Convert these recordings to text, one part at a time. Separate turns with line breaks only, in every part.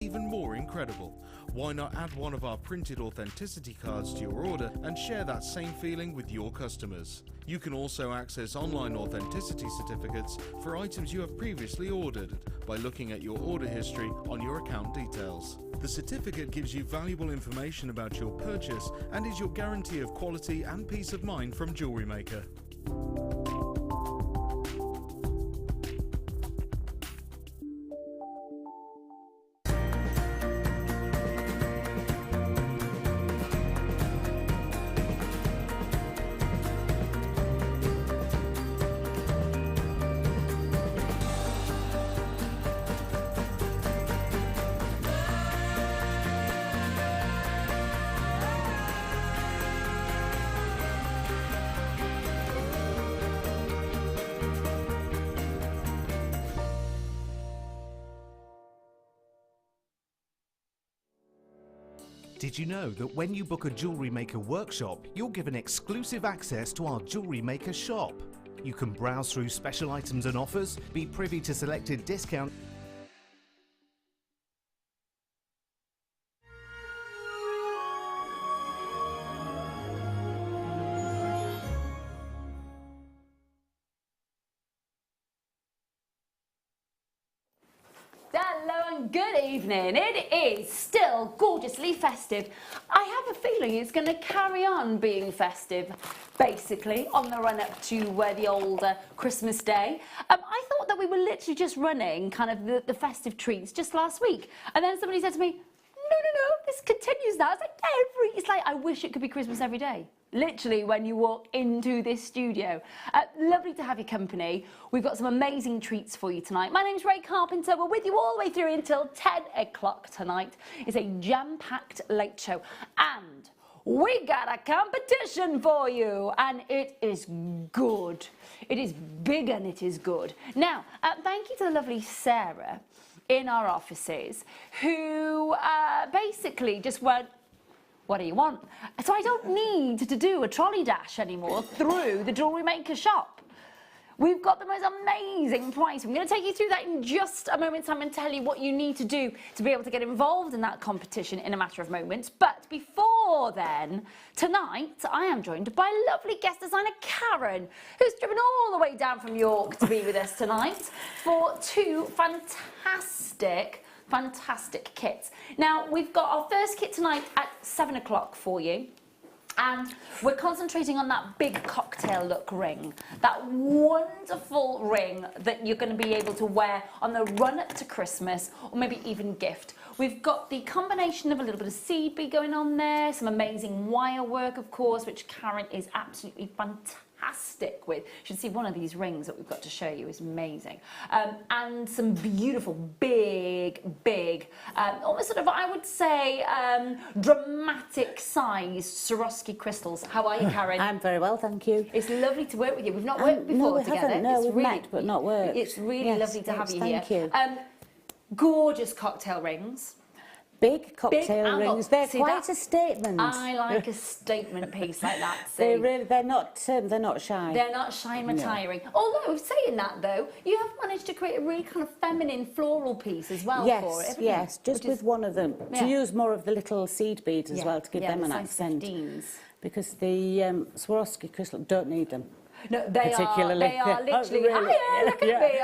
Even more incredible. Why not add one of our printed authenticity cards to your order and share that same feeling with your customers? You can also access online authenticity certificates for items you have previously ordered by looking at your order history on your account details. The certificate gives you valuable information about your purchase and is your guarantee of quality and peace of mind from Jewellery Maker.
Did you know that when you book a Jewellery Maker workshop, you're given exclusive access to our Jewellery Maker shop? You can browse through special items and offers, be privy to selected discounts.
Hello and good evening. It is still gorgeously festive. I have a feeling it's going to carry on being festive, basically, on the run up to the old Christmas day. I thought that we were literally just running kind of the festive treats just last week. And then somebody said to me, no, this continues now. It's like I wish it could be Christmas every day. Literally when you walk into this studio. Lovely to have your company. We've got some amazing treats for you tonight. My name's Ray Carpenter. We're with you all the way through until 10 o'clock tonight. It's a jam-packed late show. And we got a competition for you. And it is good. It is big and it is good. Now, thank you to the lovely Sarah in our offices who basically just went, what do you want? So I don't need to do a trolley dash anymore through the Jewellery Maker shop. We've got the most amazing price. I'm going to take you through that in just a moment's time and tell you what you need to do to be able to get involved in that competition in a matter of moments. But before then, tonight I am joined by lovely guest designer Karen, who's driven all the way down from York to be with us tonight for two fantastic kits. Now, we've got our first kit tonight at 7 o'clock for you. And we're concentrating on that big cocktail look ring, that wonderful ring that you're going to be able to wear on the run up to Christmas or maybe even gift. We've got the combination of a little bit of seed bead going on there, some amazing wire work, of course, which Karen is absolutely fantastic with. You should see one of these rings that we've got to show you is amazing. And some beautiful, big, almost sort of, I would say, dramatic sized Swarovski crystals. How are you, Karen?
I'm very well, thank you.
It's lovely to work with you. We've not worked before together.
Haven't. No, we've met but not worked.
It's really lovely to have you here.
Thank you.
Gorgeous cocktail rings.
Big cocktail rings. They're quite a statement.
I like a statement piece like that.
They're not shy.
They're not shy and retiring. No. Although, saying that though, you have managed to create a really kind of feminine floral piece as well for it.
Yes, just with one of them. Yeah. To use more of the little seed beads as well to give them an accent.
15s.
Because the Swarovski crystal don't need them.
No, they are literally.
Really?
Look at me.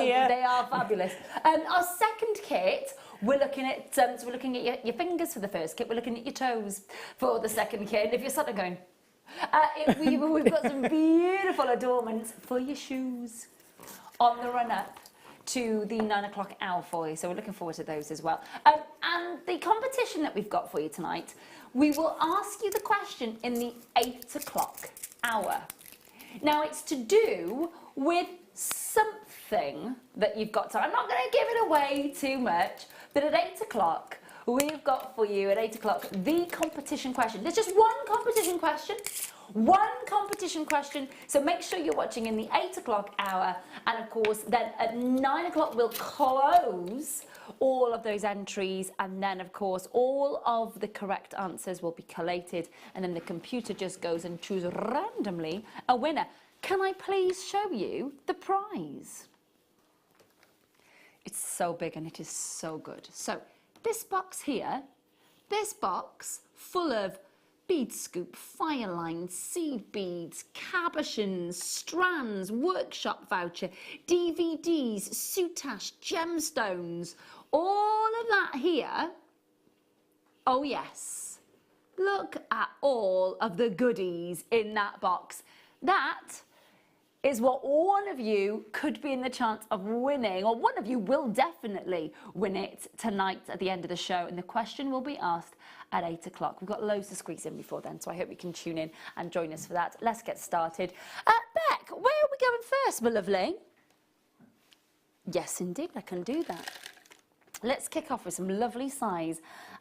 Yeah,
they are fabulous. Our second kit, we're looking at your fingers for the first kit. We're looking at your toes for the second kit. And if you're sort of going, we've got some beautiful adornments for your shoes on the run up to the 9 o'clock hour for you. So we're looking forward to those as well. And the competition that we've got for you tonight, we will ask you the question in the 8 o'clock hour. Now, it's to do with something that you've got. So I'm not going to give it away too much, but at 8 o'clock, we've got for you at 8 o'clock the competition question. There's just one competition question. So make sure you're watching in the 8 o'clock hour. And of course, then at 9 o'clock, we'll close all of those entries. And then, of course, all of the correct answers will be collated. And then the computer just goes and chooses randomly a winner. Can I please show you the prize? It's so big and it is so good. So this box here, this box full of bead scoop, fire lines, seed beads, cabochons, strands, workshop voucher, DVDs, soutache, gemstones, all of that here. Oh yes, look at all of the goodies in that box. That is what one of you could be in the chance of winning, or one of you will definitely win it tonight at the end of the show, and the question will be asked at 8 o'clock. We've got loads to squeeze in before then, so I hope you can tune in and join us for that. Let's get started. Beck, where are we going first, my lovely? Yes, indeed, I can do that. Let's kick off with some lovely size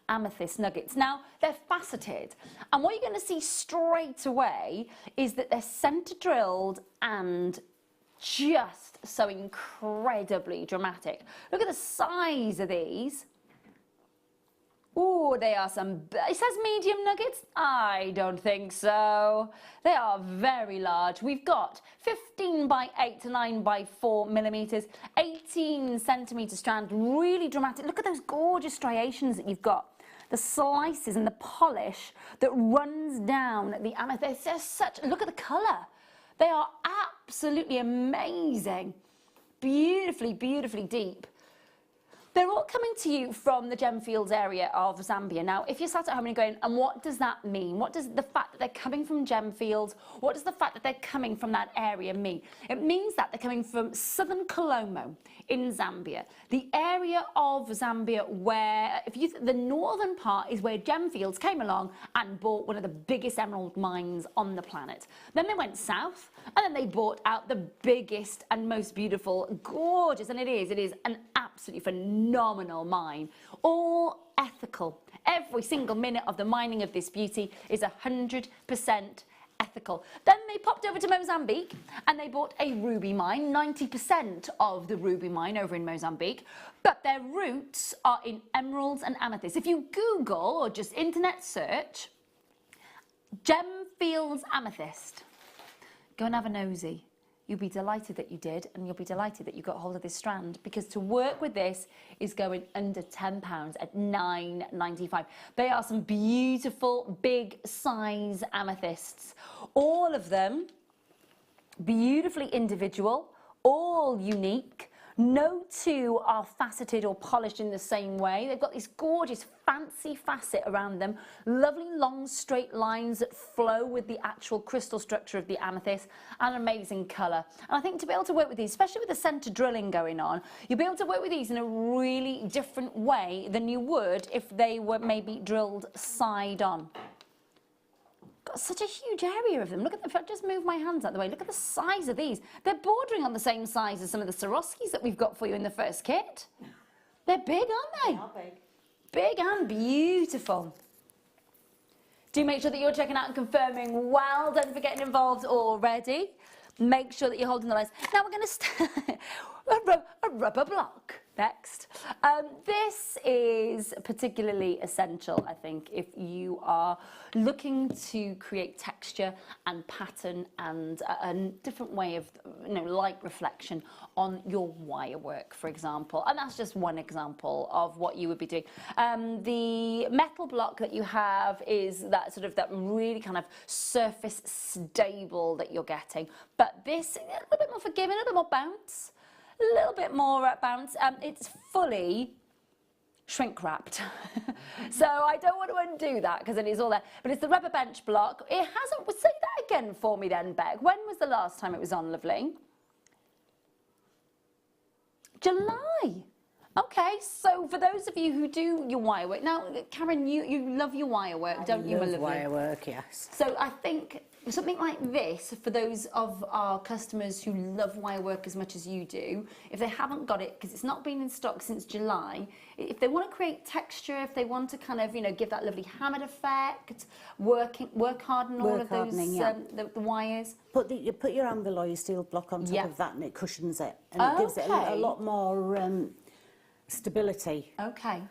amethyst nuggets. Now, they're faceted, and what you're going to see straight away is that they're centre drilled and just so incredibly dramatic. Look at the size of these. Oh, they are some, it says medium nuggets? I don't think so. They are very large. We've got 15 by 8 to 9 by 4 millimetres, 18 centimetre strand, really dramatic. Look at those gorgeous striations that you've got. The slices and the polish that runs down the amethyst. They're such, look at the colour. They are absolutely amazing. Beautifully, beautifully deep. They're all coming to you from the Gemfields area of Zambia. Now, if you're sat at home and you're going, and what does that mean? What does the fact that they're coming from Gemfields, what does the fact that they're coming from that area mean? It means that they're coming from southern Colombo in Zambia, the area of Zambia where, the northern part is where Gemfields came along and bought one of the biggest emerald mines on the planet. Then they went south, and then they bought out the biggest and most beautiful, gorgeous, and it is an absolutely phenomenal mine, all ethical. Every single minute of the mining of this beauty is 100% ethical. Then they popped over to Mozambique and they bought a ruby mine, 90% of the ruby mine over in Mozambique, but their roots are in emeralds and amethysts. If you Google or just internet search Gemfields amethyst, go and have a nosy. You'll be delighted that you did, and you'll be delighted that you got hold of this strand, because to work with this is going under £10 at £9.95. They are some beautiful big size amethysts, all of them beautifully individual, all unique. No two are faceted or polished in the same way. They've got this gorgeous fancy facet around them, lovely long straight lines that flow with the actual crystal structure of the amethyst, and amazing colour. And I think to be able to work with these, especially with the centre drilling going on, you'll be able to work with these in a really different way than you would if they were maybe drilled side on. Got such a huge area of them. Look at them. If I just move my hands out of the way, look at the size of these. They're bordering on the same size as some of the Swarovskis that we've got for you in the first kit. They're big, aren't they?
They are big.
Big and beautiful. Do make sure that you're checking out and confirming well. Don't forget getting involved already. Make sure that you're holding the lines. Now we're going to start a rubber block next. This is particularly essential, I think, if you are looking to create texture and pattern and a different way of, light reflection on your wire work, for example. And that's just one example of what you would be doing. The metal block that you have is that really kind of surface stable that you're getting. But this, a little bit more forgiving, a little bit more bounce. A little bit more bounce. It's fully shrink wrapped. So I don't want to undo that because it is all there. But it's the rubber bench block. It hasn't, say that again for me then, Beck. When was the last time it was on, lovely? July. Okay, so for those of you who do your wire work, now, Karen, you love your wire work, don't you, my lovely?
Wire work, yes.
So I think something like this, for those of our customers who love wire work as much as you do, if they haven't got it, because it's not been in stock since July, if they want to create texture, if they want to kind of, give that lovely hammered effect, work harden all of those,
yeah.
the wires.
You put your anvil or your steel block on top of that and it cushions it. And it gives it a lot more stability.
Okay.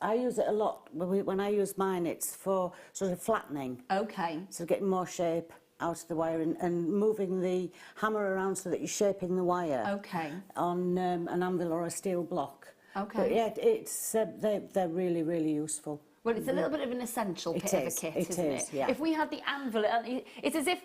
I use it a lot. When I use mine, it's for sort of flattening.
Okay.
So getting more shape out of the wire and moving the hammer around so that you're shaping the wire.
Okay.
On an anvil or a steel block.
Okay.
But yeah, it's they're really, really useful.
Well, it's a little bit of an essential bit of a kit, isn't it?
Yeah.
If we had the anvil, it's as if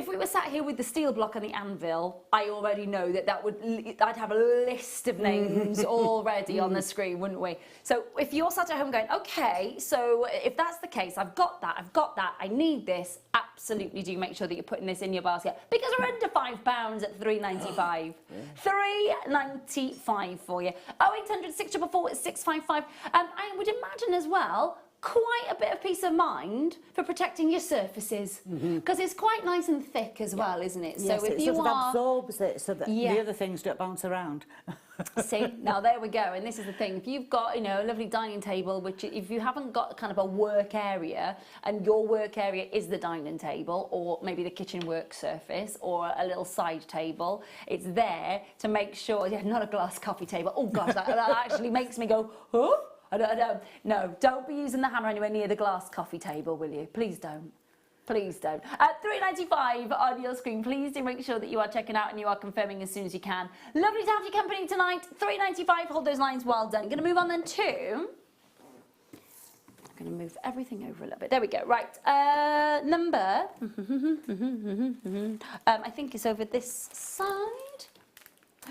we were sat here with the steel block and the anvil, I already know I'd have a list of names already on the screen, wouldn't we? So if you're sat at home going, okay, so if that's the case, I've got that, I need this, absolutely do make sure that you're putting this in your basket, because we're under £5 at £3.95. £3.95 for you. 0800 644 655. I would imagine as well, quite a bit of peace of mind for protecting your surfaces, because it's quite nice and thick as well, isn't it?
Yes,
so if
it
you
sort of absorbs it so that
Yeah.
the other things don't bounce around.
See, now there we go, and this is the thing, if you've got, you know, a lovely dining table, which if you haven't got kind of a work area, and your work area is the dining table, or maybe the kitchen work surface, or a little side table, it's there to make sure, yeah, not a glass coffee table, oh gosh, that actually makes me go, oh, no, don't be using the hammer anywhere near the glass coffee table, will you? Please don't. Please don't. At £3.95 on your screen, please do make sure that you are checking out and you are confirming as soon as you can. Lovely to have your company tonight. £3.95, hold those lines, well done. Going to move on then to... I'm going to move everything over a little bit. There we go. Right, number... I think it's over this side.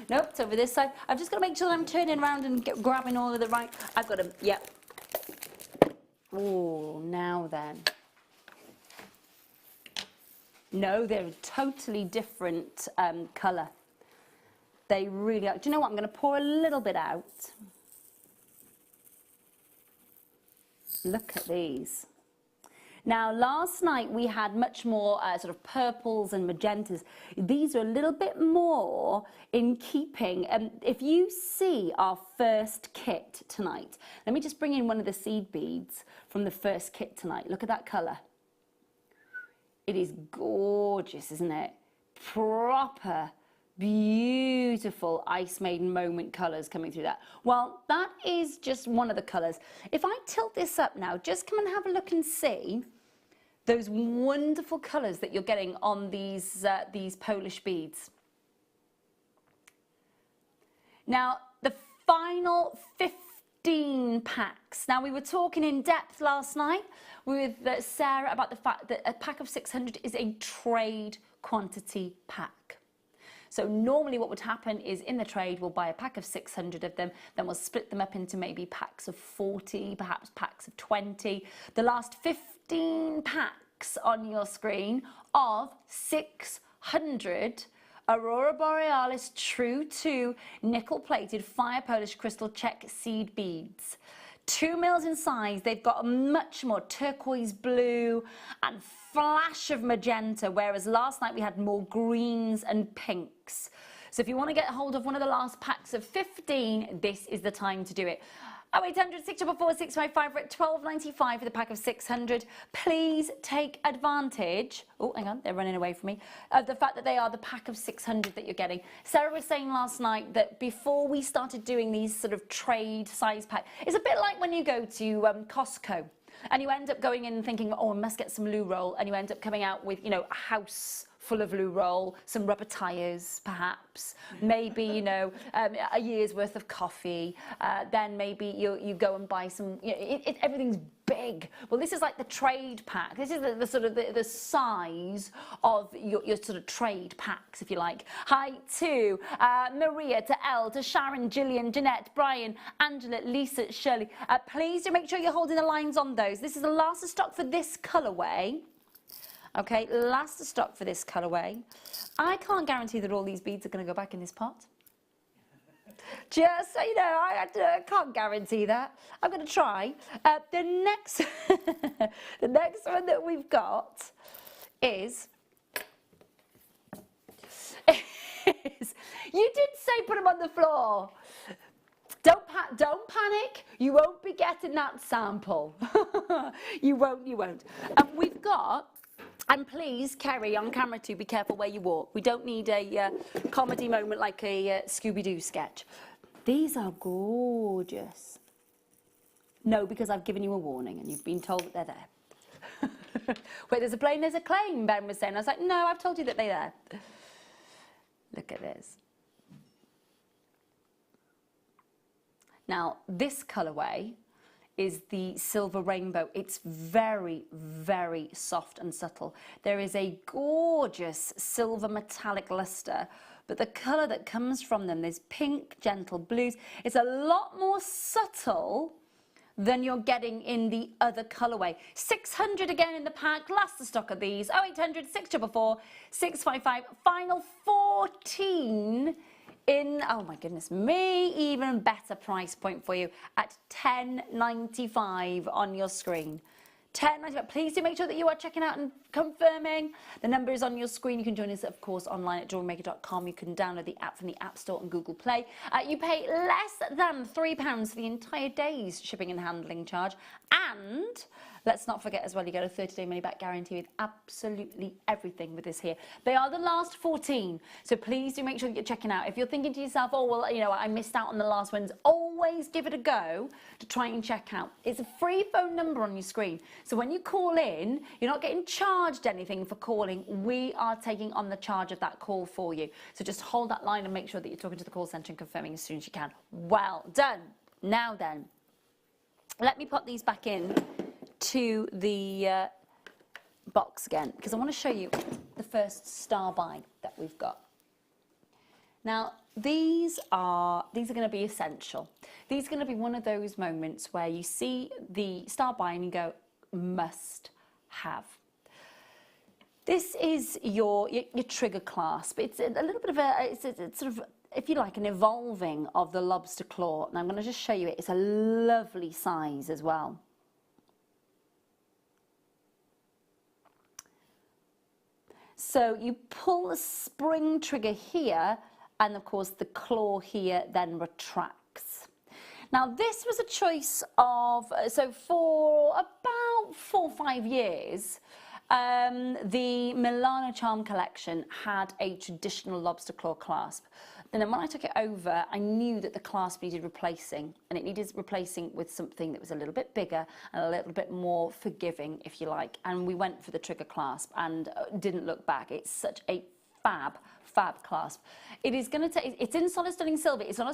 Nope, it's over this side. I've just got to make sure that I'm turning around and grabbing all of the right... I've got to... Yep. Oh, now then. No, they're a totally different colour. They really are. Do you know what? I'm going to pour a little bit out. Look at these. Now, last night we had much more sort of purples and magentas. These are a little bit more in keeping. If you see our first kit tonight, let me just bring in one of the seed beads from the first kit tonight. Look at that colour. It is gorgeous, isn't it? Proper, beautiful Ice Maiden moment colours coming through that. Well, that is just one of the colours. If I tilt this up now, just come and have a look and see those wonderful colours that you're getting on these Polish beads. Now, the final 15 packs. Now, we were talking in depth last night with Sarah about the fact that a pack of 600 is a trade quantity pack. So normally what would happen is in the trade we'll buy a pack of 600 of them, then we'll split them up into maybe packs of 40, perhaps packs of 20. The last 15 packs on your screen of 600 Aurora Borealis True 2 nickel-plated fire Polish crystal check seed beads. 2 mils in size. They've got a much more turquoise blue and flash of magenta, whereas last night we had more greens and pinks. So if you want to get hold of one of the last packs of 15, this is the time to do it. 0800 644 655 for £12.95 for the pack of 600. Please take advantage, oh hang on, they're running away from me, of the fact that they are the pack of 600 that you're getting. Sarah was saying last night that before we started doing these sort of trade size pack, it's a bit like when you go to Costco and you end up going in and thinking, oh, I must get some loo roll, and you end up coming out with, you know, a house full of loo roll, some rubber tyres perhaps, maybe, you know, a year's worth of coffee, then maybe you go and buy some, you know, everything's big. Well, this is like the trade pack. This is the sort of the size of your sort of trade packs, if you like. Hi to Maria, to Elle, to Sharon, Gillian, Jeanette, Brian, Angela, Lisa, Shirley. Please do make sure you're holding the lines on those. This is the last of stock for this colourway. Okay, last of stock for this colourway. I can't guarantee that all these beads are going to go back in this pot. Just so you know, I can't guarantee that. I'm going to try. The next one that we've got is... You did say put them on the floor. Don't panic. You won't be getting that sample. You won't. We've got... And please, Kerry, on camera too, be careful where you walk. We don't need a comedy moment like a Scooby-Doo sketch. These are gorgeous. No, because I've given you a warning and you've been told that they're there. Where there's a plane, there's a claim, Ben was saying. I was like, no, I've told you that they're there. Look at this. Now, this colourway is the silver rainbow. It's very, very soft and subtle. There is a gorgeous silver metallic luster, but the colour that comes from them, there's pink, gentle blues. It's a lot more subtle than you're getting in the other colourway. 600 again in the pack, last the stock of these. 0800 644 655, final 14 in, oh my goodness me, even better price point for you at £10.95 on your screen. £10.95. Please do make sure that you are checking out and confirming. The number is on your screen. You can join us, of course, online at JewelleryMaker.com. You can download the app from the App Store and Google Play. You pay less than £3 for the entire day's shipping and handling charge. And let's not forget as well, you get a 30-day money-back guarantee with absolutely everything with this here. They are the last 14, so please do make sure that you're checking out. If you're thinking to yourself, oh, well, you know, I missed out on the last ones, always give it a go to try and check out. It's a free phone number on your screen. So when you call in, you're not getting charged anything for calling. We are taking on the charge of that call for you. So just hold that line and make sure that you're talking to the call centre and confirming as soon as you can. Well done. Now then, let me put these back in to the box again, because I want to show you the first star buy that we've got. Now, these are going to be essential. These are going to be one of those moments where you see the star buy and you go, must have. This is your trigger clasp. It's a little bit of it's sort of, if you like, an evolving of the lobster claw. And I'm going to just show you it. It's a lovely size as well. So you pull the spring trigger here, and of course the claw here then retracts. Now this was a choice of, so for about 4 or 5 years, the Milano Charm collection had a traditional lobster claw clasp. Then when I took it over, I knew that the clasp needed replacing, and it needed replacing with something that was a little bit bigger and a little bit more forgiving, if you like. And we went for the trigger clasp and didn't look back. It's such a fab clasp. It is going to take, it's in solid sterling silver. It's not a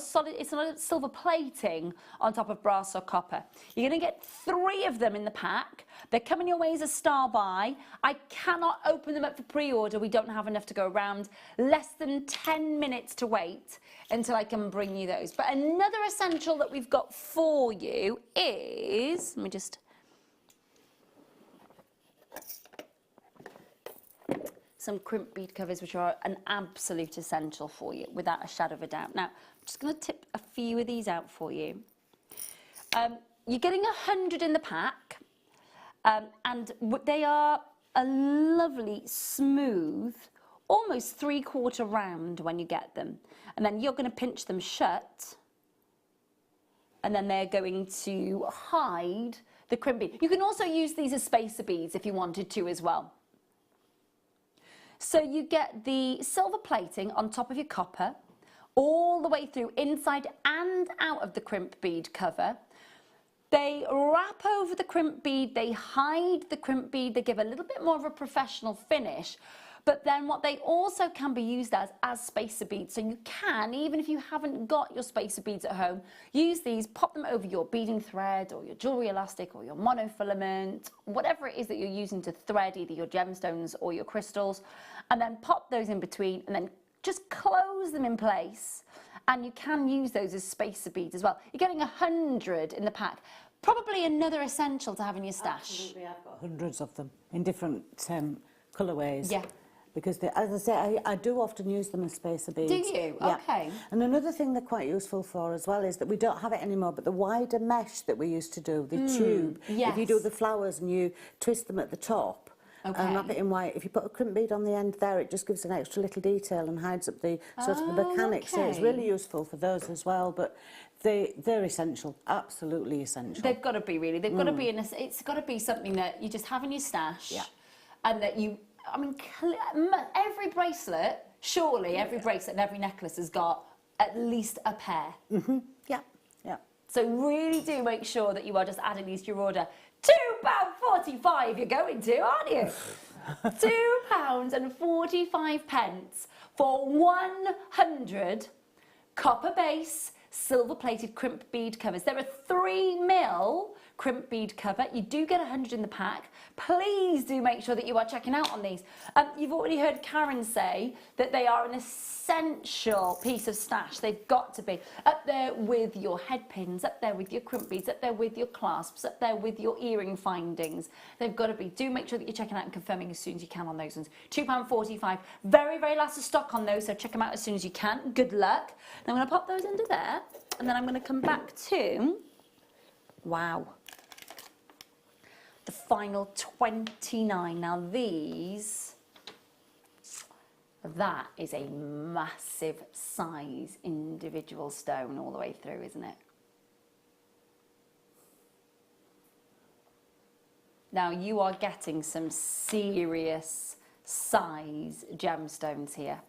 silver plating on top of brass or copper. You're going to get 3 of them in the pack. They're coming your way as a star buy. I cannot open them up for pre-order. We don't have enough to go around. Less than 10 minutes to wait until I can bring you those. But another essential that we've got for you is, let me just, some crimp bead covers, which are an absolute essential for you, without a shadow of a doubt. Now, I'm just going to tip a few of these out for you. You're getting 100 in the pack, and they are a lovely, smooth, almost 3/4 round when you get them. And then you're going to pinch them shut, and then they're going to hide the crimp bead. You can also use these as spacer beads if you wanted to as well. So you get the silver plating on top of your copper, all the way through, inside and out of the crimp bead cover. They wrap over the crimp bead, they hide the crimp bead, they give a little bit more of a professional finish. But then what they also can be used as spacer beads. So you can, even if you haven't got your spacer beads at home, use these, pop them over your beading thread or your jewellery elastic or your monofilament, whatever it is that you're using to thread either your gemstones or your crystals, and then pop those in between and then just close them in place. And you can use those as spacer beads as well. You're getting 100 in the pack. Probably another essential to have in your stash.
Absolutely, I've got hundreds of them in different colourways. Yeah. Because, as I say, I do often use them as spacer beads.
Do you?
Yeah.
Okay.
And another thing they're quite useful for as well is that we don't have it anymore, but the wider mesh that we used to do, the tube,
yes.
If you do the flowers and you twist them at the top, and wrap it in white. If you put a crimp bead on the end there, it just gives an extra little detail and hides up the sort of the mechanics. So it's really useful for those as well. But they're essential, absolutely essential.
They've got to be, really. They've got to be it's got to be something that you just have in your stash, and that you. I mean, every bracelet, surely every bracelet and every necklace has got at least a pair.
Yeah, yeah.
So really do make sure that you are just adding these to your order. £2.45 you're going to, aren't you? £2.45 for 100 copper base silver-plated crimp bead covers. They're a 3mm crimp bead cover. You do get 100 in the pack. Please do make sure that you are checking out on these. You've already heard Karen say that they are an essential piece of stash. They've got to be up there with your head pins, up there with your crimp beads, up there with your clasps, up there with your earring findings. They've got to be. Do make sure that you're checking out and confirming as soon as you can on those ones. £2.45. Very, very last of stock on those, so check them out as soon as you can. Good luck. Now I'm going to pop those under there, and then I'm going to come back to, wow, the final 29. Now these, that is a massive size individual stone all the way through, isn't it? Now you are getting some serious size gemstones here.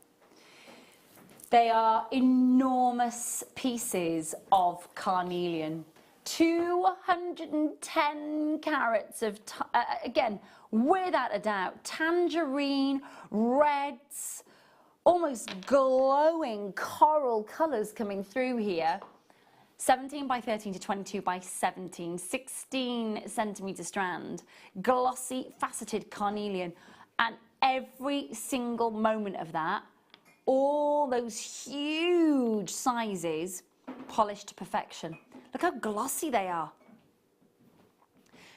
They are enormous pieces of carnelian. 210 carats of, again, without a doubt, tangerine, reds, almost glowing coral colours coming through here. 17 by 13 to 22 by 17, 16 centimetre strand, glossy faceted carnelian, and every single moment of that, all those huge sizes polished to perfection. Look how glossy they are.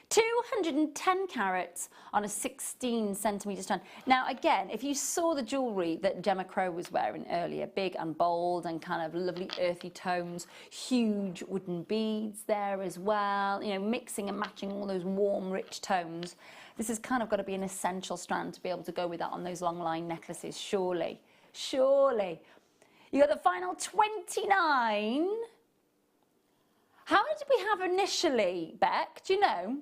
210 carats on a 16 centimetre strand. Now again, if you saw the jewellery that Gemma Crow was wearing earlier, big and bold and kind of lovely earthy tones, huge wooden beads there as well, you know, mixing and matching all those warm, rich tones. This has kind of got to be an essential strand to be able to go with that on those long line necklaces, surely. Surely. You got the final 29. How many did we have initially, Beck? Do you know?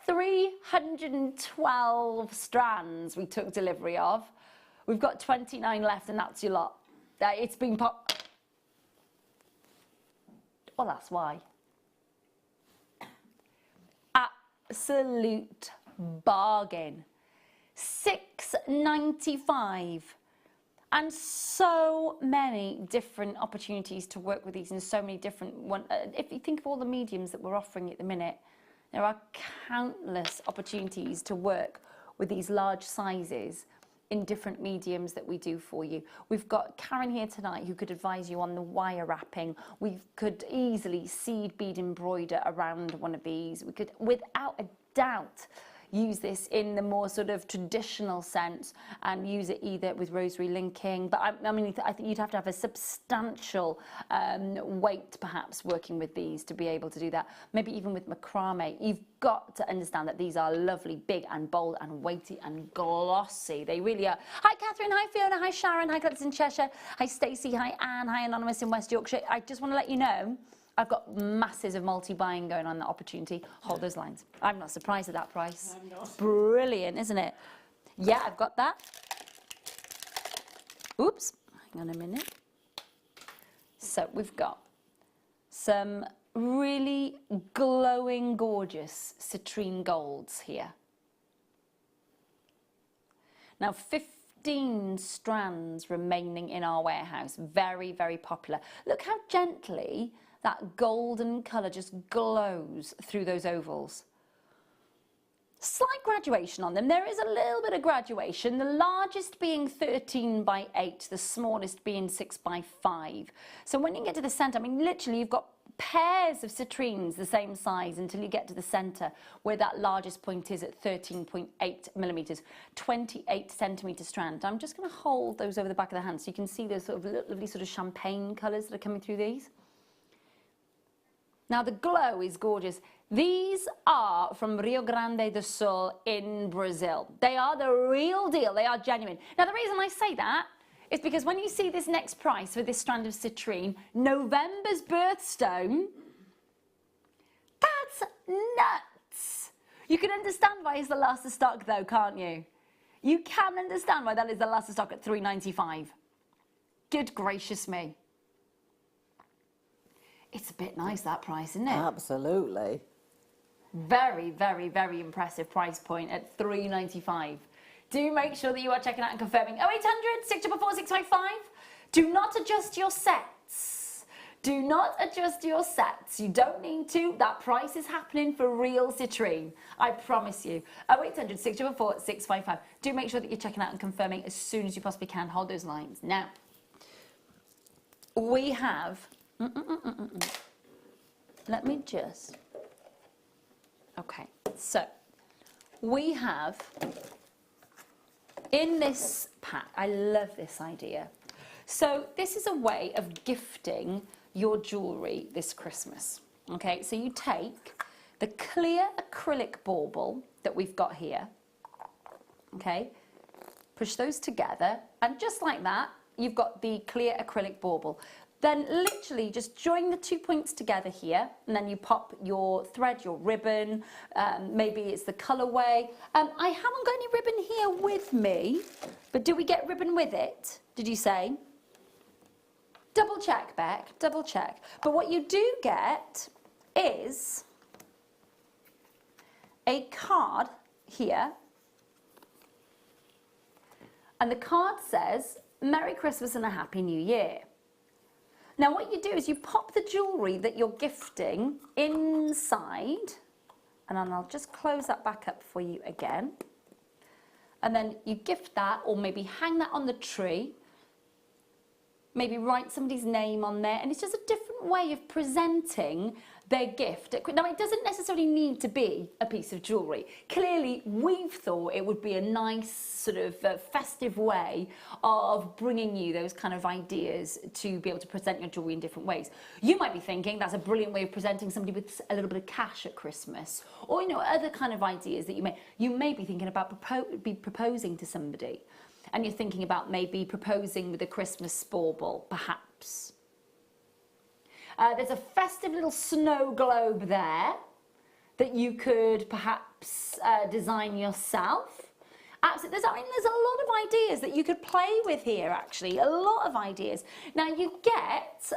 312 strands we took delivery of. We've got 29 left, and that's your lot. It's been pop. Well, that's why. Absolute bargain. £6.95. And so many different opportunities to work with these and so many different if you think of all the mediums that we're offering at the minute, there are countless opportunities to work with these large sizes in different mediums that we do for you. We've got Karen here tonight who could advise you on the wire wrapping. We could easily seed bead embroider around one of these. We could, without a doubt, use this in the more sort of traditional sense and use it either with rosary linking, but I mean I think you'd have to have a substantial weight perhaps working with these to be able to do that. Maybe even with macrame. You've got to understand that these are lovely, big and bold and weighty and glossy. They really are. Hi Catherine, hi Fiona, hi Sharon, hi Gladys in Cheshire, hi Stacey, hi Anne, hi Anonymous in West Yorkshire. I just want to let you know I've got masses of multi-buying going on, that opportunity. Hold those lines. I'm not surprised at that price.
I'm not.
Brilliant, isn't it? Yeah, I've got that. Oops, hang on a minute. So we've got some really glowing, gorgeous citrine golds here. Now, 15 strands remaining in our warehouse. Very, very popular. Look how gently that golden colour just glows through those ovals. Slight graduation on them. There is a little bit of graduation, the largest being 13 by 8, the smallest being 6 by 5. So when you get to the centre, I mean, literally you've got pairs of citrines the same size until you get to the centre, where that largest point is at 13.8 millimetres, 28 centimetre strand. I'm just going to hold those over the back of the hand so you can see those sort of lovely sort of champagne colours that are coming through these. Now the glow is gorgeous. These are from Rio Grande do Sul in Brazil. They are the real deal. They are genuine. Now the reason I say that is because when you see this next price for this strand of citrine, November's birthstone, that's nuts. You can understand why it's the last of stock though, can't you? You can understand why that is the last of stock at £3.95. Good gracious me. It's a bit nice, that price, isn't it?
Absolutely.
Very, very, very impressive price point at £3.95. Do make sure that you are checking out and confirming. 0800 644 655. Do not adjust your sets. Do not adjust your sets. You don't need to. That price is happening for real citrine. I promise you. 0800 644 655. Do make sure that you're checking out and confirming as soon as you possibly can. Hold those lines. Now, we have... Let me just... Okay, so we have in this pack, I love this idea. So this is a way of gifting your jewellery this Christmas. Okay, so you take the clear acrylic bauble that we've got here, okay, push those together, and just like that, you've got the clear acrylic bauble. Then literally just join the 2 points together here, and then you pop your thread, your ribbon, maybe it's the colourway. I haven't got any ribbon here with me, but do we get ribbon with it, did you say? Double check, Beck, double check. But what you do get is a card here, and the card says, Merry Christmas and a Happy New Year. Now what you do is you pop the jewellery that you're gifting inside, and then I'll just close that back up for you again. And then you gift that, or maybe hang that on the tree, maybe write somebody's name on there, and it's just a different way of presenting their gift. Now, it doesn't necessarily need to be a piece of jewellery. Clearly, we've thought it would be a nice sort of festive way of bringing you those kind of ideas to be able to present your jewellery in different ways. You might be thinking that's a brilliant way of presenting somebody with a little bit of cash at Christmas, or, you know, other kind of ideas that you may be thinking about proposing to somebody, and you're thinking about maybe proposing with a Christmas bauble, perhaps. There's a festive little snow globe there that you could perhaps design yourself. Absolutely, there's a lot of ideas that you could play with here, actually, a lot of ideas. Now you get,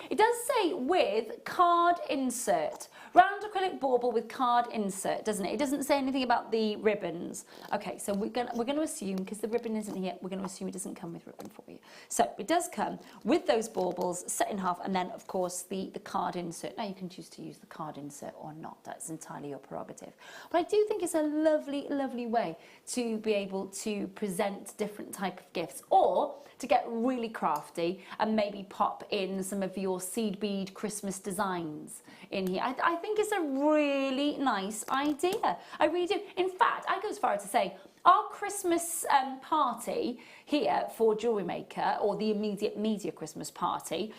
it does say with card insert, round acrylic bauble with card insert, doesn't it? It doesn't say anything about the ribbons. Okay, so we're going to assume, because the ribbon isn't here, we're going to assume it doesn't come with ribbon for you. So it does come with those baubles set in half, and then of course the card insert. Now you can choose to use the card insert or not, that's entirely your prerogative. But I do think it's a lovely, lovely way to be able to present different type of gifts, or to get really crafty and maybe pop in some of your seed bead Christmas designs in here. I think it's a really nice idea. I really do. In fact, I go as far as to say our Christmas party here for Jewellery Maker, or the immediate media Christmas party,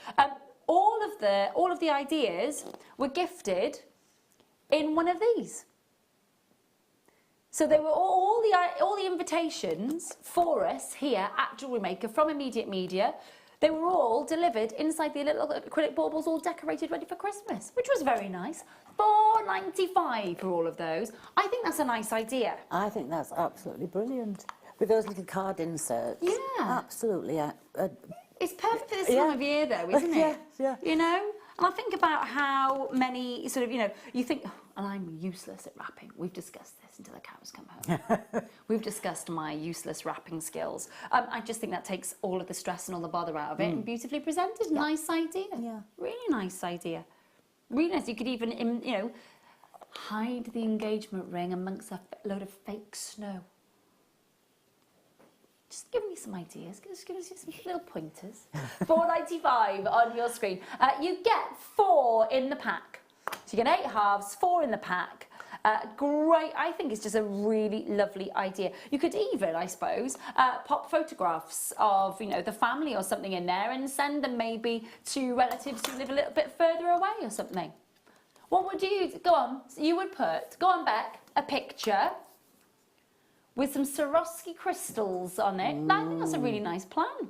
all of the ideas were gifted in one of these. So they were all the invitations for us here at Jewellery Maker from Immediate Media. They were all delivered inside the little acrylic baubles, all decorated, ready for Christmas, which was very nice. $4.95 for all of those. I think that's a nice idea.
I think that's absolutely brilliant. With those little card inserts.
Yeah.
Absolutely.
It's perfect for this time of year, though, isn't it?
Yeah, yeah.
You know? And I think about how many sort of, you know, you think, oh, and I'm useless at wrapping. We've discussed this until the cows come home. We've discussed my useless wrapping skills. I just think that takes all of the stress and all the bother out of it, and beautifully presented. Yeah. Nice idea. Yeah. Really nice idea. Really nice. You could even, you know, hide the engagement ring amongst a load of fake snow. Just give me some ideas. Just give us some little pointers. $4.95 on your screen. You get 4 in the pack. So you get 8 halves, 4 in the pack. Great. I think it's just a really lovely idea. You could even, I suppose, pop photographs of, you know, the family or something in there, and send them maybe to relatives who live a little bit further away or something. What would you, go on, you would put, go on, Beck, a picture with some Swarovski crystals on it. I think that's a really nice plan.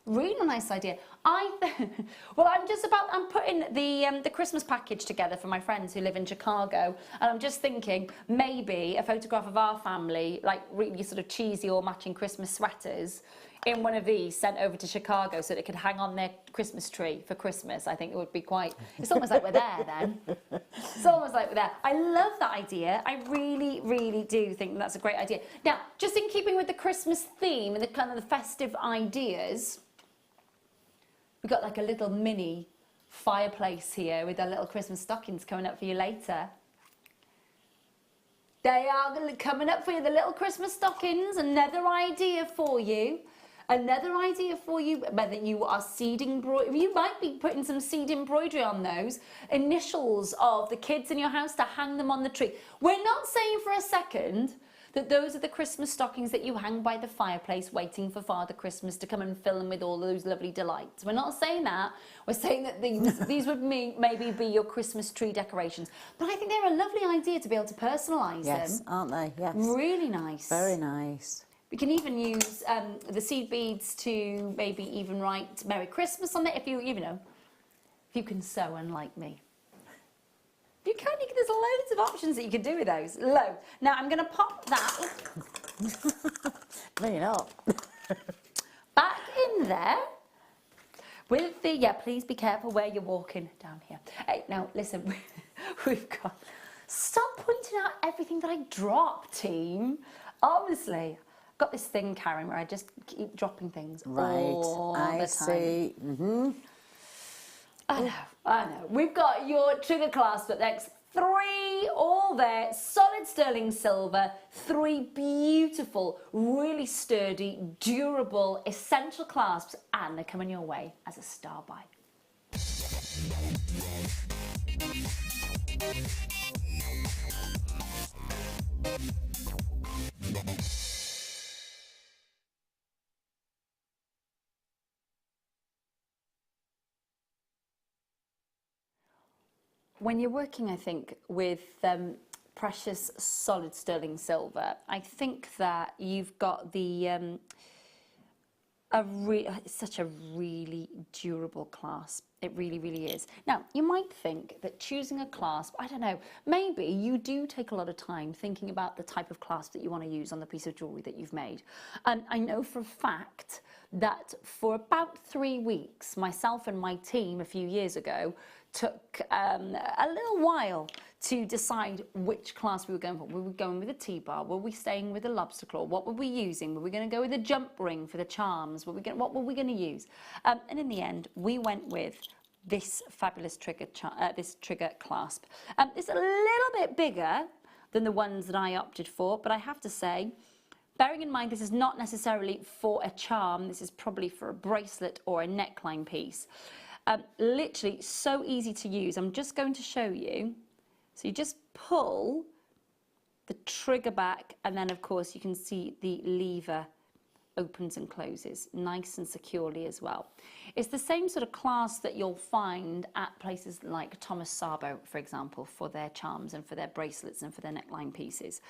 Really nice idea. Well, I'm putting the Christmas package together for my friends who live in Chicago, and I'm just thinking maybe a photograph of our family, like really sort of cheesy or matching Christmas sweaters, in one of these sent over to Chicago so that it could hang on their Christmas tree for Christmas. I think it would be quite, it's almost like we're there then. It's almost like we're there. I love that idea. I really, really do think that's a great idea. Now, just in keeping with the Christmas theme and the kind of the festive ideas, we've got like a little mini fireplace here with our little Christmas stockings coming up for you later. They are coming up for you, the little Christmas stockings. Another idea for you. Another idea for you, whether you are seed embroidery, you might be putting some seed embroidery on those initials of the kids in your house to hang them on the tree. We're not saying for a second that those are the Christmas stockings that you hang by the fireplace waiting for Father Christmas to come and fill them with all those lovely delights. We're not saying that. We're saying that these would maybe be your Christmas tree decorations. But I think they're a lovely idea to be able to personalise them.
Yes, aren't they? Yes.
Really nice.
Very nice.
We can even use the seed beads to maybe even write Merry Christmas on it if you know, if you can sew unlike me. You can, there's loads of options that you can do with those. Loads. Now I'm going to pop that
No, you're not.
back in there with the, please be careful where you're walking down here. Hey, now listen, we've got, stop pointing out everything that I drop, team. Honestly. Got this thing, Karen, where I just keep dropping things all the time. I see. I know. We've got your trigger clasp at next. 3 all there, solid sterling silver, 3 beautiful, really sturdy, durable, essential clasps, and they're coming your way as a star buy. When you're working, I think, with precious solid sterling silver, I think that you've got the it's such a really durable clasp. It really, really is. Now, you might think that choosing a clasp, I don't know, maybe you do take a lot of time thinking about the type of clasp that you want to use on the piece of jewellery that you've made. And I know for a fact that for about 3 weeks, myself and my team a few years ago took a little while to decide which clasp we were going for. Were we going with a T-bar? Were we staying with a lobster claw? What were we using? Were we going to go with a jump ring for the charms? What were we going to use? And in the end, we went with this fabulous trigger clasp. It's a little bit bigger than the ones that I opted for, but I have to say, bearing in mind this is not necessarily for a charm, this is probably for a bracelet or a neckline piece. Literally so easy to use. I'm just going to show you. So you just pull the trigger back, and then of course you can see the lever opens and closes nice and securely as well. It's the same sort of clasp that you'll find at places like Thomas Sabo, for example, for their charms and for their bracelets and for their neckline pieces.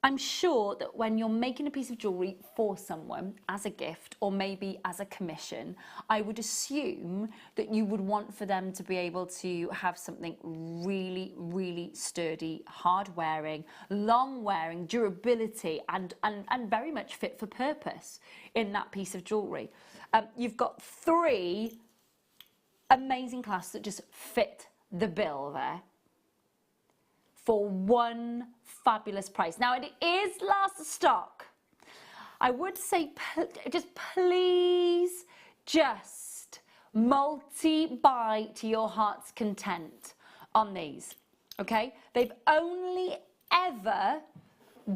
I'm sure that when you're making a piece of jewellery for someone as a gift or maybe as a commission, I would assume that you would want for them to be able to have something really, really sturdy, hard wearing, long wearing, durability and very much fit for purpose in that piece of jewellery. You've got 3 amazing clasps that just fit the bill there for one fabulous price. Now, it is last stock. I would say just please just multi-buy to your heart's content on these, okay? They've only ever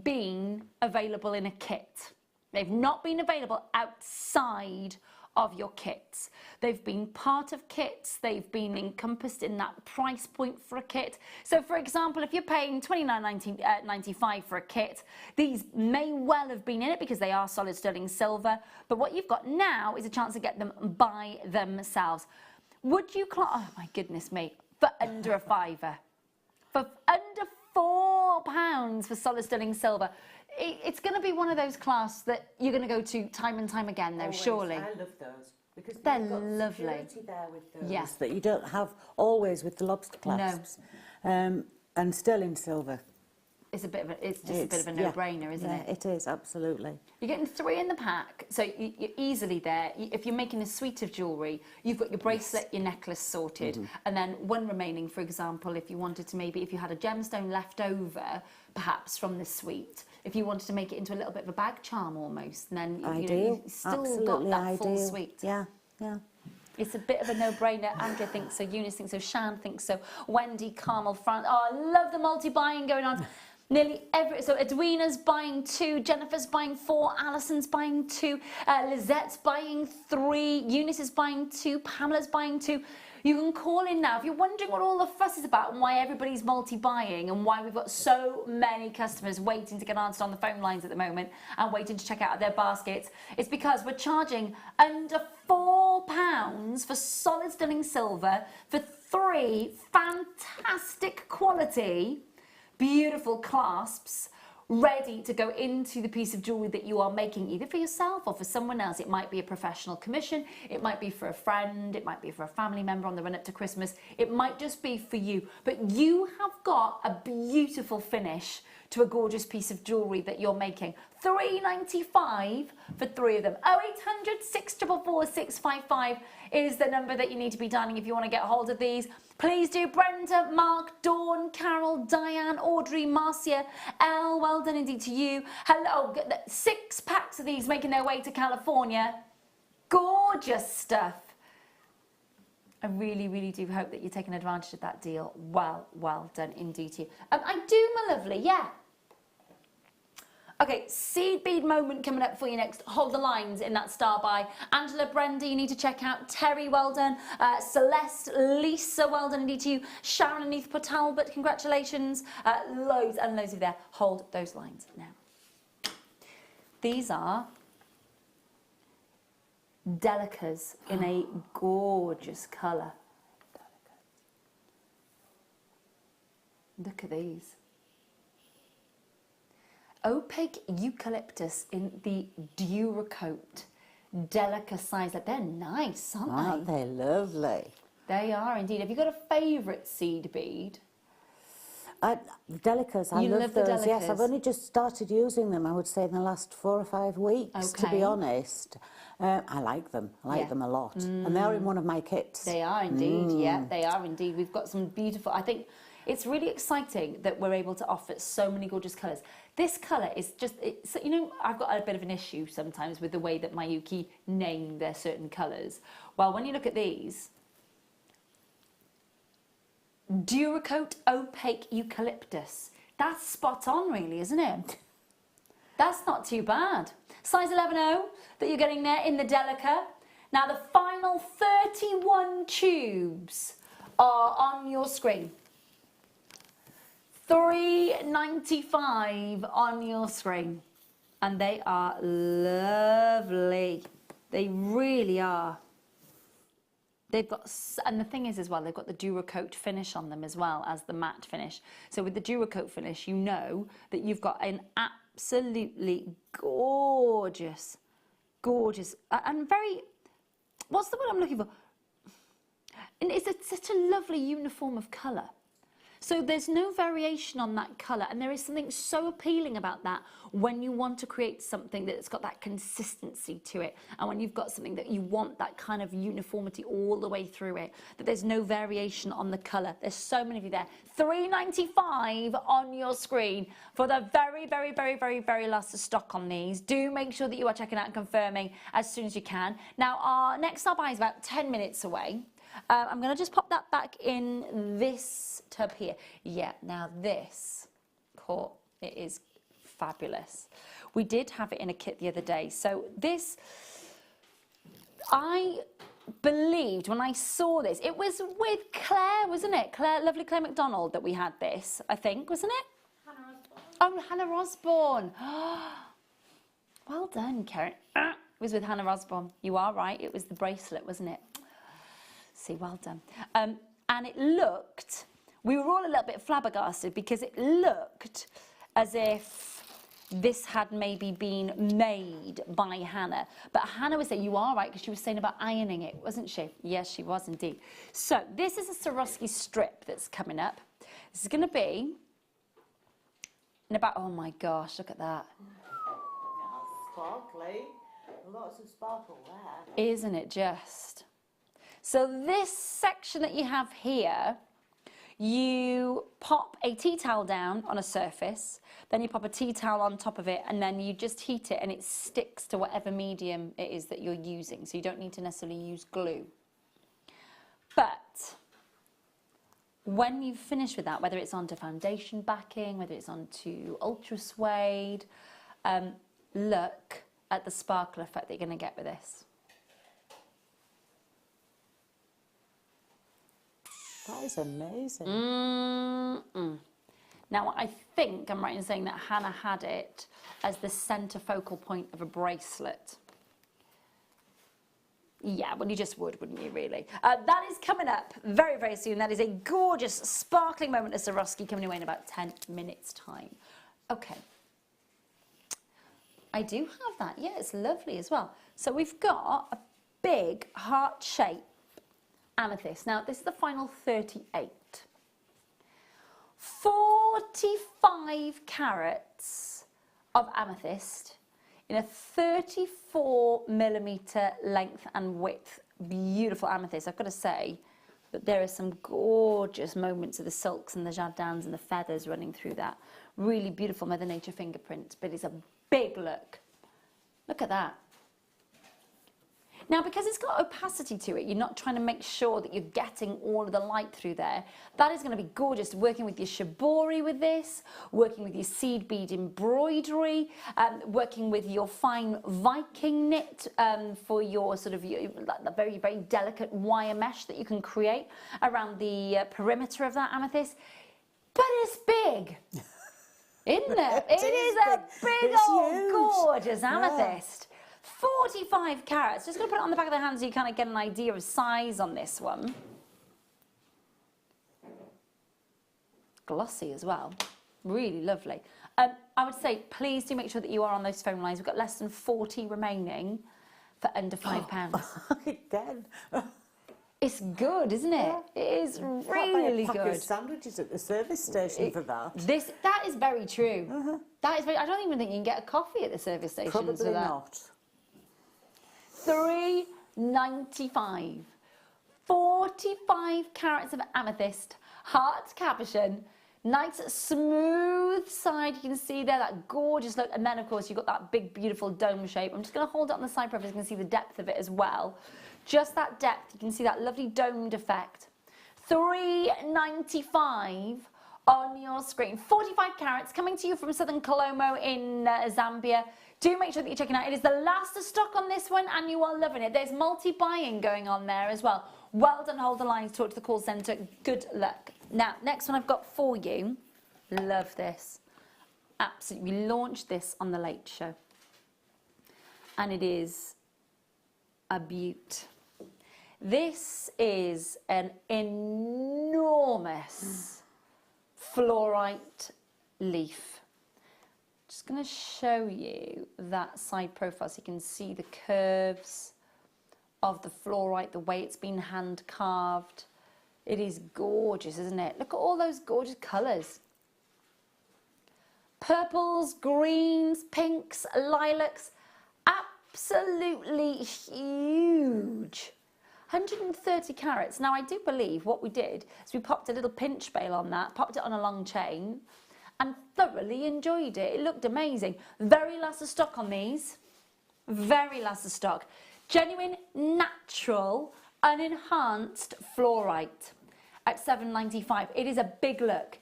been available in a kit. They've not been available outside of your kits. They've been part of kits, they've been encompassed in that price point for a kit. So for example, if you're paying $29.95 for a kit, these may well have been in it because they are solid sterling silver, but what you've got now is a chance to get them by themselves. Would you, oh my goodness me, for under a £5, for under £4 for solid sterling silver, it's going to be one of those clasps that you're going to go to time and time again, though, surely.
I love those because
they're
got
lovely.
Security there with those that you don't have always with the lobster clasps. No. And sterling silver. It's
just a bit of a no-brainer, isn't it?
It is, absolutely.
You're getting 3 in the pack, so you're easily there. If you're making a suite of jewellery, you've got your bracelet, your necklace sorted, and then 1 remaining, for example, if you wanted to maybe, if you had a gemstone left over, perhaps from the suite, if you wanted to make it into a little bit of a bag charm almost, and then you still got that full suite.
Yeah, yeah.
It's a bit of a no-brainer. Andrea thinks so, Eunice thinks so, Shan thinks so, Wendy, Carmel, Fran. Oh, I love the multi-buying going on. Nearly every, so Edwina's buying 2, Jennifer's buying 4, Alison's buying 2, Lizette's buying 3, Eunice is buying 2, Pamela's buying 2. You can call in now if you're wondering what all the fuss is about and why everybody's multi-buying and why we've got so many customers waiting to get answered on the phone lines at the moment and waiting to check out their baskets. It's because we're charging under £4 for solid stunning silver for 3 fantastic quality, beautiful clasps ready to go into the piece of jewellery that you are making, either for yourself or for someone else. It might be a professional commission, it might be for a friend, it might be for a family member on the run up to Christmas, it might just be for you. But you have got a beautiful finish to a gorgeous piece of jewellery that you're making. £3.95 for 3 of them. 0800 644 655 is the number that you need to be dialing if you want to get hold of these. Please do. Brenda, Mark, Dawn, Carol, Diane, Audrey, Marcia, Elle, well done indeed to you. Hello, 6 packs of these making their way to California. Gorgeous stuff. I really, really do hope that you're taking advantage of that deal. Well done indeed to you. I do, my lovely, yeah. Okay, seed bead moment coming up for you next. Hold the lines in that star by. Angela, Brenda, you need to check out. Terry, well done. Celeste, Lisa, well done indeed to you. Sharon and Neith Talbot, congratulations. Loads and loads of you there. Hold those lines now. These are Delicas in a gorgeous colour. Look at these. Opaque eucalyptus in the Duracoat Delica size. They're nice, aren't they?
Aren't they lovely?
They are indeed. Have you got a favourite seed bead?
Delicas, I love those. Delicas. Yes, I've only just started using them, I would say, in the last 4 or 5 weeks, to be honest. I like them. I like them a lot. And they are in one of my kits.
They are indeed, yeah, they are indeed. We've got some beautiful, I think it's really exciting that we're able to offer so many gorgeous colours. This colour is just, it's, you know, I've got a bit of an issue sometimes with the way that Miyuki name their certain colours. Well, when you look at these, Duracoat Opaque Eucalyptus. That's spot on, really, isn't it? That's not too bad. Size 11.0 that you're getting there in the Delica. Now, the final 31 tubes are on your screen. £3.95 on your screen. And they are lovely. They really are. They've got, and the thing is as well, they've got the Duracoat finish on them as well as the matte finish. So with the Duracoat finish, you know that you've got an absolutely gorgeous, and very, what's the word I'm looking for? And it's such a lovely uniform of colour. So there's no variation on that colour, and there is something so appealing about that when you want to create something that's got that consistency to it, and when you've got something that you want that kind of uniformity all the way through it, that there's no variation on the colour. There's so many of you there. £3.95 on your screen for the very, very, very, very, very last stock on these. Do make sure that you are checking out and confirming as soon as you can. Now, our next sell by is about 10 minutes away. I'm going to just pop that back in this tub here. Yeah, now this, it is fabulous. We did have it in a kit the other day. So this, I believed when I saw this, it was with Claire, wasn't it? Lovely Claire McDonald that we had this, I think, wasn't it? Hannah Osborne. Oh, Hannah Osborne. Well done, Karen. It was with Hannah Osborne. You are right. It was the bracelet, wasn't it? See, well done. And it looked, we were all a little bit flabbergasted because it looked as if this had maybe been made by Hannah. But Hannah was saying, you are right, because she was saying about ironing it, wasn't she? Yes, she was indeed. So this is a Swarovski strip that's coming up. This is going to be in about, oh my gosh, look at that.
That's sparkly. Lots of sparkle there.
Isn't it just? So this section that you have here, you pop a tea towel down on a surface, then you pop a tea towel on top of it, and then you just heat it and it sticks to whatever medium it is that you're using. So you don't need to necessarily use glue. But when you've finished with that, whether it's onto foundation backing, whether it's onto ultra suede, look at the sparkle effect that you're going to get with this.
That is amazing.
Now, I think I'm right in saying that Hannah had it as the centre focal point of a bracelet. Yeah, well, you just would, wouldn't you, really? That is coming up very, very soon. That is a gorgeous, sparkling moment of Swarovski coming away in about 10 minutes' time. Okay. I do have that. Yeah, it's lovely as well. So we've got a big heart-shaped amethyst. Now, this is the final 38. 45 carats of amethyst in a 34mm length and width. Beautiful amethyst. I've got to say that there are some gorgeous moments of the silks and the jardins and the feathers running through that. Really beautiful Mother Nature fingerprint, but it's a big look. Look at that. Now, because it's got opacity to it, you're not trying to make sure that you're getting all of the light through there. That is going to be gorgeous, working with your shibori with this, working with your seed bead embroidery, working with your fine Viking knit for your sort of the very, very delicate wire mesh that you can create around the perimeter of that amethyst. But it's big, isn't it? It is a big old gorgeous amethyst. 45 carats. Just going to put it on the back of the hand so you kind of get an idea of size on this one. Glossy as well. Really lovely. I would say please do make sure that you are on those phone lines. We've got less than 40 remaining for under £5.
Again.
It's good, isn't it? It is really good.
Of sandwiches at the service station for that.
That is very true. That is very, I don't even think you can get a coffee at the service station for that.
Probably not.
£3.95. 45 carats of amethyst, heart capuchin, nice smooth side. You can see there that gorgeous look, and then of course you've got that big beautiful dome shape. I'm just going to hold it on the side profile so you can see the depth of it as well. Just that depth, you can see that lovely domed effect. £3.95 on your screen. 45 carats coming to you from Southern Colombo in Zambia. Do make sure that you're checking out. It is the last of stock on this one and you are loving it. There's multi-buying going on there as well. Well done, hold the lines, talk to the call centre. Good luck. Now, next one I've got for you. Love this. Absolutely. We launched this on the Late Show. And it is a beaut. This is an enormous fluorite leaf. Just going to show you that side profile so you can see the curves of the fluorite, the way it's been hand carved. It is gorgeous, isn't it? Look at all those gorgeous colours. Purples, greens, pinks, lilacs. Absolutely huge. 130 carats. Now, I do believe what we did is we popped a little pinch bail on that, popped it on a long chain, and thoroughly enjoyed it. It looked amazing. Very last of stock on these. Very last of stock. Genuine, natural, unenhanced fluorite at £7.95. It is a big look.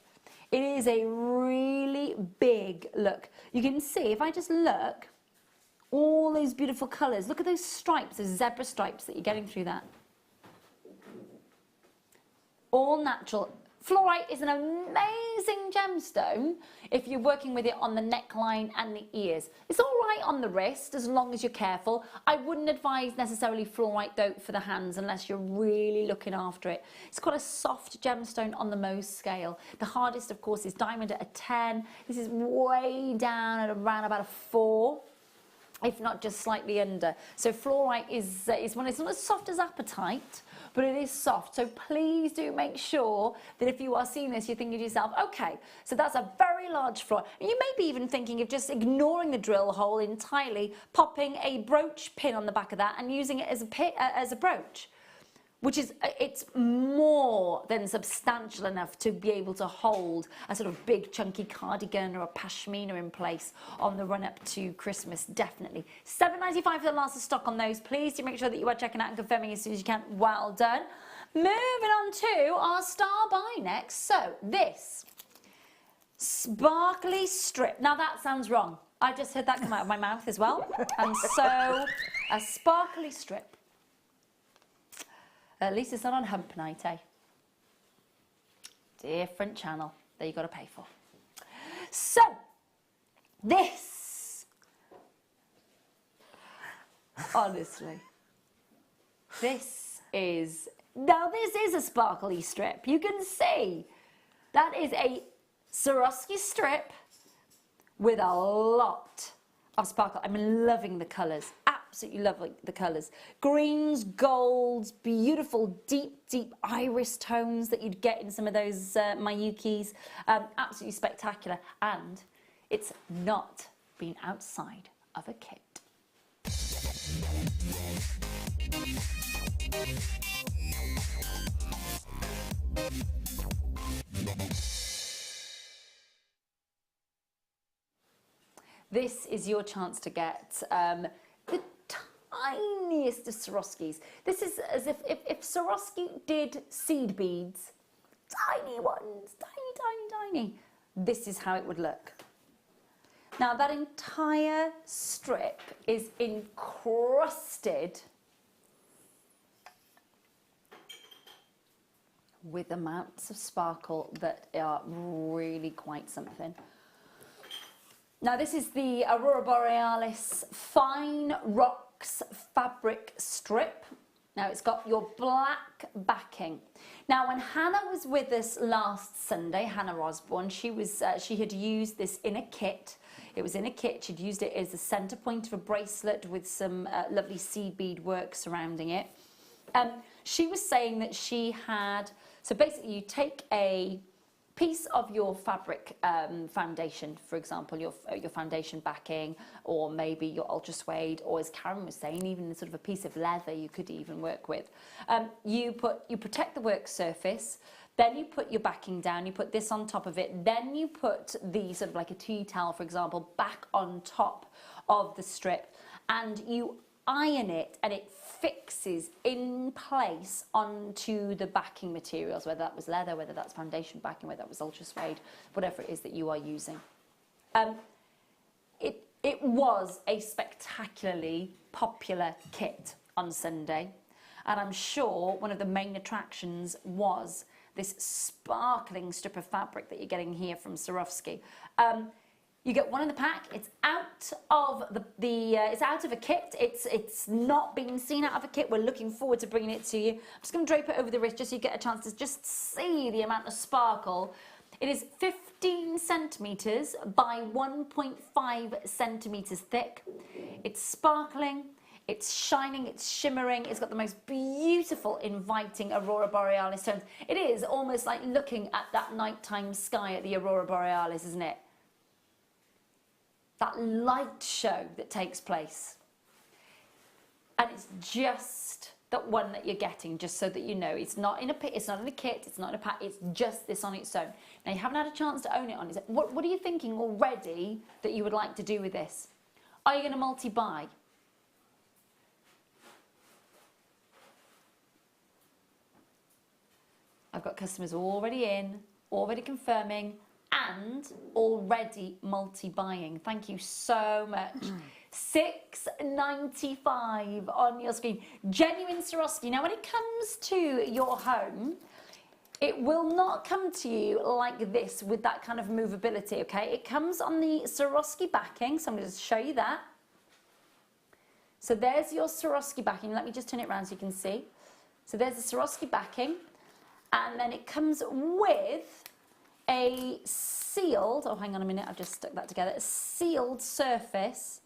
It is a really big look. You can see, if I just look, all those beautiful colours. Look at those stripes, those zebra stripes that you're getting through that. All natural. Fluorite is an amazing gemstone if you're working with it on the neckline and the ears. It's all right on the wrist as long as you're careful. I wouldn't advise necessarily fluorite though for the hands unless you're really looking after it. It's quite a soft gemstone on the Mohs scale. The hardest, of course, is diamond at a 10. This is way down at around about a 4. If not just slightly under. So fluorite is one, it's not as soft as apatite, but it is soft. So please do make sure that if you are seeing this, you're thinking to yourself, okay, so that's a very large fluorite. And you may be even thinking of just ignoring the drill hole entirely, popping a brooch pin on the back of that and using it as a brooch. Which is, it's more than substantial enough to be able to hold a sort of big chunky cardigan or a pashmina in place on the run up to Christmas, definitely. £7.95 for the last of stock on those. Please do make sure that you are checking out and confirming as soon as you can. Well done. Moving on to our star buy next. So this sparkly strip. Now that sounds wrong. I just heard that come out of my mouth as well. And so a sparkly strip. At least it's not on hump night, eh? Different channel that you got to pay for. So this, honestly, this is a sparkly strip. You can see that is a Swarovski strip with a lot of sparkle. I'm loving the colours, absolutely loving the colours. Greens, golds, beautiful deep iris tones that you'd get in some of those Mayukis. Absolutely spectacular, and it's not been outside of a kit. This is your chance to get the tiniest of Swarovskis. This is as if Swarovski did seed beads, tiny ones, tiny. This is how it would look. Now that entire strip is encrusted with amounts of sparkle that are really quite something. Now this is the Aurora Borealis Fine Rocks fabric strip. Now it's got your black backing. Now when Hannah was with us last Sunday, Hannah Osborne, she had used this in a kit. It was in a kit. She'd used it as a centre point of a bracelet with some lovely seed bead work surrounding it. She was saying that she had, so basically you take a piece of your fabric foundation, for example, your foundation backing, or maybe your ultra suede, or as Karen was saying, even sort of a piece of leather you could even work with. You protect the work surface, then you put your backing down, you put this on top of it, then you put the sort of like a tea towel, for example, back on top of the strip, and you iron it, and it fixes in place onto the backing materials, whether that was leather, whether that's foundation backing, whether that was ultra suede, whatever it is that you are using. It was a spectacularly popular kit on Sunday, and I'm sure one of the main attractions was this sparkling strip of fabric that you're getting here from Swarovski. You get one in the pack. It's out of it's out of a kit. It's not being seen out of a kit. We're looking forward to bringing it to you. I'm just going to drape it over the wrist just so you get a chance to just see the amount of sparkle. It is 15 centimetres by 1.5 centimetres thick. It's sparkling. It's shining, it's shimmering, it's got the most beautiful, inviting Aurora Borealis tones. It is almost like looking at that nighttime sky at the Aurora Borealis, isn't it? That light show that takes place. And it's just that one that you're getting, just so that you know. It's not in a kit, it's not in a pack, it's just this on its own. Now, you haven't had a chance to own it on its own. What are you thinking already that you would like to do with this? Are you going to multi-buy? I've got customers already in, already confirming, and already multi-buying. Thank you so much. $6.95 on your screen. Genuine Swarovski. Now, when it comes to your home, it will not come to you like this with that kind of movability, okay? It comes on the Swarovski backing, so I'm going to show you that. So there's your Swarovski backing. Let me just turn it around so you can see. So there's the Swarovski backing. And then it comes with a sealed, oh, hang on a minute, I've just stuck that together, a sealed surface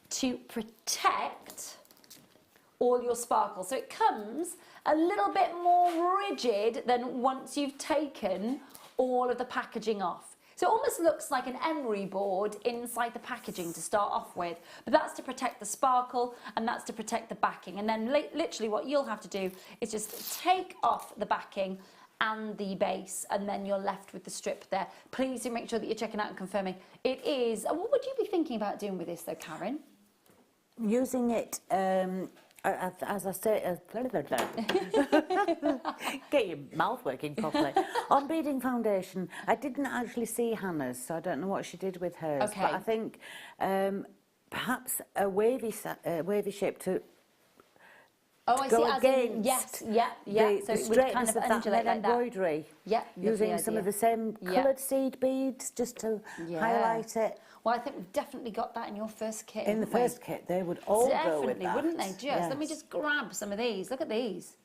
to protect all your sparkle. So it comes a little bit more rigid than once you've taken all of the packaging off. So it almost looks like an emery board inside the packaging to start off with, but that's to protect the sparkle and that's to protect the backing. And then literally what you'll have to do is just take off the backing and the base, and then you're left with the strip there. Please do make sure that you're checking out and confirming. It is, what would you be thinking about doing with this though, Karen?
Using it, I as I say, get your mouth working properly. On beading foundation, I didn't actually see Hannah's, so I don't know what she did with hers.
Okay.
But I think perhaps a wavy shape to
Oh, I
go
see. As in,
against
yeah. So
the
it would kind
straightness
of
of that
undulate like that.
embroidery.
Yeah,
using some of the same coloured seed beads just to highlight it.
Well, I think we've definitely got that in your first kit.
In the
haven't we?
first kit, they would all go with
Definitely,
that.
wouldn't they? Just let me just grab some of these. Look at these.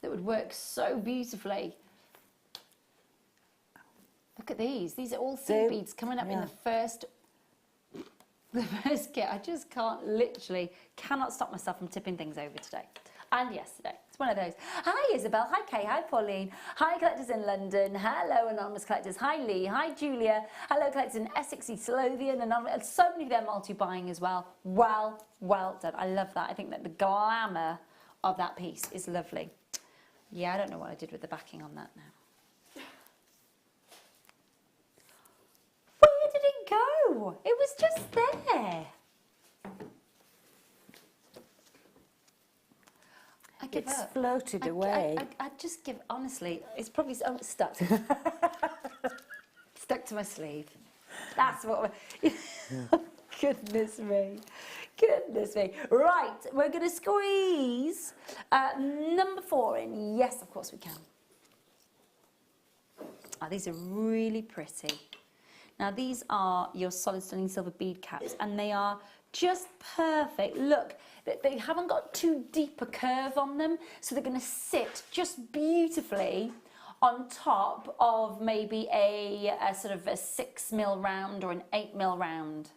That would work so beautifully. Look at these. These are all seed beads coming up in the first kit. I just cannot stop myself from tipping things over today. And yesterday. It's one of those. Hi Isabel, hi Kay, hi Pauline, hi collectors in London, hello anonymous collectors, hi Lee, hi Julia, hello collectors in Essex, East Lothian, and so many of them multi-buying as well. Well done. I love that. I think that the glamour of that piece is lovely. Yeah, I don't know what I did with the backing on that now. Where did it go? It was just there.
It's floated away.
I just give, honestly, it's probably stuck. Stuck to my sleeve. That's what Goodness me. Goodness me. Right, we're going to squeeze number 4 in. Yes, of course we can. Oh, these are really pretty. Now, these are your solid sterling silver bead caps, and they are just perfect. Look, they haven't got too deep a curve on them, so they're going to sit just beautifully on top of maybe a sort of a 6mm round or an 8mm round.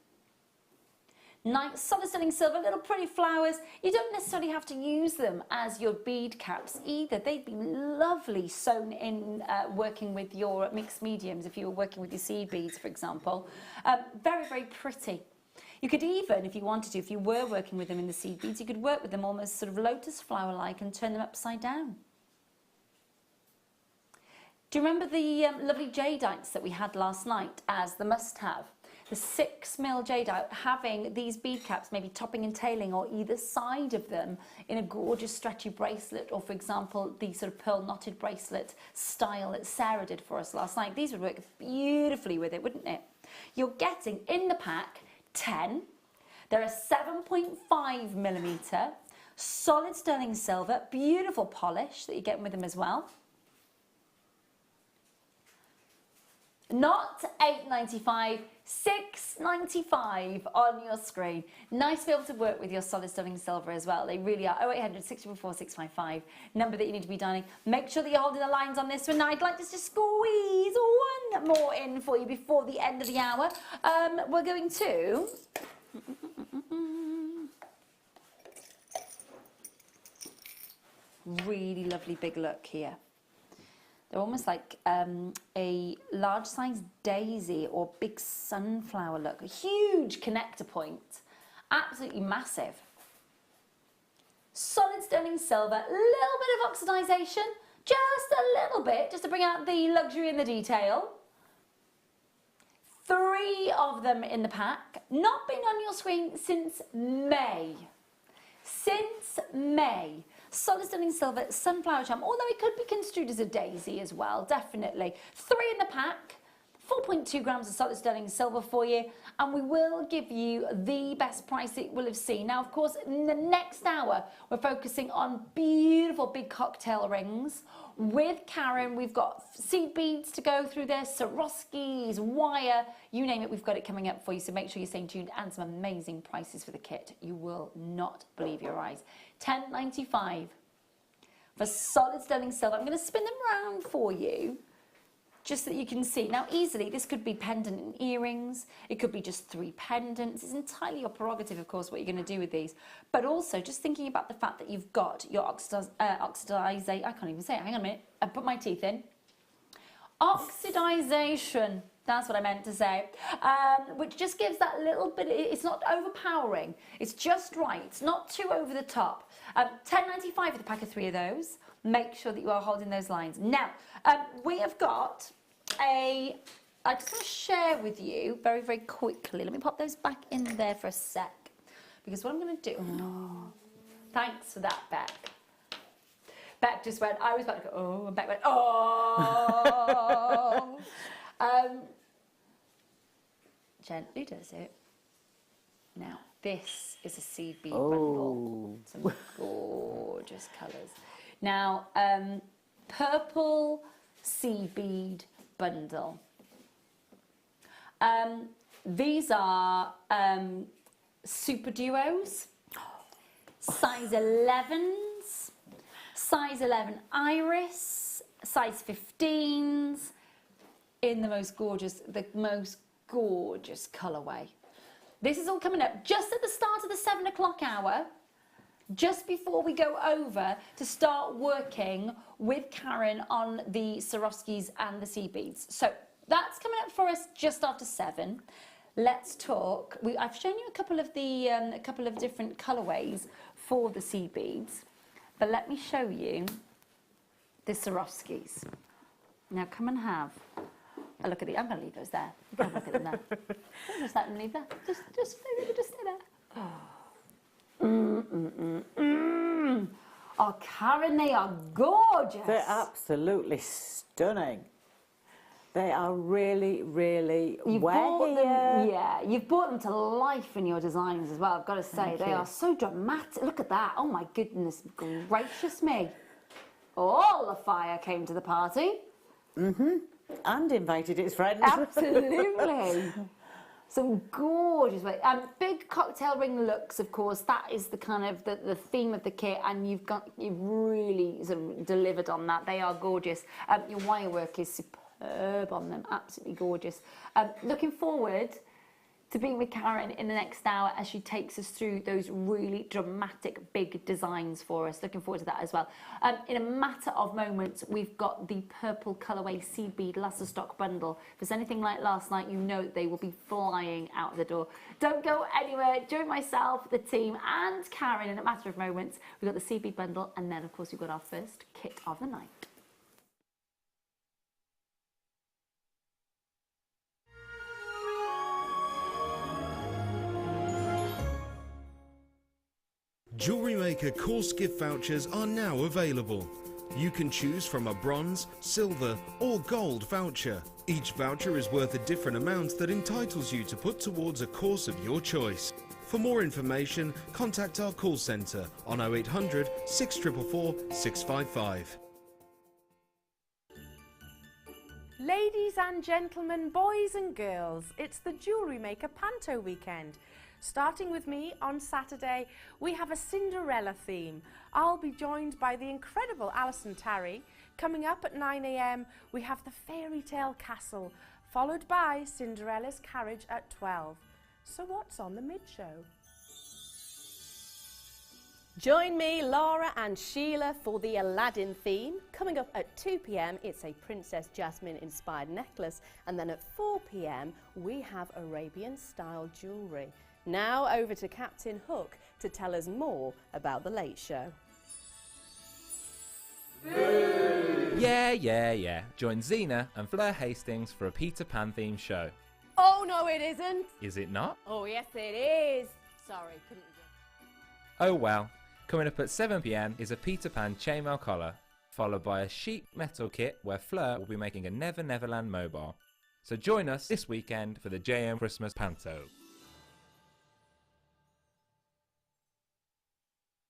Nice solid sterling silver, little pretty flowers. You don't necessarily have to use them as your bead caps either. They'd be lovely sewn in working with your mixed mediums if you were working with your seed beads, for example. Very, very pretty. You could even, if you wanted to, if you were working with them in the seed beads, you could work with them almost sort of lotus flower-like and turn them upside down. Do you remember the lovely jadeites that we had last night as the must-have? The 6mm jadeite, having these bead caps maybe topping and tailing or either side of them in a gorgeous stretchy bracelet, or for example the sort of pearl knotted bracelet style that Sarah did for us last night. These would work beautifully with it, wouldn't it? You're getting in the pack 10. They're a 7.5mm solid sterling silver, beautiful polish that you're getting with them as well. Not £8.95, £6.95 on your screen. Nice to be able to work with your solid sterling silver as well. They really are. 0800 644 655, number that you need to be dialing. Make sure that you're holding the lines on this one. Now, I'd like to just squeeze one more in for you before the end of the hour. We're going to... Really lovely big look here. They're almost like a large size daisy or big sunflower look. A huge connector point. Absolutely massive. Solid sterling silver, a little bit of oxidization, just a little bit, just to bring out the luxury and the detail. 3 of them in the pack. Not been on your screen since May. Since May. Solid sterling silver, sunflower charm, although it could be construed as a daisy as well, definitely. 3 in the pack, 4.2 grams of solid sterling silver for you, and we will give you the best price it will have seen. Now, of course, in the next hour, we're focusing on beautiful big cocktail rings. With Karen, we've got seed beads to go through there, Swarovskis, wire, you name it, we've got it coming up for you, so make sure you're staying tuned, and some amazing prices for the kit. You will not believe your eyes. £10.95 for solid sterling silver. I'm going to spin them around for you just so that you can see. Now, easily, this could be pendant and earrings. It could be just 3 pendants. It's entirely your prerogative, of course, what you're going to do with these. But also, just thinking about the fact that you've got your oxidization. I can't even say it. Hang on a minute. I put my teeth in. Oxidization. That's what I meant to say, which just gives that little bit, it's not overpowering, it's just right, it's not too over the top. £10.95 for the pack of 3 of those. Make sure that you are holding those lines. Now, we have got I just want to share with you very, very quickly, let me pop those back in there for a sec, because what I'm going to do, Thanks for that, Beck. Beck just went, I was about to go, oh, and Beck went, oh. Gently does it. Now, this is a seed bead bundle. Some gorgeous colours. Now, purple seed bead bundle. These are super duos, size 11s, size 11 iris, size 15s, in the most gorgeous colourway. This is all coming up just at the start of the 7 o'clock hour, just before we go over to start working with Karen on the Swarovskis and the sea beads. So that's coming up for us just after 7. Let's talk. I've shown you a couple of different colourways for the sea beads, but let me show you the Swarovskis. Now come and have a look at the. I'm going to leave those there. You can look at them there. Just let them leave there. Just stay there. Oh, Karen, they are gorgeous.
They're absolutely stunning. They are really, really
You've brought them, yeah, you've brought them to life in your designs as well, I've got to say. They are so dramatic. Look at that. Oh, my goodness gracious me. All the fire came to the party. Mm-hmm.
And invited its friends.
Absolutely. Some gorgeous, big cocktail ring looks, of course. That is the kind of the theme of the kit, and you've really sort of delivered on that. They are gorgeous. Your wire work is superb on them, absolutely gorgeous. Looking forward to being with Karen in the next hour as she takes us through those really dramatic big designs for us. Looking forward to that as well. In a matter of moments, we've got the purple colourway seed bead Luster stock bundle. If it's anything like last night, you know they will be flying out the door. Don't go anywhere. Join myself, the team and Karen in a matter of moments. We've got the seed bead bundle, and then of course we've got our first kit of the night.
Jewellery Maker course gift vouchers are now available. You can choose from a bronze, silver or gold voucher. Each voucher is worth a different amount that entitles you to put towards a course of your choice. For more information, contact our call centre on 0800 644 655.
Ladies and gentlemen, boys and girls, it's the Jewellery Maker Panto weekend. Starting with me on Saturday, we have a Cinderella theme. I'll be joined by the incredible Alison Tarry. Coming up at 9 AM, we have the Fairy Tale Castle, followed by Cinderella's Carriage at 12. So what's on the mid-show?
Join me, Laura and Sheila for the Aladdin theme. Coming up at 2 PM, it's a Princess Jasmine inspired necklace. And then at 4 PM, we have Arabian style jewellery. Now over to Captain Hook to tell us more about the Late Show.
Yeah. Join Zena and Fleur Hastings for a Peter Pan themed show.
Oh, no, it isn't.
Is it not?
Oh, yes, it is. Sorry, couldn't resist.
Oh well. Coming up at 7 PM is a Peter Pan chainmail collar, followed by a sheet metal kit where Fleur will be making a Never Neverland mobile. So join us this weekend for the JM Christmas Panto.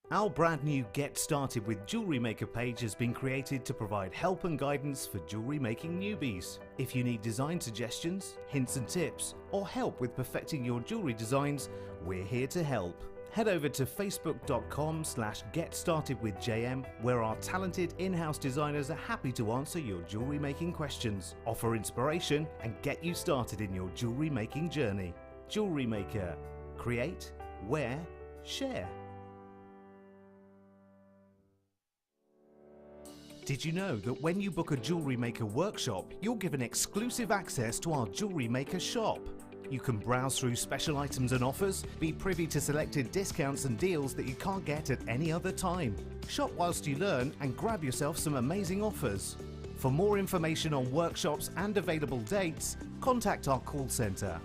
Our brand new Get Started with Jewellery Maker page has been created to provide help and guidance for jewellery making newbies. If you need design suggestions, hints and tips, or help with perfecting your jewellery designs, we're here to help. Head over to facebook.com/getstartedwithjm, where our talented in-house designers are happy to answer your jewellery making questions, offer inspiration, and get you started in your jewellery making journey. Jewellery Maker. Create, wear, share. Did you know that when you book a Jewellery Maker workshop, you're given exclusive access to our Jewellery Maker shop? You can browse through special items and offers, be privy to selected discounts and deals that you can't get at any other time. Shop whilst you learn and grab yourself some amazing offers. For more information on workshops and available dates, contact our call centre.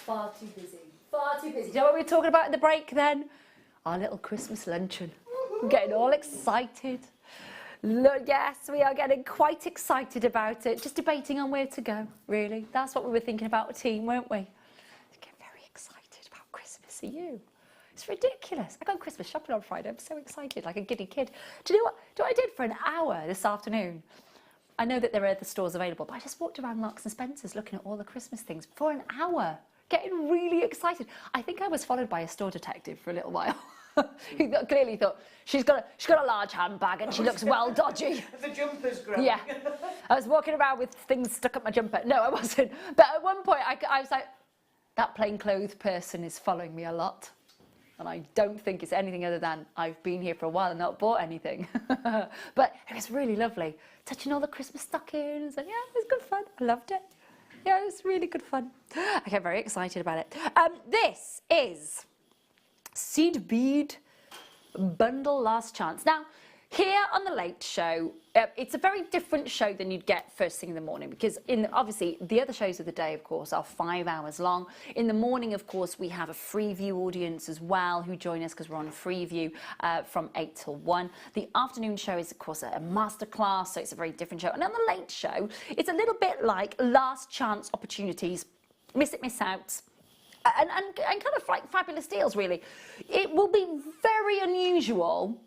Far too busy. Far too busy. Do you know what we were talking about in the break then? Our little Christmas luncheon. I'm getting all excited. Look, yes, we are getting quite excited about it. Just debating on where to go, really. That's what we were thinking about a team, weren't we? Get very excited about Christmas. Are you? It's ridiculous. I got Christmas shopping on Friday. I'm so excited, like a giddy kid. Do you know what? Do you know what I did for an hour this afternoon? I know that there are other stores available, but I just walked around Marks and Spencer's looking at all the Christmas things for an hour, getting really excited. I think I was followed by a store detective for a little while. He clearly thought, she's got a large handbag and she looks well dodgy.
The jumper's growing.
Yeah. I was walking around with things stuck up my jumper. No, I wasn't. But at one point, I was like, that plainclothes person is following me a lot. And I don't think it's anything other than I've been here for a while and not bought anything. But it was really lovely. Touching all the Christmas stockings. And yeah, it was good fun. I loved it. Yeah, it was really good fun. I get very excited about it. This is Seed Bead Bundle Last Chance. Now, here on The Late Show, it's a very different show than you'd get first thing in the morning because obviously the other shows of the day, of course, are 5 hours long. In the morning, of course, we have a free view audience as well who join us because we're on free view from 8 till 1. The afternoon show is, of course, a masterclass, so it's a very different show. And on The Late Show, it's a little bit like last chance opportunities, miss it, miss out. And kind of like fabulous deals, really. It will be very unusual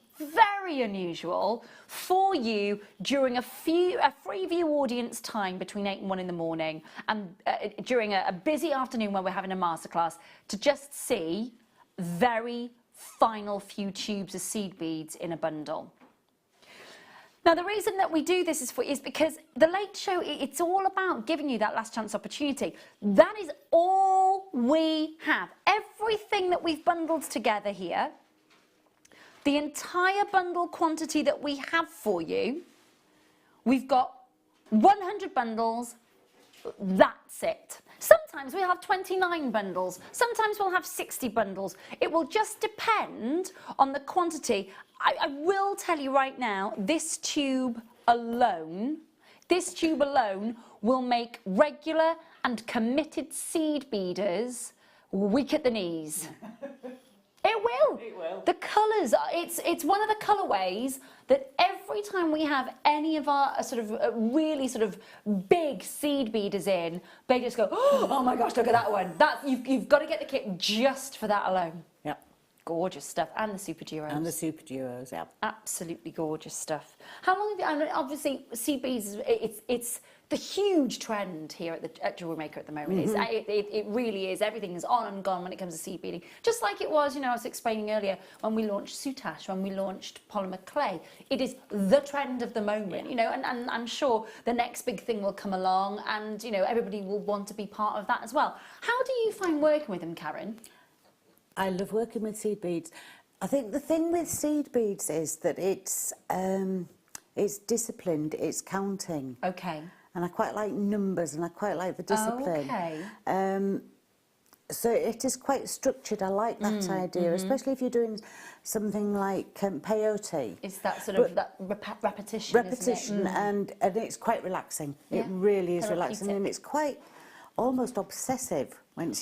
for you during a free view audience time between 8 and 1 in the morning and during a busy afternoon when we're having a masterclass to just see very final few tubes of seed beads in a bundle. Now, the reason that we do this is because The Late Show, it's all about giving you that last chance opportunity. That is all we have. Everything that we've bundled together here, the entire bundle quantity that we have for you, we've got 100 bundles, that's it. Sometimes we have 29 bundles, sometimes we'll have 60 bundles. It will just depend on the quantity. I will tell you right now, this tube alone will make regular and committed seed beaders weak at the knees. It will. It will. The colours, it's one of the colourways that every time we have any of our really big seed beaders in, they just go, oh my gosh, look at that one. You've got to get the kit just for that alone. Yeah. Gorgeous stuff. And the super duos. And the super duos, yeah. Absolutely gorgeous stuff. How long have you, obviously seed beads, it's the huge trend here at Jewellery Maker at the moment. It really is. Everything is on and gone when it comes to seed beading. Just like it was, I was explaining earlier, when we launched soutache, when we launched polymer clay. It is the trend of the moment, and I'm sure the next big thing will come along and, everybody will want to be part of that as well. How do you find working with them, Karen?
I love working with seed beads. I think the thing with seed beads is that it's disciplined, it's counting. Okay. And I quite like numbers and I quite like the discipline. Okay. So it is quite structured. I like that idea, especially if you're doing something like peyote.
It's that sort of that repetition,
isn't it? and it's quite relaxing. Yeah. It really is relaxing, and it's quite almost obsessive when you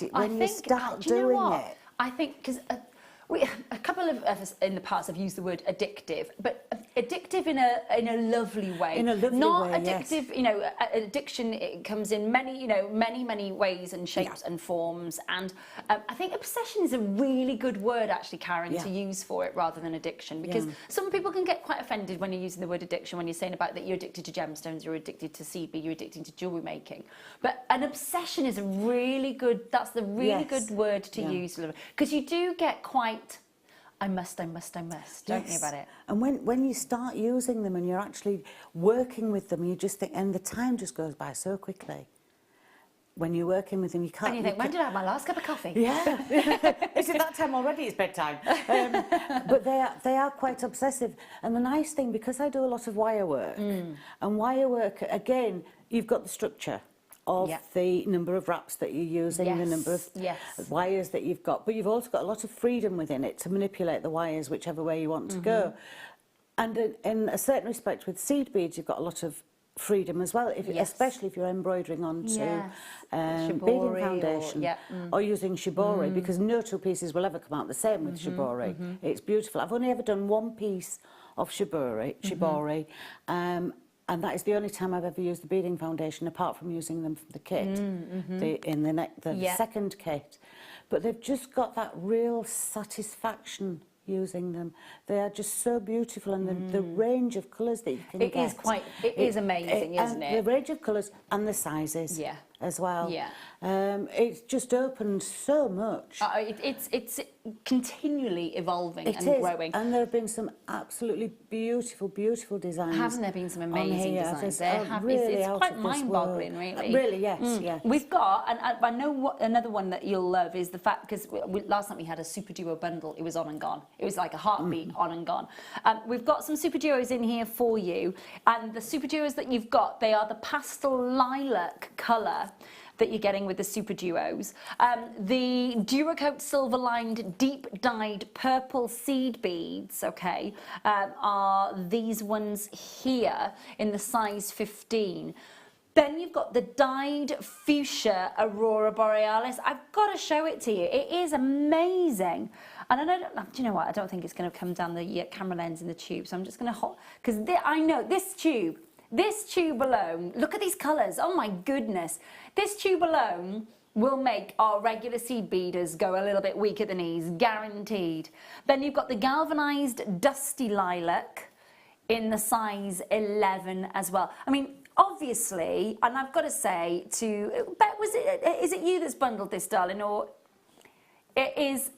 start doing it.
I think because a couple of us in the past have used the word addictive, but addictive in a lovely way. In a lovely way, not addictive. Yes. Addiction, it comes in many ways and shapes and forms. And I think obsession is a really good word, actually, Karen, to use for it rather than addiction, because some people can get quite offended when you're using the word addiction, when you're saying about that you're addicted to gemstones, you're addicted to seed bead, you're addicted to jewellery making. But an obsession is a really good. That's the really good word to use, because you do get quite. I must, don't you, about it? And
when you start using them and you're actually working with them, you just think, and the time just goes by so quickly. When you're working with them, you can't...
And you think, when did I have my last cup of coffee?
Yeah. Is it that time already? It's bedtime. But they are quite obsessive. And the nice thing, because I do a lot of wire work, and wire work, again, you've got the structure. of the number of wraps that you're using, the number of wires that you've got, but you've also got a lot of freedom within it to manipulate the wires whichever way you want to go. And in a certain respect with seed beads, you've got a lot of freedom as well, especially if you're embroidering onto beading foundation or using shibori, because no two pieces will ever come out the same with shibori. It's beautiful. I've only ever done one piece of shibori, and that is the only time I've ever used the beading foundation, apart from using them for the kit, in the second kit. But they've just got that real satisfaction using them. They are just so beautiful, and the range of colours that you can get.
It is amazing, isn't it?
The range of colours and the sizes as well. It's just opened so much.
It's continually evolving and growing.
And there have been some absolutely beautiful, beautiful designs.
Haven't there been some amazing designs?
Really
it's quite mind-boggling, really.
Really, yes.
We've got, and I know another one that you'll love is the fact, because last night we had a Super Duo bundle. It was on and gone. It was like a heartbeat, on and gone. We've got some Super Duos in here for you, and the Super Duos that you've got, they are the pastel lilac colour that you're getting with the Super Duos. The Duracoat silver lined deep dyed purple seed beads, are these ones here in the size 15. Then you've got the dyed fuchsia Aurora Borealis. I've got to show it to you. It is amazing. And do you know what? I don't think it's going to come down the camera lens in the tube, so I'm just going to hold, because I know this tube alone, look at these colours, oh my goodness. This tube alone will make our regular seed beaders go a little bit weak at the knees, guaranteed. Then you've got the galvanised dusty lilac in the size 11 as well. I mean, obviously, and I've got to say to, Bet, is it you that's bundled this, darling, or...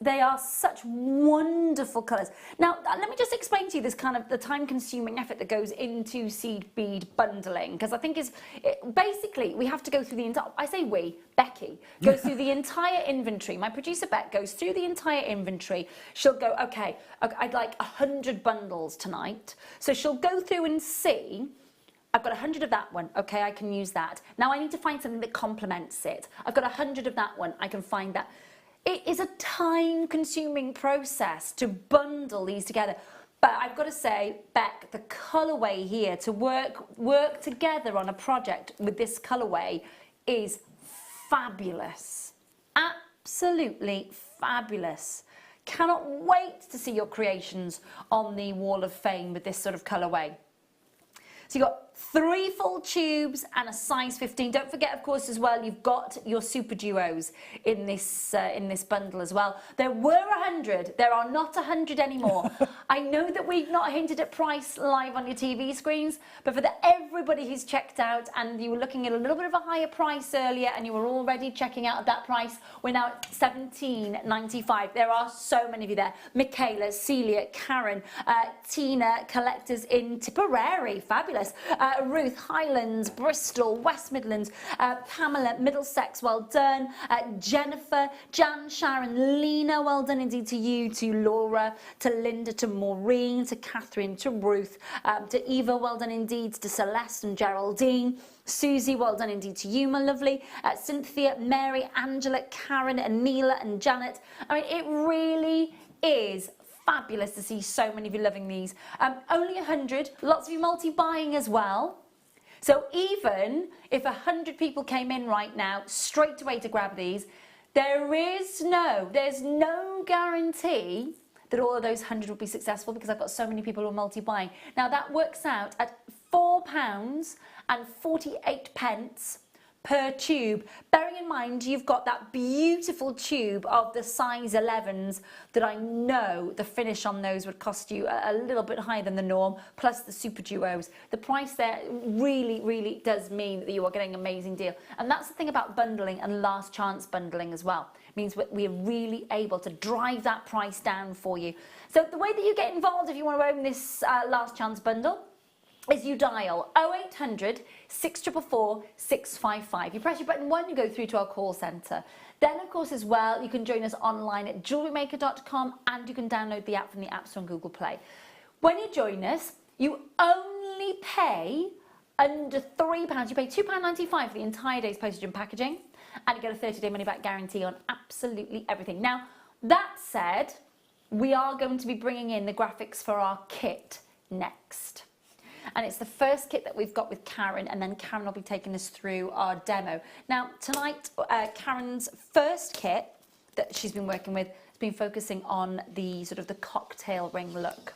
they are such wonderful colours. Now, let me just explain to you this kind of the time-consuming effort that goes into seed bead bundling, because I think basically we have to go through the entire, I say we, Becky, goes through the entire inventory. My producer, Beck, goes through the entire inventory. She'll go, okay, I'd like 100 bundles tonight. So she'll go through and see, I've got 100 of that one, okay, I can use that. Now I need to find something that complements it. I've got 100 of that one, I can find that. It is a time-consuming process to bundle these together. But I've got to say, Beck, the colourway here, to work together on a project with this colourway is fabulous. Absolutely fabulous. Cannot wait to see your creations on the Wall of Fame with this sort of colourway. So you've got 3 full tubes and a size 15. Don't forget, of course, as well, you've got your Super Duos in this bundle as well. There were 100. There are not 100 anymore. I know that we've not hinted at price live on your TV screens, but for everybody who's checked out and you were looking at a little bit of a higher price earlier and you were already checking out at that price, we're now at $17.95. There are so many of you there. Michaela, Celia, Karen, Tina, collectors in Tipperary, fabulous. Ruth, Highlands, Bristol, West Midlands, Pamela, Middlesex, well done. Jennifer, Jan, Sharon, Lena, well done indeed to you, to Laura, to Linda, to Maureen, to Catherine, to Ruth, to Eva, well done indeed, to Celeste and Geraldine. Susie, well done indeed to you, my lovely. Cynthia, Mary, Angela, Karen, Anila and Janet. I mean, it really is fabulous to see so many of you loving these. Only 100, lots of you multi-buying as well. So even if 100 people came in right now, straight away to grab these, there's no guarantee that all of those 100 will be successful, because I've got so many people who are multi-buying. Now that works out at £4.48 per tube. Bearing in mind you've got that beautiful tube of the size 11s that I know the finish on those would cost you a little bit higher than the norm, plus the Super Duos. The price there really does mean that you are getting an amazing deal. And that's the thing about bundling and last chance bundling as well. It means we're really able to drive that price down for you. So the way that you get involved if you want to own this last chance bundle is you dial 0800 644 655. You press your button 1, you go through to our call centre. Then, of course, as well, you can join us online at JewelleryMaker.com, and you can download the app from the App Store and Google Play. When you join us, you only pay under £3. You pay £2.95 for the entire day's postage and packaging, and you get a 30-day money-back guarantee on absolutely everything. Now, that said, we are going to be bringing in the graphics for our kit next. And it's the first kit that we've got with Karen, and then Karen will be taking us through our demo. Now, tonight, Karen's first kit that she's been working with has been focusing on the sort of the cocktail ring look,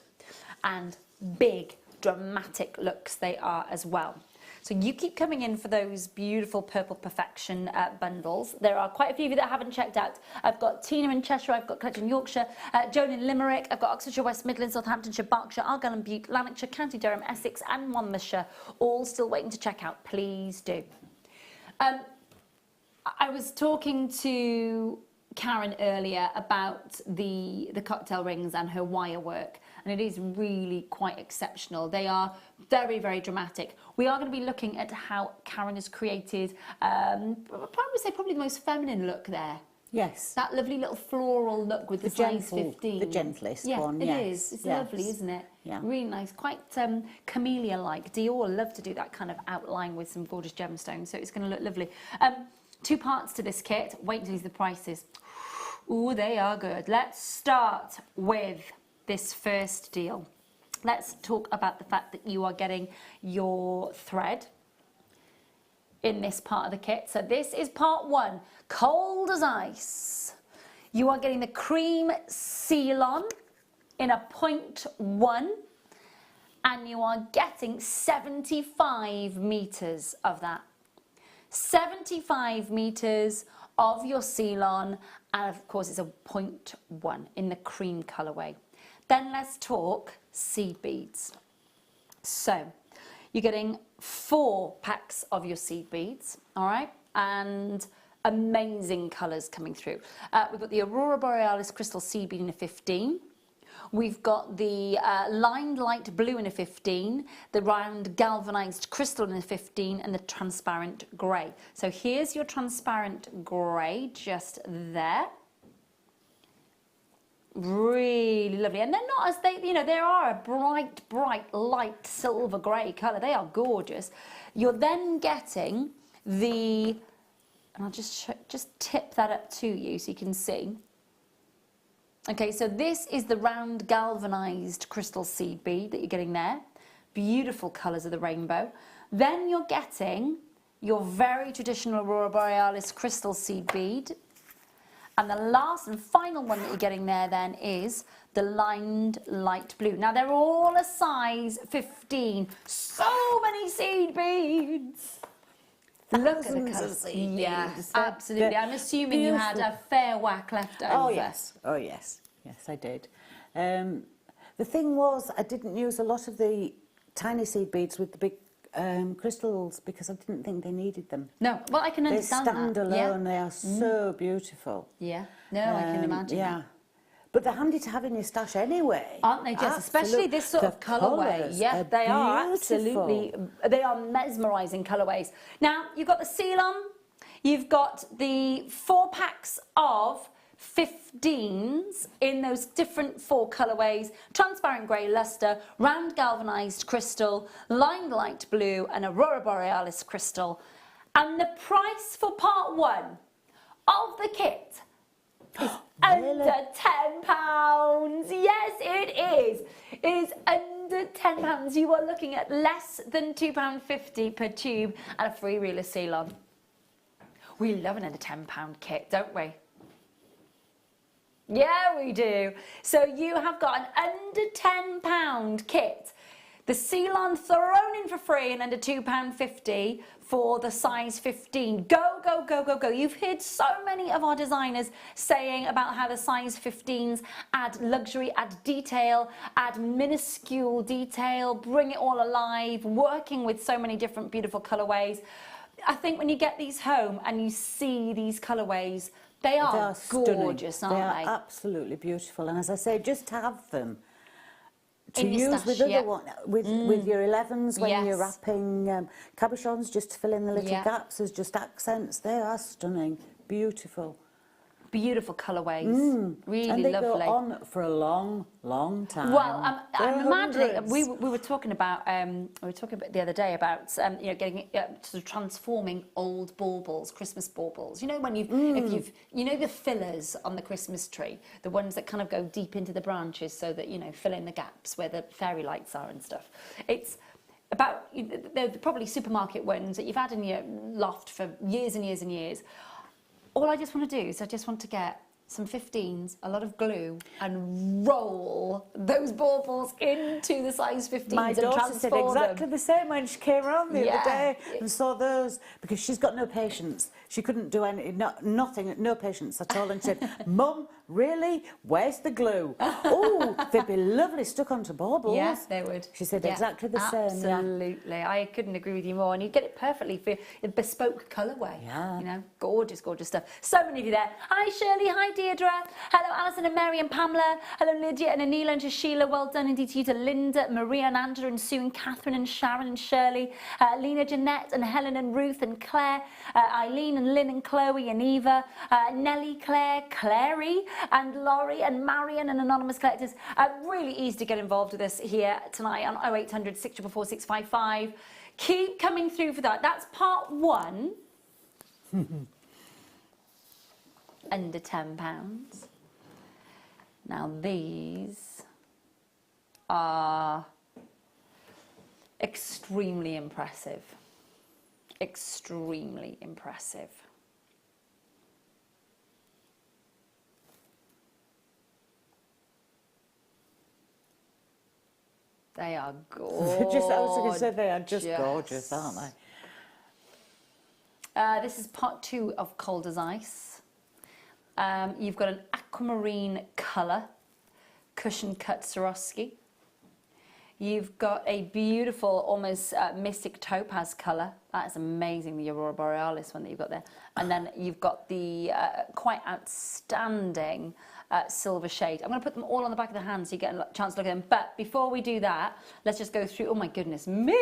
and big, dramatic looks they are as well. So you keep coming in for those beautiful Purple Perfection bundles. There are quite a few of you that haven't checked out. I've got Tina in Cheshire, I've got Colette in Yorkshire, Joan in Limerick, I've got Oxfordshire, West Midlands, Northamptonshire, Berkshire, Argyll and Bute, Lanarkshire, County Durham, Essex and Monmouthshire, all still waiting to check out. Please do. I was talking to Karen earlier about the cocktail rings and her wire work, and it is really quite exceptional. They are very, very dramatic. We are going to be looking at how Karen has created, I would say probably the most feminine look there.
Yes.
That lovely little floral look with the size 15.
The gentlest one,
Yeah,
yes.
it is. It's
yes.
lovely, isn't it?
Yeah.
Really nice. Quite camellia-like. Dior love to do that kind of outline with some gorgeous gemstones, so it's going to look lovely. 2 parts to this kit. Wait until you see the prices. Ooh, they are good. Let's start with this first deal. Let's talk about the fact that you are getting your thread in this part of the kit. So this is part 1, cold as ice. You are getting the cream seal-on in a 0.1, and you are getting 75 metres of that. 75 metres of your seal-on, and of course it's a 0.1 in the cream colourway. Then let's talk seed beads. So you're getting 4 packs of your seed beads, all right, and amazing colours coming through. We've got the Aurora Borealis crystal seed bead in a 15. We've got the lined light blue in a 15, the round galvanised crystal in a 15, and the transparent grey. So here's your transparent grey just there. Really lovely. And they're not as they, you know, they are a bright, bright, light silver grey colour. They are gorgeous. You're then getting the, and I'll just tip that up to you so you can see. Okay, so this is the round galvanised crystal seed bead that you're getting there. Beautiful colours of the rainbow. Then you're getting your very traditional Aurora Borealis crystal seed bead. And the last and final one that you're getting there then is the lined light blue. Now they're all a size 15. So many seed beads. Look at the colours. Yeah, absolutely. I'm assuming you had a fair whack left over.
Oh yes, oh yes, yes I did. The thing was, I didn't use a lot of the tiny seed beads with the big crystals because I didn't think they needed them.
No, well I can understand that.
They stand alone, they are so beautiful.
Yeah, no, I can imagine
yeah.
that.
But they're handy to have in your stash anyway.
Aren't they just? Especially this sort of colourway. Yeah, they are absolutely, they are mesmerising colourways. Now, you've got the seal-on, you've got the 4 packs of 15s in those different 4 colourways: transparent grey luster, round galvanised crystal, lined light blue, and Aurora Borealis crystal. And the price for part 1 of the kit is under £10. Yes, it is. It is under £10. You are looking at less than £2.50 per tube and a free reel of seal-on. We love an under £10 kit, don't we? Yeah, we do. So you have got an under £10 kit. The seal-on thrown in for free and under £2.50 for the size 15. Go, go, go, go, go. You've heard so many of our designers saying about how the size 15s add luxury, add detail, add minuscule detail, bring it all alive, working with so many different beautiful colourways. I think when you get these home and you see these colourways, they are gorgeous, aren't they?
They are absolutely beautiful. And as I say, just to have them to
in your
use
stash,
with other one, with your 11s when you're
Yes.
wrapping cabochons, just to fill in the little
Yeah.
gaps as just accents. They are stunning, beautiful.
beautiful colourways, really
and they
lovely.
go on for a long, long time.
Well, I'm imagining
hundreds.
we were talking about the other day about you know, getting sort of transforming old baubles, Christmas baubles. You know when if you've you know the fillers on the Christmas tree, the ones that kind of go deep into the branches so that you know fill in the gaps where the fairy lights are and stuff. It's about they're probably supermarket ones that you've had in your loft for years and years and years. All I just want to do is I just want to get some 15s, a lot of glue, and roll those baubles into the size 15s
My
and
daughter
transform
said exactly the same when she came around the
Yeah.
other day and saw those, because she's got no patience. She couldn't do nothing, no patience at all. And she said, Mum, really? Where's the glue? Oh, they'd be lovely stuck onto baubles.
Yeah, they would.
She said
Yeah,
exactly the same. Yeah.
Absolutely. I couldn't agree with you more. And you get it perfectly for a bespoke colourway.
Yeah.
You know, gorgeous, gorgeous stuff. So many of you there. Hi, Shirley. Hi, Deirdre. Hello, Alison and Mary and Pamela. Hello, Lydia and Anila and to Sheila. Well done indeed to you, to Linda, Maria and Angela and Sue and Catherine and Sharon and Shirley. Lena, Jeanette and Helen and Ruth and Claire. Eileen and Lynn and Chloe and Eva. Nellie, Claire, Clary and Laurie and Marion and Anonymous Collectors. Really easy to get involved with us here tonight on 0800 644 655. Keep coming through for that. That's part one. Under £10. Now these are extremely impressive. Extremely impressive. They are gorgeous.
I was going to say they are just gorgeous, aren't they?
This is part two of Cold as Ice. You've got an aquamarine colour, cushion cut Swarovski. You've got a beautiful, almost mystic topaz colour. That is amazing, the Aurora Borealis one that you've got there. And then you've got the quite outstanding silver shade. I'm going to put them all on the back of the hand so you get a chance to look at them. But before we do that, let's just go through, oh my goodness me,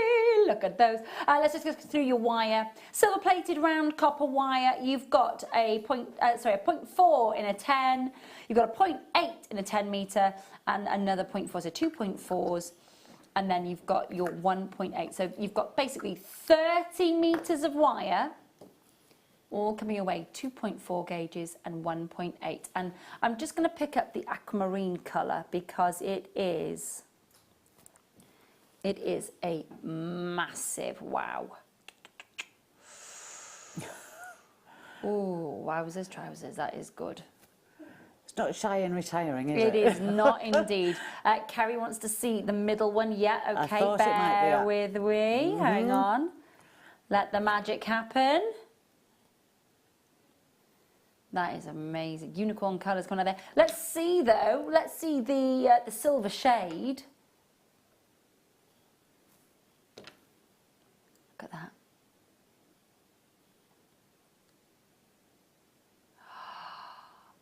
look at those. Let's just go through your wire. Silver plated round copper wire. You've got a 0.4 in a 10. You've got a 0.8 in a 10 metre and another 0.4, so 2.4s. And then you've got your 1.8. So you've got basically 30 metres of wire all coming away, 2.4 gauges and 1.8. And I'm just going to pick up the aquamarine colour because it is a massive wow. Oh, wowzers, trousers, that is good.
It's not shy and retiring, is it?
It is not indeed. Kerry wants to see the middle one. Yeah, okay, bear with me. Hang on. Let the magic happen. That is amazing. Unicorn colours coming out there. Let's see though. Let's see the silver shade. Look at that.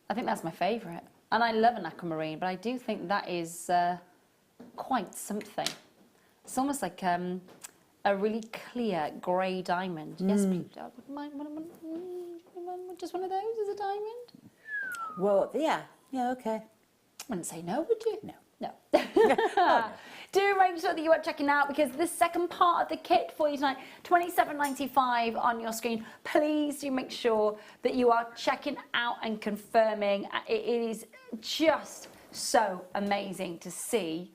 I think that's my favourite. And I love an aquamarine, but I do think that is quite something. It's almost like a really clear grey diamond. Yes, please. I wouldn't mind just one of those as a diamond.
Well, yeah, okay.
Wouldn't say no, would you?
No.
No. Do make sure that you are checking out because this second part of the kit for you tonight, $27.95 on your screen. Please do make sure that you are checking out and confirming. It is just so amazing to see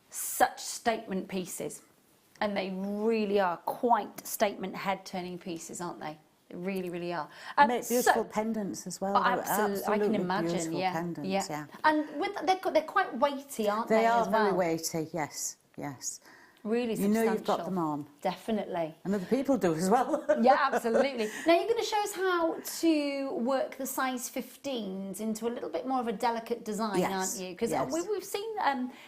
such statement pieces. And they really are quite statement head-turning pieces, aren't they? They really, really are.
Make beautiful pendants as well.
Oh, absolutely, I can imagine.
Beautiful pendants, yeah.
And with, they're quite weighty, aren't they?
They are
as well?
very weighty. Yes, yes.
Really
You
substantial.
know you've got them on.
Definitely.
And other people do as well.
Yeah, absolutely. Now you're going to show us how to work the size 15s into a little bit more of a delicate design, aren't you? Because we've seen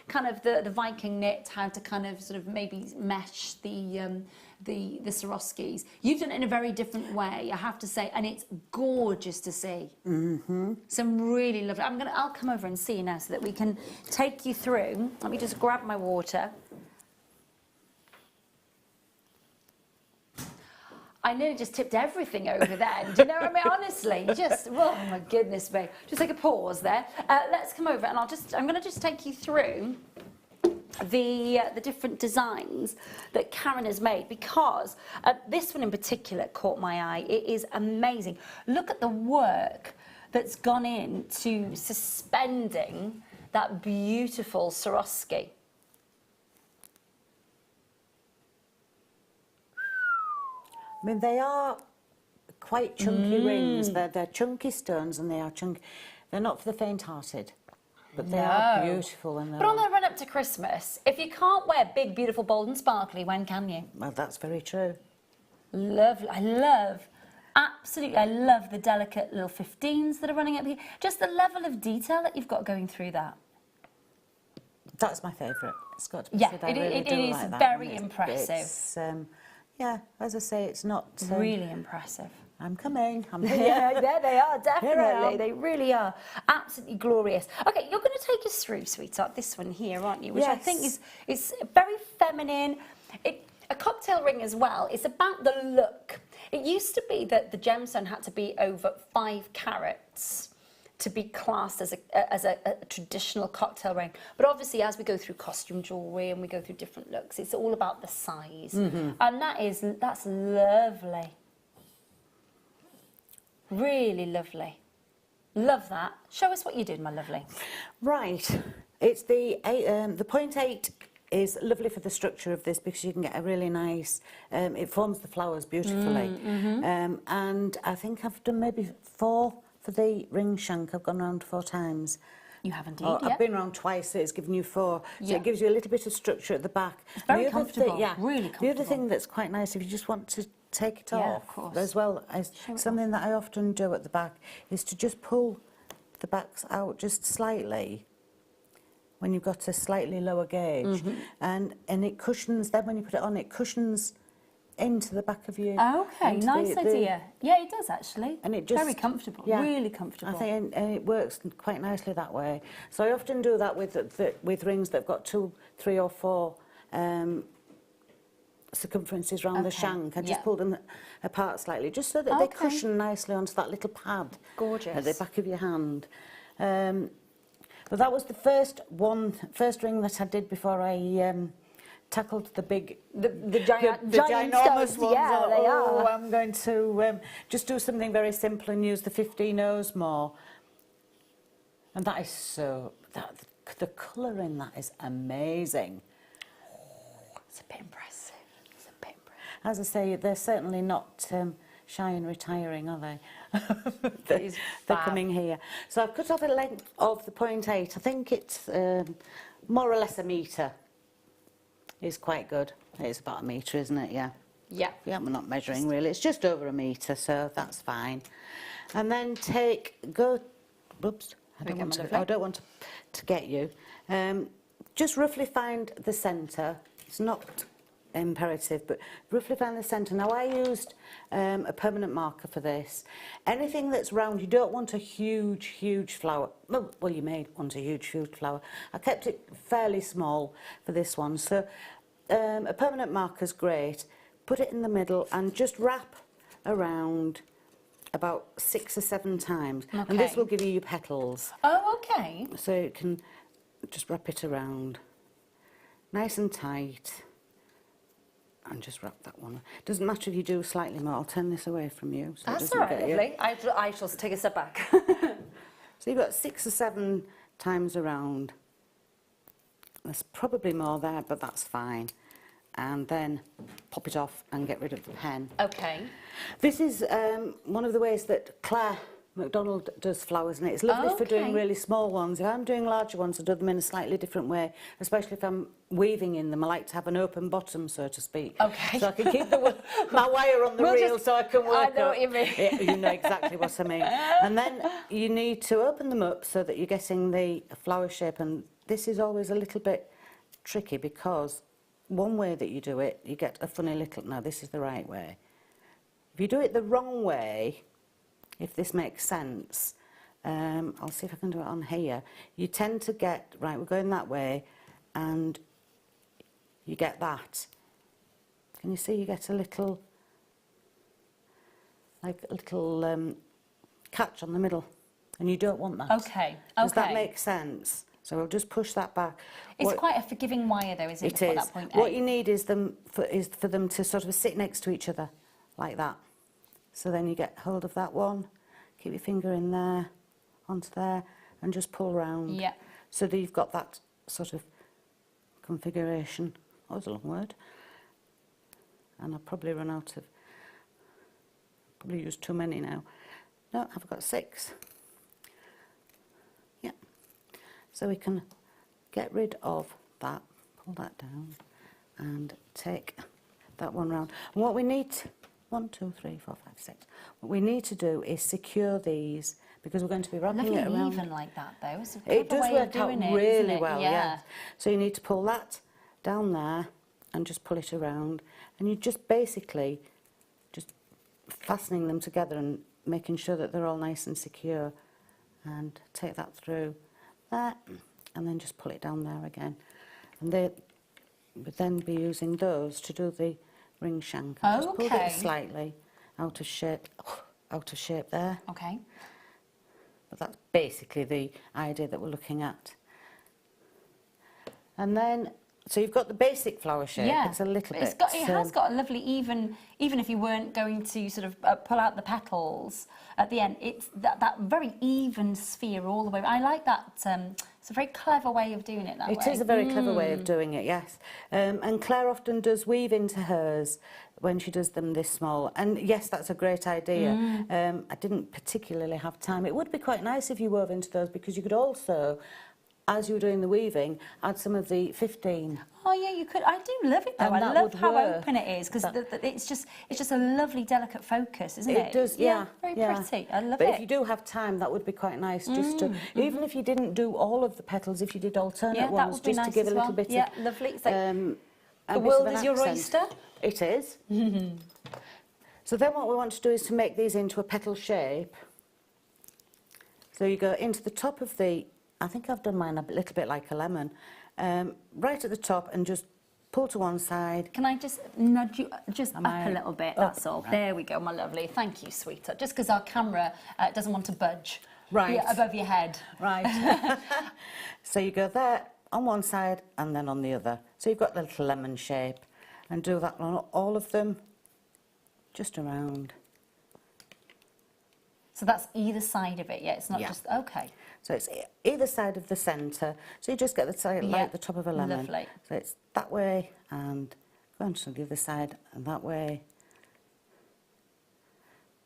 kind of the Viking knit, how to kind of sort of maybe mesh the Swarovskis. You've done it in a very different way, I have to say, and it's gorgeous to see. Some really lovely. I'll come over and see you now so that we can take you through. Let me just grab my water. I nearly just tipped everything over then. Do you know what I mean? Honestly, just, oh my goodness me. Just take a pause there. Let's come over and I'm going to just take you through the different designs that Karen has made, because this one in particular caught my eye. It is amazing. Look at the work that's gone into suspending that beautiful Swarovski.
I mean, they are quite chunky rings. They're chunky stones, and they are chunky. They're not for the faint-hearted, but they are beautiful. And
but on the run up to Christmas, if you can't wear big, beautiful, bold and sparkly, when can you?
Well, that's very true.
Lovely. Absolutely, I love the delicate little 15s that are running up here. Just the level of detail that you've got going through that.
That's my favourite. It's got to be
Yeah,
said. I really
it
do
is
like that
very
one.
impressive.
It's, yeah, as I say, it's not...
Really impressive.
I'm coming. I'm here.
Yeah, there they are,
Here I
definitely.
am.
They really are. Absolutely glorious. Okay, you're going to take us through, sweetheart, this one here, aren't you? Which I think is very feminine. A cocktail ring as well. It's about the look. It used to be that the gemstone had to be over 5 carats to be classed as a traditional cocktail ring. But obviously, as we go through costume jewellery and we go through different looks, it's all about the size. And that's lovely. Really lovely. Love that. Show us what you did, my lovely.
Right. It's the 0.8 is lovely for the structure of this, because you can get a really nice, it forms the flowers beautifully. And I think I've done maybe 4 for the ring shank. I've gone around 4 times.
You have indeed,
I've been around twice, so it's given you 4. So it gives you a little bit of structure at the back.
It's very
the
comfortable,
yeah.
really comfortable.
The other thing that's quite nice, if you just want to take it off,
of course.
as well as something that I often do at the back, is to just pull the backs out just slightly when you've got a slightly lower gauge. And it cushions, then when you put it on, it cushions into the back of you.
Okay, nice idea. Yeah, it does actually.
And it just...
Very comfortable,
yeah,
really comfortable.
I think and it works quite nicely that way. So I often do that with rings that have got 2, 3 or 4 circumferences around the shank. I just pull them apart slightly, just so that they cushion nicely onto that little pad.
Gorgeous.
At the back of your hand. But that was the first ring that I did before I tackled the big, the ginormous ones.
Yeah, they are.
I'm going to just do something very simple and use the 15Os more. And that is so, the colour in that is amazing.
It's a bit impressive. It's a bit impressive.
As I say, they're certainly not shy and retiring, are they? They're coming here. So I've cut off a length of the 0.8. I think it's more or less a metre. Is quite good. It's about a metre, isn't it? Yeah.
Yeah.
Yeah, we're not measuring really. It's just over a metre, so that's fine. And then oops, I don't want to get you. Just roughly find the centre. It's not imperative, but roughly find the centre. Now I used a permanent marker for this. Anything that's round, you don't want a huge flower. Well, you may want a huge flower. I kept it fairly small for this one, so a permanent marker's great. Put it in the middle and just wrap around about 6 or 7 times. Okay. And this will give you your petals.
Oh, okay.
So you can just wrap it around nice and tight. And just wrap that one. Doesn't matter if you do slightly more. I'll turn this away from you. So
that's all right, lovely. I shall take a step back.
So you've got 6 or 7 times around. There's probably more there, but that's fine. And then pop it off and get rid of the pen.
Okay.
This is one of the ways that Claire McDonald does flowers, and it's lovely for doing really small ones. If I'm doing larger ones, I do them in a slightly different way, especially if I'm weaving in them. I like to have an open bottom, so to speak. Okay. So I can keep my wire on the reel so I can work.
I know what you mean.
Yeah, you know exactly what I mean. And then you need to open them up so that you're getting the flower shape, and this is always a little bit tricky because one way that you do it, you get a funny little... Now, this is the right way. If you do it the wrong way, if this makes sense, I'll see if I can do it on here. You tend to get... Right, we're going that way, and you get that. Can you see you get a little like a little catch on the middle, and you don't want that.
Okay,
Does that
okay.
make sense? So we'll just push that back.
It's quite a forgiving wire though, isn't it?
It
before
is.
That point
What
eight?
you need is for them to sort of sit next to each other, like that. So then you get hold of that one, keep your finger in there, onto there, and just pull round.
Yeah.
So that you've got that sort of configuration. Oh, that's a long word. And I'll probably run out of, probably used too many now. No, I've got 6. Yeah. So we can get rid of that, pull that down, and take that one round. And what we need, 1, 2, 3, 4, 5, 6. What we need to do is secure these, because we're going to be wrapping
Lovely
it around.
even like that though. It's a
It
clever
does
way of
work out
doing it,
really
isn't it?
well,
Yeah.
yes. So you need to pull that down there and just pull it around, and you just basically just fastening them together and making sure that they're all nice and secure, and take that through there, and then just pull it down there again. And they would then be using those to do the ring shank. I've just pulled
Okay.
it slightly out of shape there.
Okay.
But that's basically the idea that we're looking at. And then, so you've got the basic flower shape.
Yeah.
It's a little
It's
bit...
got, it has got a lovely even if you weren't going to sort of pull out the petals at the end, it's that very even sphere all the way. I like that. It's a very clever way of doing it that way.
It is a very clever way of doing it, yes. And Claire often does weave into hers when she does them this small. And yes, that's a great idea. I didn't particularly have time. It would be quite nice if you wove into those, because you could also, as you were doing the weaving, add some of the 15.
Oh yeah, you could. I do love it though.
And
I
that
love
would
how
work.
open it is, because
That-
it's just a lovely, delicate focus, isn't it?
It does, yeah.
Very
yeah.
pretty. I love
but
it.
if you do have time, that would be quite nice, just to, even if you didn't do all of the petals, if you did alternate
yeah, that
ones,
would be
just
nice
to give
as
a little
well.
bit
Yeah,
of...
lovely. It's like
a
the
bit of
world
an
is your
accent.
oyster.
It is. So then what we want to do is to make these into a petal shape. So you go into the top of the... I think I've done mine a little bit like a lemon. Right at the top, and just pull to one side.
Can I just nudge you just
Am
up
I
a little bit?
up?
That's all.
Right.
There we go, my lovely. Thank you, sweetheart. Just because our camera doesn't want to budge
Right.
above your head.
Right. So you go there on one side and then on the other. So you've got the little lemon shape, and do that on all of them, just around.
So that's either side of it, yeah? It's not
Yeah.
just... Okay.
So it's either side of the centre. So you just get the side
Yeah.
like the top of a lemon.
Lovely.
So it's that way, and go on to the other side, and that way.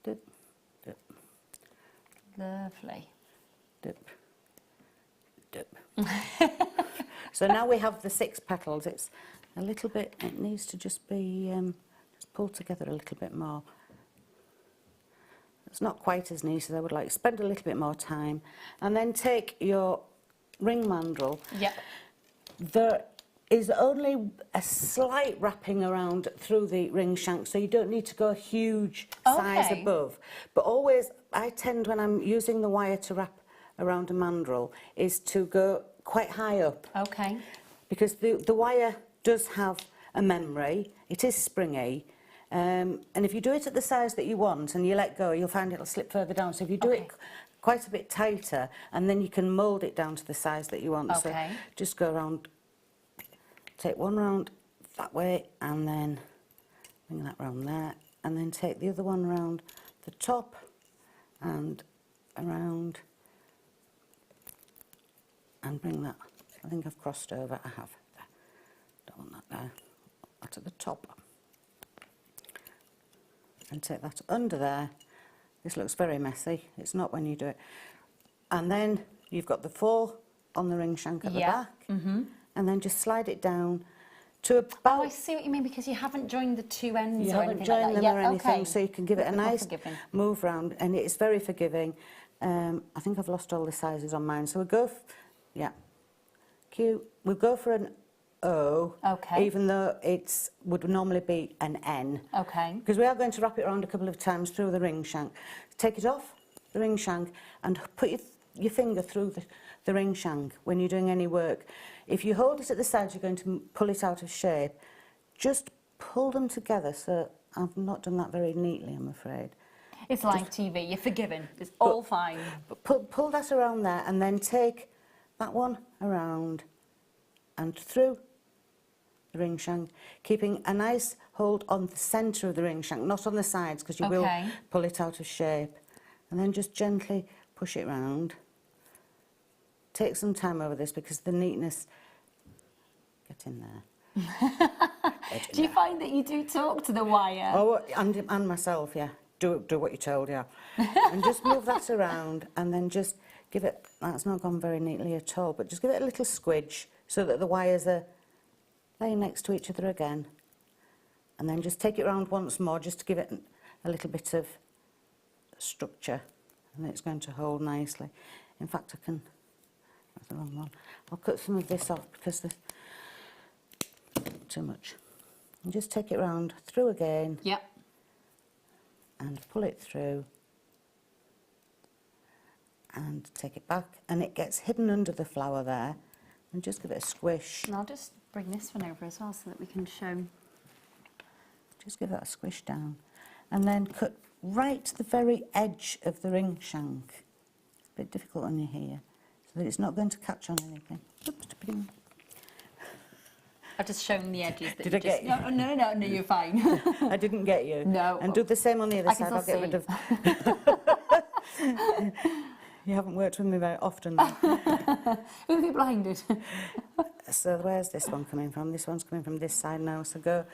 Dip, dip,
Lovely.
dip, dip. So now we have the 6 petals. It's a little bit, it needs to just be just pulled together a little bit more. It's not quite as neat as I would like. Spend a little bit more time. And then take your ring mandrel.
Yeah.
There is only a slight wrapping around through the ring shank, so you don't need to go a huge size
Okay.
above. But always, I tend, when I'm using the wire to wrap around a mandrel, is to go quite high up,
Okay.
because the wire does have a memory. It is springy. And if you do it at the size that you want and you let go, you'll find it'll slip further down. So if you do it quite a bit tighter, and then you can mould it down to the size that you want.
Okay.
So just go around, take one round that way, and then bring that round there, and then take the other one round the top and around, and bring that. I think I've crossed over. I have. Don't want that there. That's at the top. And take that under there. This looks very messy. It's not when you do it. And then you've got the 4 on the ring shank at the back. And then just slide it down to about...
Oh, I see what you mean, because you haven't joined the 2 ends
You
or
haven't
anything
joined
like that.
them or
Yeah,
anything,
okay.
so you can give it a
Bit more
nice
forgiving.
move round, and it's very forgiving. I think I've lost all the sizes on mine, so we'll go... Cute. We'll go for an O,
Okay.
even though it would normally be an N.
Okay.
Because we are going to wrap it around a couple of times through the ring shank. Take it off the ring shank and put your finger through the ring shank when you're doing any work. If you hold it at the sides, you're going to pull it out of shape. Just pull them together. So I've not done that very neatly, I'm afraid.
It's live TV, you're forgiven, it's all fine.
But pull that around there and then take that one around and through the ring shank, keeping a nice hold on the centre of the ring shank, not on the sides, because you will pull it out of shape. And then just gently push it round. Take some time over this because the neatness... Get in there.
Do you find that you do talk to the wire?
Oh, and myself, yeah. Do what you're told, yeah. And just move that around and then just give it... That's not gone very neatly at all, but just give it a little squidge so that the wires are laying next to each other again. And then just take it round once more just to give it a little bit of structure, and it's going to hold nicely. In fact, I can... That's the wrong one. I'll cut some of this off because there's too much. And just take it round through again.
Yep.
And pull it through. And take it back, and it gets hidden under the flower there. And just give it a squish.
And I'll just bring this one over as well so that we can show...
Just give that a squish down. And then cut right to the very edge of the ring shank. A bit difficult when you're here, so that it's not going to catch on anything. Oops,
I've just shown the edges. That
Did I get you?
No, you're fine.
I didn't get you.
No.
And do the same on the other side. I'll get rid of... You haven't worked with me very often, though.
We'll be blinded.
So where's this one coming from? This one's coming from this side now. So go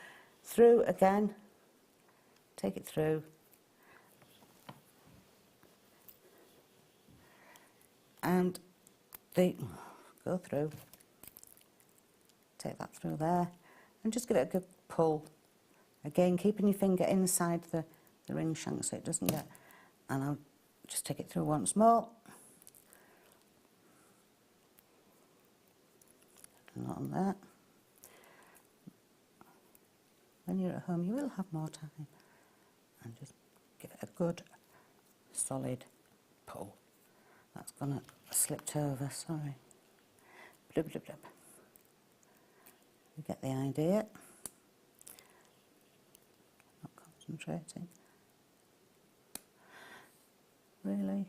through again. Take it through. And go through. Take that through there. And just give it a good pull. Again, keeping your finger inside the ring shank so it doesn't get... And I'll just take it through once more. Not on that. When you're at home, you will have more time. And just give it a good, solid pull. That's gonna slipped over, sorry. Blub, blub, blub. You get the idea. Not concentrating. Really?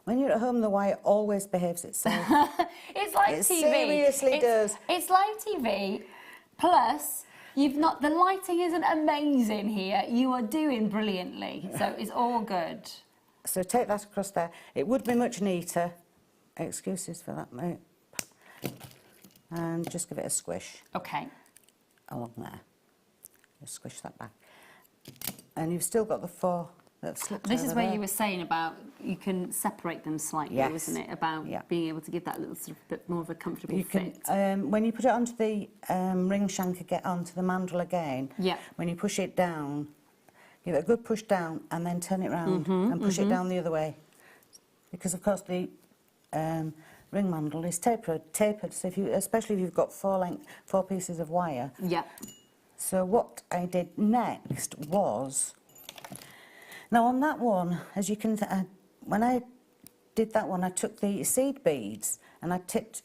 When you're at home, the wire always behaves itself.
It's live
it
TV.
Seriously does.
It's live TV. Plus, the lighting isn't amazing here. You are doing brilliantly, so it's all good.
So take that across there. It would be much neater. Excuses for that, mate. And just give it a squish.
Okay.
Along there. Just squish that back. And you've still got the four that slipped
This is
over
where
there.
you were saying about you can separate them slightly,
Yes.
wasn't it? About being able to give that little sort of bit more of a comfortable
You
fit.
can, when you put it onto the ring shank again, onto the mandrel again,
Yeah.
when you push it down, give it a good push down and then turn it round and push it down the other way. Because of course the ring mandrel is tapered, so if you, especially if you've got four pieces of wire.
Yeah.
So what I did next was, now on that one, as you can, when I did that one, I took the seed beads and I tipped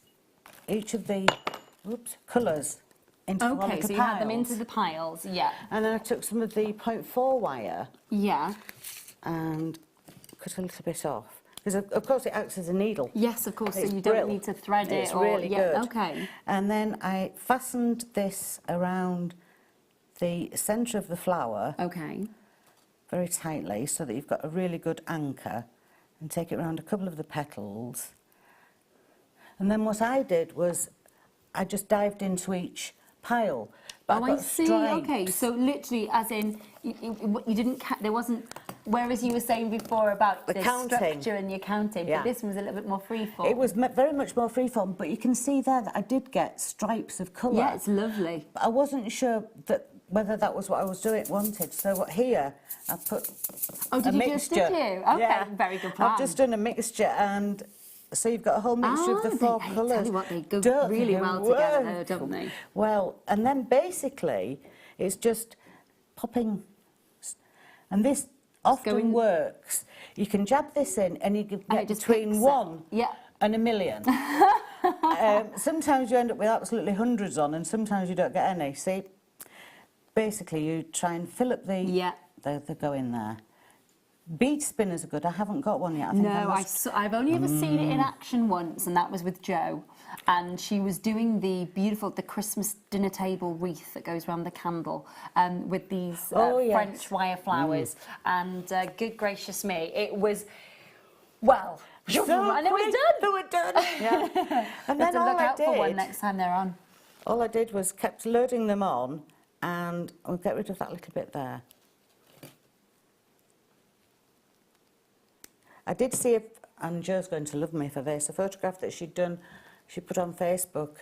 each of the colours into one of the piles.
Okay, so you had them into the piles, yeah.
And then I took some of the 0.4 wire.
Yeah.
And cut a little bit off. Because of course it acts as a needle.
Yes, of course,
It's
so you don't
brill.
need to thread it.
It's really good.
Okay.
And then I fastened this around the centre of the flower.
Okay.
Very tightly so that you've got a really good anchor, and take it around a couple of the petals. And then what I did was I just dived into each pile. But
I see. Okay, so literally, as in, you didn't. There wasn't. Whereas you were saying before about the
counting.
structure and your counting,
Yeah.
but this one was a little bit more freeform.
It was very much more freeform, but you can see there that I did get stripes of colour.
Yeah, it's lovely.
But I wasn't sure whether that was what I was wanted. So here I put
Oh, did
a
you
mixture.
just, did you? Okay,
Yeah.
very good plan.
I've just done a mixture, and so you've got a whole mixture of the four
I
colours.
tell you what, they go
Don't
really
they
well together, though,
work?
don't they?
Well, and then basically it's just popping, and this often
going-
works. You can jab this in and you can
And
get
it just
between
picks it.
1
Yeah.
and 1,000,000. Sometimes you end up with absolutely hundreds on, and sometimes you don't get any. See, basically you try and fill up the the go in there. Bead spinners are good. I haven't got one yet. I think
No, I've only ever seen it in action once, and that was with Jo. And she was doing the Christmas dinner table wreath that goes around the candle with these French wire flowers. And good gracious me, it was, well,
so
and it was done.
They were done. Yeah. And then
look out for one next time they're on.
All I did was kept loading them on, and I'll get rid of that little bit there. I did see, and Jo's going to love me for this, a photograph that she put on Facebook,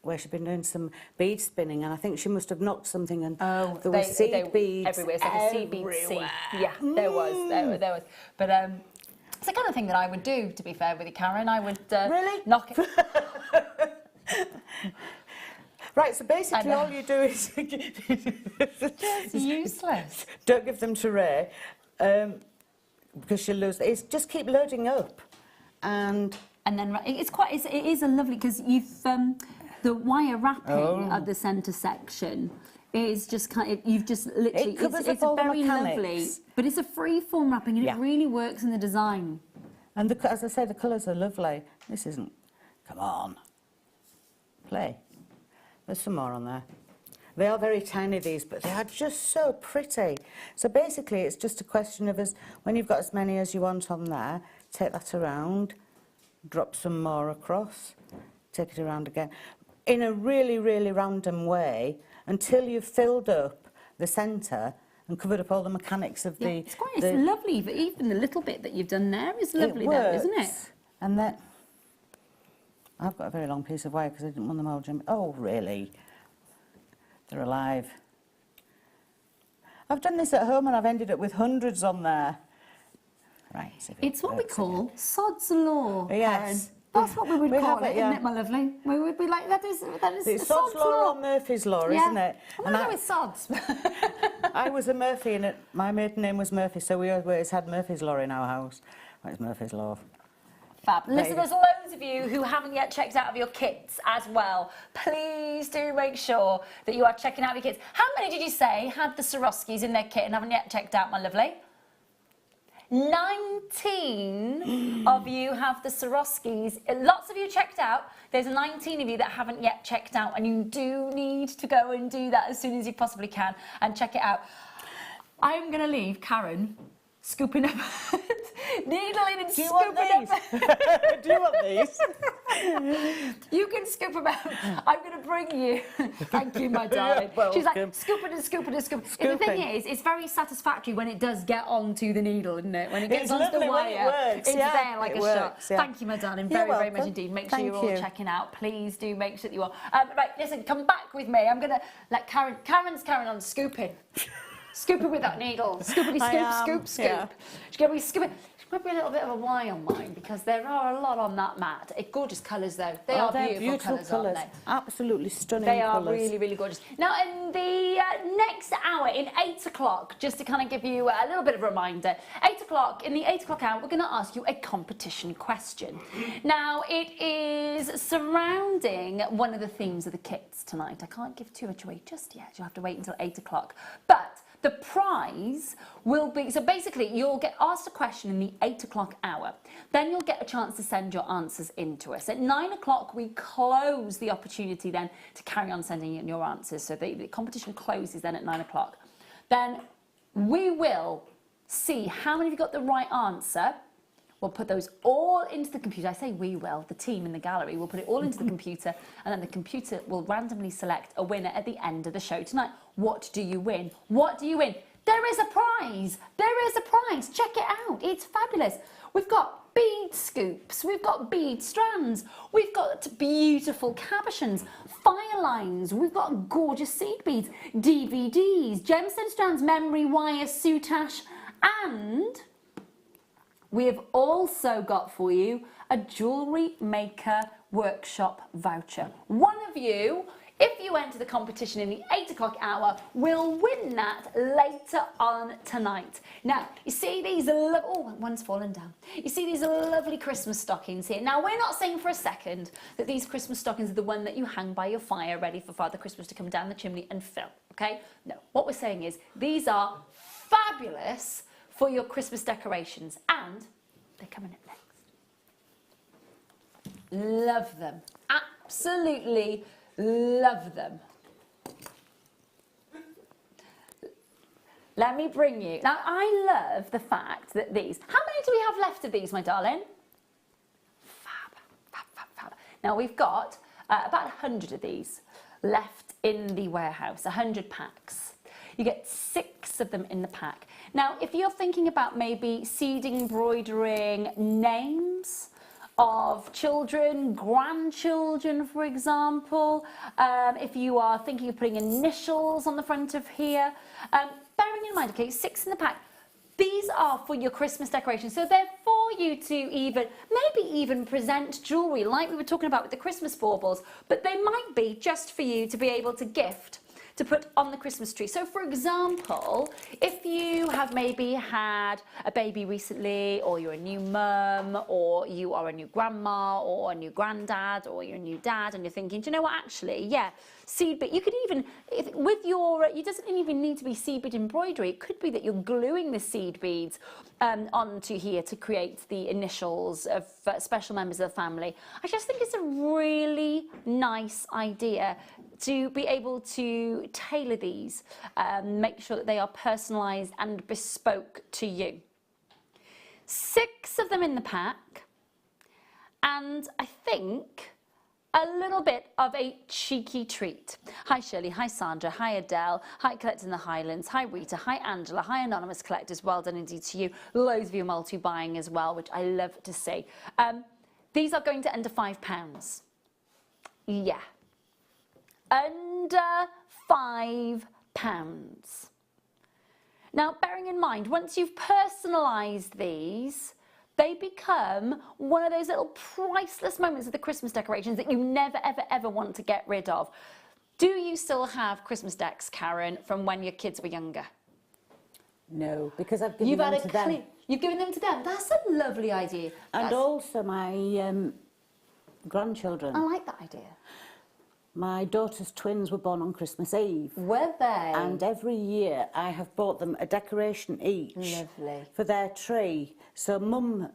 where she'd been doing some bead spinning, and I think she must have knocked something, and there were seed beads
everywhere. It's like a seed bead sea. Yeah, there was. But it's the kind of thing that I would do, to be fair with you, Karen. I would
really
knock it.
Right, so basically all you do is...
It's useless.
Don't give them to Ray. Because she'll lose. It's just keep loading up, and
then it is a lovely, because you've the wire wrapping at the centre section is just kind of, you've just literally it's very lovely, but it's a free form wrapping, and it really works in the design.
And as I say, the colours are lovely. This isn't. Come on, play. There's some more on there. They are very tiny, these, but they are just so pretty. So basically, it's just a question of when you've got as many as you want on there, take that around, drop some more across, take it around again, in a really, really random way, until you've filled up the centre and covered up all the mechanics of the...
It's lovely, but even the little bit that you've done there is lovely, though, isn't it?
And then... I've got a very long piece of wire because I didn't want them all jumping. Oh, really? They're alive. I've done this at home and I've ended up with hundreds on there. Right.
It's what we call sod's law.
Yes.
Karen. That's what we would call it, isn't it, my lovely? We would be like, that is
it's sod's law or Murphy's law, isn't it?
I'm going to go with sods.
I was a Murphy, and my maiden name was Murphy, so we always had Murphy's law in our house. Well, it's Murphy's law.
Fab. Listen, there's loads of you who haven't yet checked out of your kits as well. Please do make sure that you are checking out your kits. How many did you say had the Swarovskis in their kit and haven't yet checked out, my lovely? 19 of you have the Swarovskis. Lots of you checked out. There's 19 of you that haven't yet checked out, and you do need to go and do that as soon as you possibly can and check it out. I'm going to leave Karen scooping up, needling and scooping up.
Do you want these?
You can scoop them out. I'm going to bring you. Thank you, my darling. She's like scooping and scooping and scooping. The thing is, it's very satisfactory when it does get onto the needle, isn't it? When it gets onto the wire, it's there like a shot. Thank you, my darling, very, very much indeed. Make sure you're all checking out. Please do make sure that you are. Right, listen, come back with me. I'm going to let Karen's carrying on scooping. Scooping with that needle. Scoopity scoop, scoop, scoop. Yeah. She's going to be scooping. She might be a little bit of a why on mine because there are a lot on that mat. Gorgeous colours though. They are beautiful colours, aren't they?
Absolutely stunning
colours. They are
colours.
really, really gorgeous. Now, in the next hour, in 8 o'clock, just to kind of give you a little bit of a reminder, 8 o'clock, in the 8 o'clock hour, we're going to ask you a competition question. Now, it is surrounding one of the themes of the kits tonight. I can't give too much away just yet. You'll have to wait until 8 o'clock. But the prize will be, so basically you'll get asked a question in the 8 o'clock hour. Then you'll get a chance to send your answers in to us. At 9 o'clock, we close the opportunity then to carry on sending in your answers. So the competition closes then at 9 o'clock. Then we will see how many of you got the right answer. We'll put those all into the computer. I say we will, the team in the gallery will put it all into the computer, and then the computer will randomly select a winner at the end of the show tonight. What do you win? What do you win? There is a prize. There is a prize. Check it out. It's fabulous. We've got bead scoops. We've got bead strands. We've got beautiful cabochons, fire lines. We've got gorgeous seed beads, DVDs, gemstone strands, memory wire, soutache, and we have also got for you a Jewellery Maker workshop voucher. One of you if you enter the competition in the 8 o'clock hour, will win that later on tonight. Now, you see these, oh, one's fallen down. You see these lovely Christmas stockings here. Now, we're not saying for a second that these Christmas stockings are the one that you hang by your fire ready for Father Christmas to come down the chimney and fill, okay? No, what we're saying is these are fabulous for your Christmas decorations, and they're coming up next. Love them. Absolutely love them. Let me bring you. Now, I love the fact that these... How many do we have left of these, my darling? Fab, fab, fab, fab. Now, we've got about 100 of these left in the warehouse, 100 packs. You get 6 of them in the pack. Now, if you're thinking about maybe seed embroidering names of children, grandchildren, for example, if you are thinking of putting initials on the front of here, bearing in mind, okay, 6 in the pack, these are for your Christmas decorations, so they're for you to maybe even present jewellery like we were talking about with the Christmas baubles, but they might be just for you to be able to gift, to put on the Christmas tree. So for example, if you have maybe had a baby recently, or you're a new mum, or you are a new grandma, or a new granddad, or you're a new dad, and you're thinking, do you know what, actually, yeah, seed bead, you could even, with your, it doesn't even need to be seed bead embroidery, it could be that you're gluing the seed beads onto here to create the initials of special members of the family. I just think it's a really nice idea to be able to tailor these, make sure that they are personalised and bespoke to you. 6 of them in the pack, and I think a little bit of a cheeky treat. Hi Shirley, hi Sandra, hi Adele, hi Collectors in the Highlands, hi Rita, hi Angela, hi Anonymous Collectors, well done indeed to you. Loads of you multi-buying as well, which I love to see. These are going to under £5. Yeah. Under £5. Now, bearing in mind, once you've personalised these, they become one of those little priceless moments of the Christmas decorations that you never, ever, ever want to get rid of. Do you still have Christmas decks, Karen, from when your kids were younger?
No, because I've given them to them.
You've given them to them? That's a lovely idea.
And also my grandchildren.
I like that idea.
My daughter's twins were born on Christmas Eve.
Were they?
And every year I have bought them a decoration each.
Lovely. For
their tree. So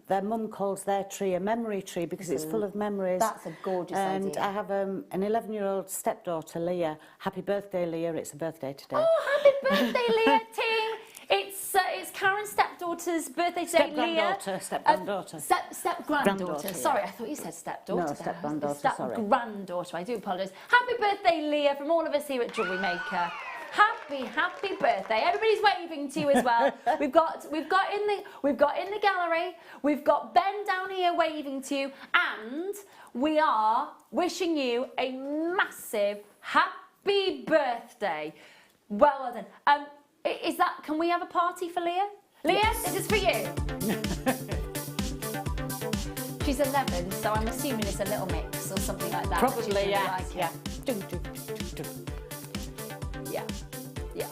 their mum calls their tree a memory tree because it's full of memories.
That's a gorgeous idea.
And I have an 11-year-old stepdaughter, Leah. Happy birthday, Leah. It's her birthday today.
Oh, happy birthday, Leah, team. It's Karen's stepdaughter's birthday today, Leah.
Step-granddaughter.
Step-granddaughter. Sorry, I thought you said stepdaughter.
No, step-granddaughter, sorry.
Step-granddaughter, I do apologise. Happy birthday, Leah, from all of us here at Jewellery Maker. Happy birthday. Everybody's waving to you as well. We've got in the gallery, we've got Ben down here waving to you, and we are wishing you a massive happy birthday. Well done. Can we have a party for Leah? Leah, yes. This is for you. She's 11, so I'm assuming it's a little mix or something like that.
Probably, yeah.
Like
yeah.
Yeah. Yeah.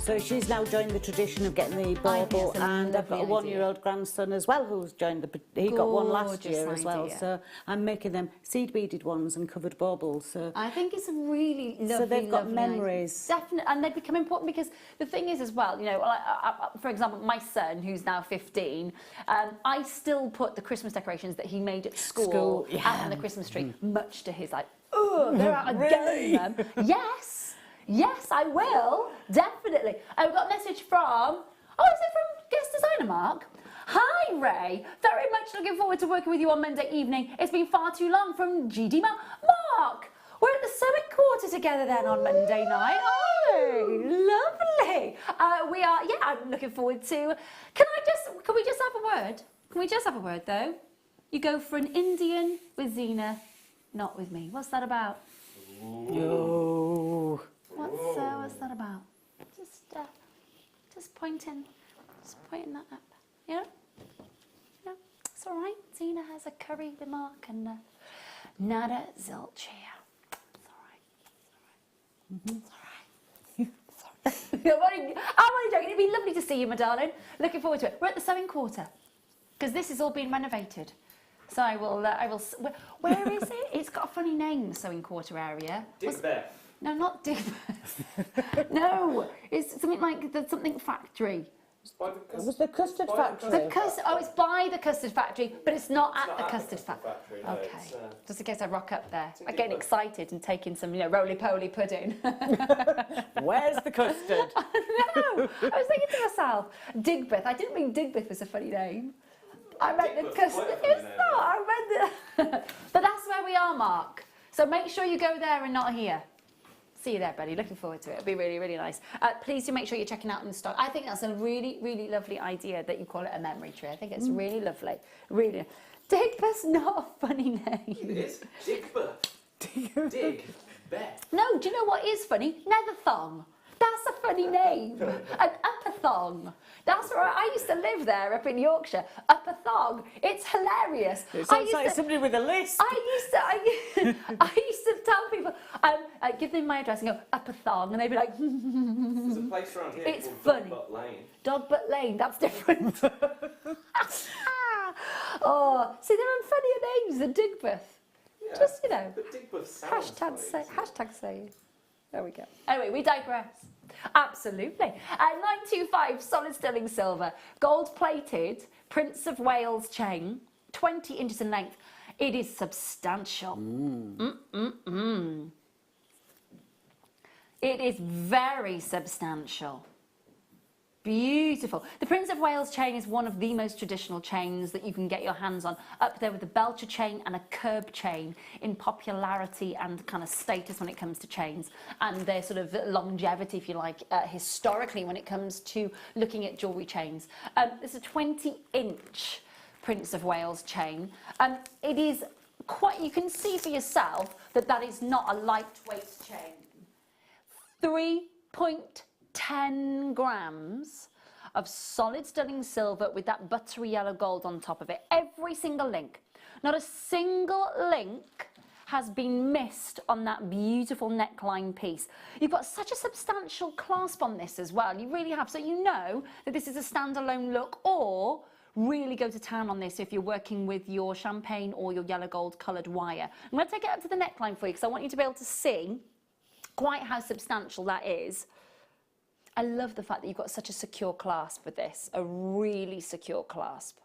So she's now joined the tradition of getting the bauble, and I've got a 1-year-old grandson as well who's joined he got one last year as well. So I'm making them seed beaded ones and covered baubles. So
I think it's a really lovely.
So they've got memories.
Definitely, and they become important because the thing is as well, you know, for example, my son who's now 15, I still put the Christmas decorations that he made at school out on the Christmas tree, much to his like, oh, they're out again, Mum. Yes, I will, definitely. We've got a message from, is it from guest designer Mark? Hi Ray, very much looking forward to working with you on Monday evening. It's been far too long from GD Mark. We're at the Summit Quarter together then on Monday night. Oh, lovely. We are, I'm looking forward to, can we just have a word? Can we just have a word though? You go for an Indian with Zena, not with me. What's that about?
Yo.
What's that about? Just pointing that up. Yeah? Yeah, it's all right. Zena has a curry with Mark and nada zilch here. It's all right. I'm only joking. It'd be lovely to see you, my darling. Looking forward to it. We're at the sewing quarter because this is all being renovated. So I will. Where is it? It's got a funny name, the sewing quarter area.
Digbeth.
No, not Digbeth. No, it's something like the something factory.
It was the custard factory.
It's by the custard factory, but it's not at the custard factory.
No,
Okay, just in case I rock up there. I'm
Digbeth.
getting excited and taking some, roly-poly pudding.
Where's the custard?
No, I was thinking to myself, Digbeth. I didn't mean Digbeth was a funny name. I meant the
Digbeth,
custard.
quite a funny
It's
name,
not. I meant the. But that's where we are, Mark. So make sure you go there and not here. See you there, buddy. Looking forward to it. It'll be really, really nice. Please do make sure you're checking out in the stock. I think that's a really, really lovely idea that you call it a memory tree. I think it's really lovely. Really. Digbeth's not a funny name.
It is. Digbeth. Digbeth.
No, do you know what is funny? Netherthong. That's a funny name. An Upperthong. That's right. I used to live there up in Yorkshire. Upperthong. It's hilarious.
It sounds like somebody with a list.
I used to tell people, I'd give them my address and go, Upperthong, and they'd be like,
There's a place around here
It's
called
funny.
Dogbutt Lane.
Dogbutt Lane, that's different. Oh, see, there are funnier names than Digbeth.
Yeah,
Just,
but Digbeth sounds funny.
hashtag say. There we go. Anyway, we digress. Absolutely. 925 solid sterling silver, gold plated, Prince of Wales chain, 20 inches in length. It is substantial. It is very substantial. Beautiful. The Prince of Wales chain is one of the most traditional chains that you can get your hands on, up there with the Belcher chain and a curb chain in popularity and kind of status when it comes to chains, and their sort of longevity, if you like, historically when it comes to looking at jewellery chains. It's a 20-inch Prince of Wales chain. It is quite, you can see for yourself that that is not a lightweight chain. 3.10 grams of solid sterling silver with that buttery yellow gold on top of it. Every single link. Not a single link has been missed on that beautiful neckline piece. You've got such a substantial clasp on this as well. You really have. So you know that this is a standalone look, or really go to town on this if you're working with your champagne or your yellow gold coloured wire. I'm going to take it up to the neckline for you because I want you to be able to see quite how substantial that is. I love the fact that you've got such a secure clasp with this, a really secure clasp.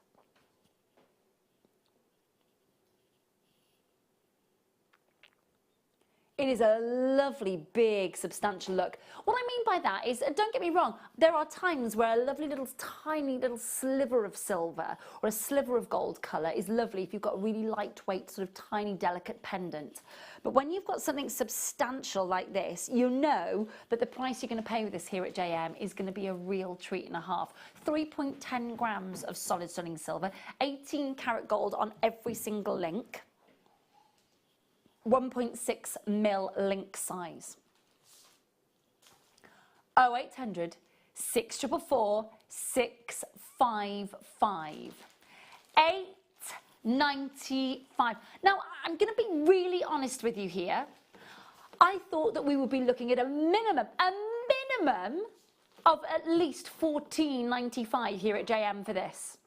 It is a lovely, big, substantial look. What I mean by that is, don't get me wrong, there are times where a lovely little, tiny little sliver of silver or a sliver of gold colour is lovely if you've got a really lightweight, sort of tiny, delicate pendant. But when you've got something substantial like this, you know that the price you're going to pay with this here at JM is going to be a real treat and a half. 3.10 grams of solid sterling silver, 18 karat gold on every single link. 1.6 mil link size. 0800 644 655. 895. Now, I'm going to be really honest with you here. I thought that we would be looking at a minimum of at least $14.95 here at JM for this.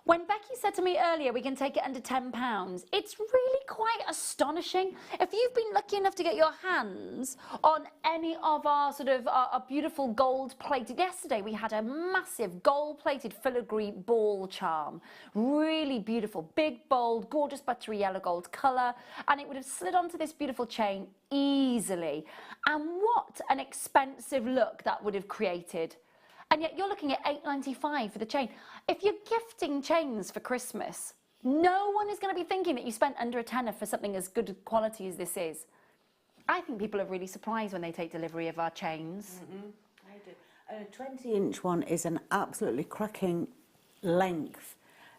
When Becky said to me earlier we can take it under £10, it's really quite astonishing. If you've been lucky enough to get your hands on any of our sort of our beautiful gold-plated, yesterday we had a massive gold-plated filigree ball charm. Really beautiful, big, bold, gorgeous buttery yellow gold colour, and it would have slid onto this beautiful chain easily. And what an expensive look that would have created. And yet you're looking at £8.95 for the chain. If you're gifting chains for Christmas, no one is going to be thinking that you spent under a tenner for something as good quality as this is. I think people are really surprised when they take delivery of our chains.
I do. A 20-inch one is an absolutely cracking length,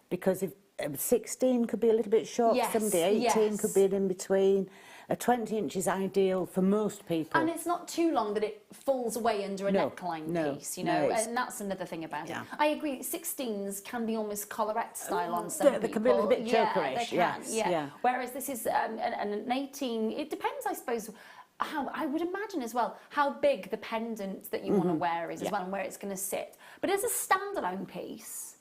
because if 16 could be a little bit short,
Yes,
18
yes.
could be an in between. A 20-inch is ideal for most people.
And it's not too long that it falls away under a
No,
neckline
no,
piece, you
no,
know,
it's-
and that's another thing about
Yeah.
it. I agree, 16s can be almost collarette style on some people.
They can be a little bit
Yeah,
chokerish,
they can,
yes, yeah.
Whereas this is an 18, it depends, I suppose. how I would imagine as well how big the pendant that you want to wear is as well, and where it's going to sit. But as a standalone piece,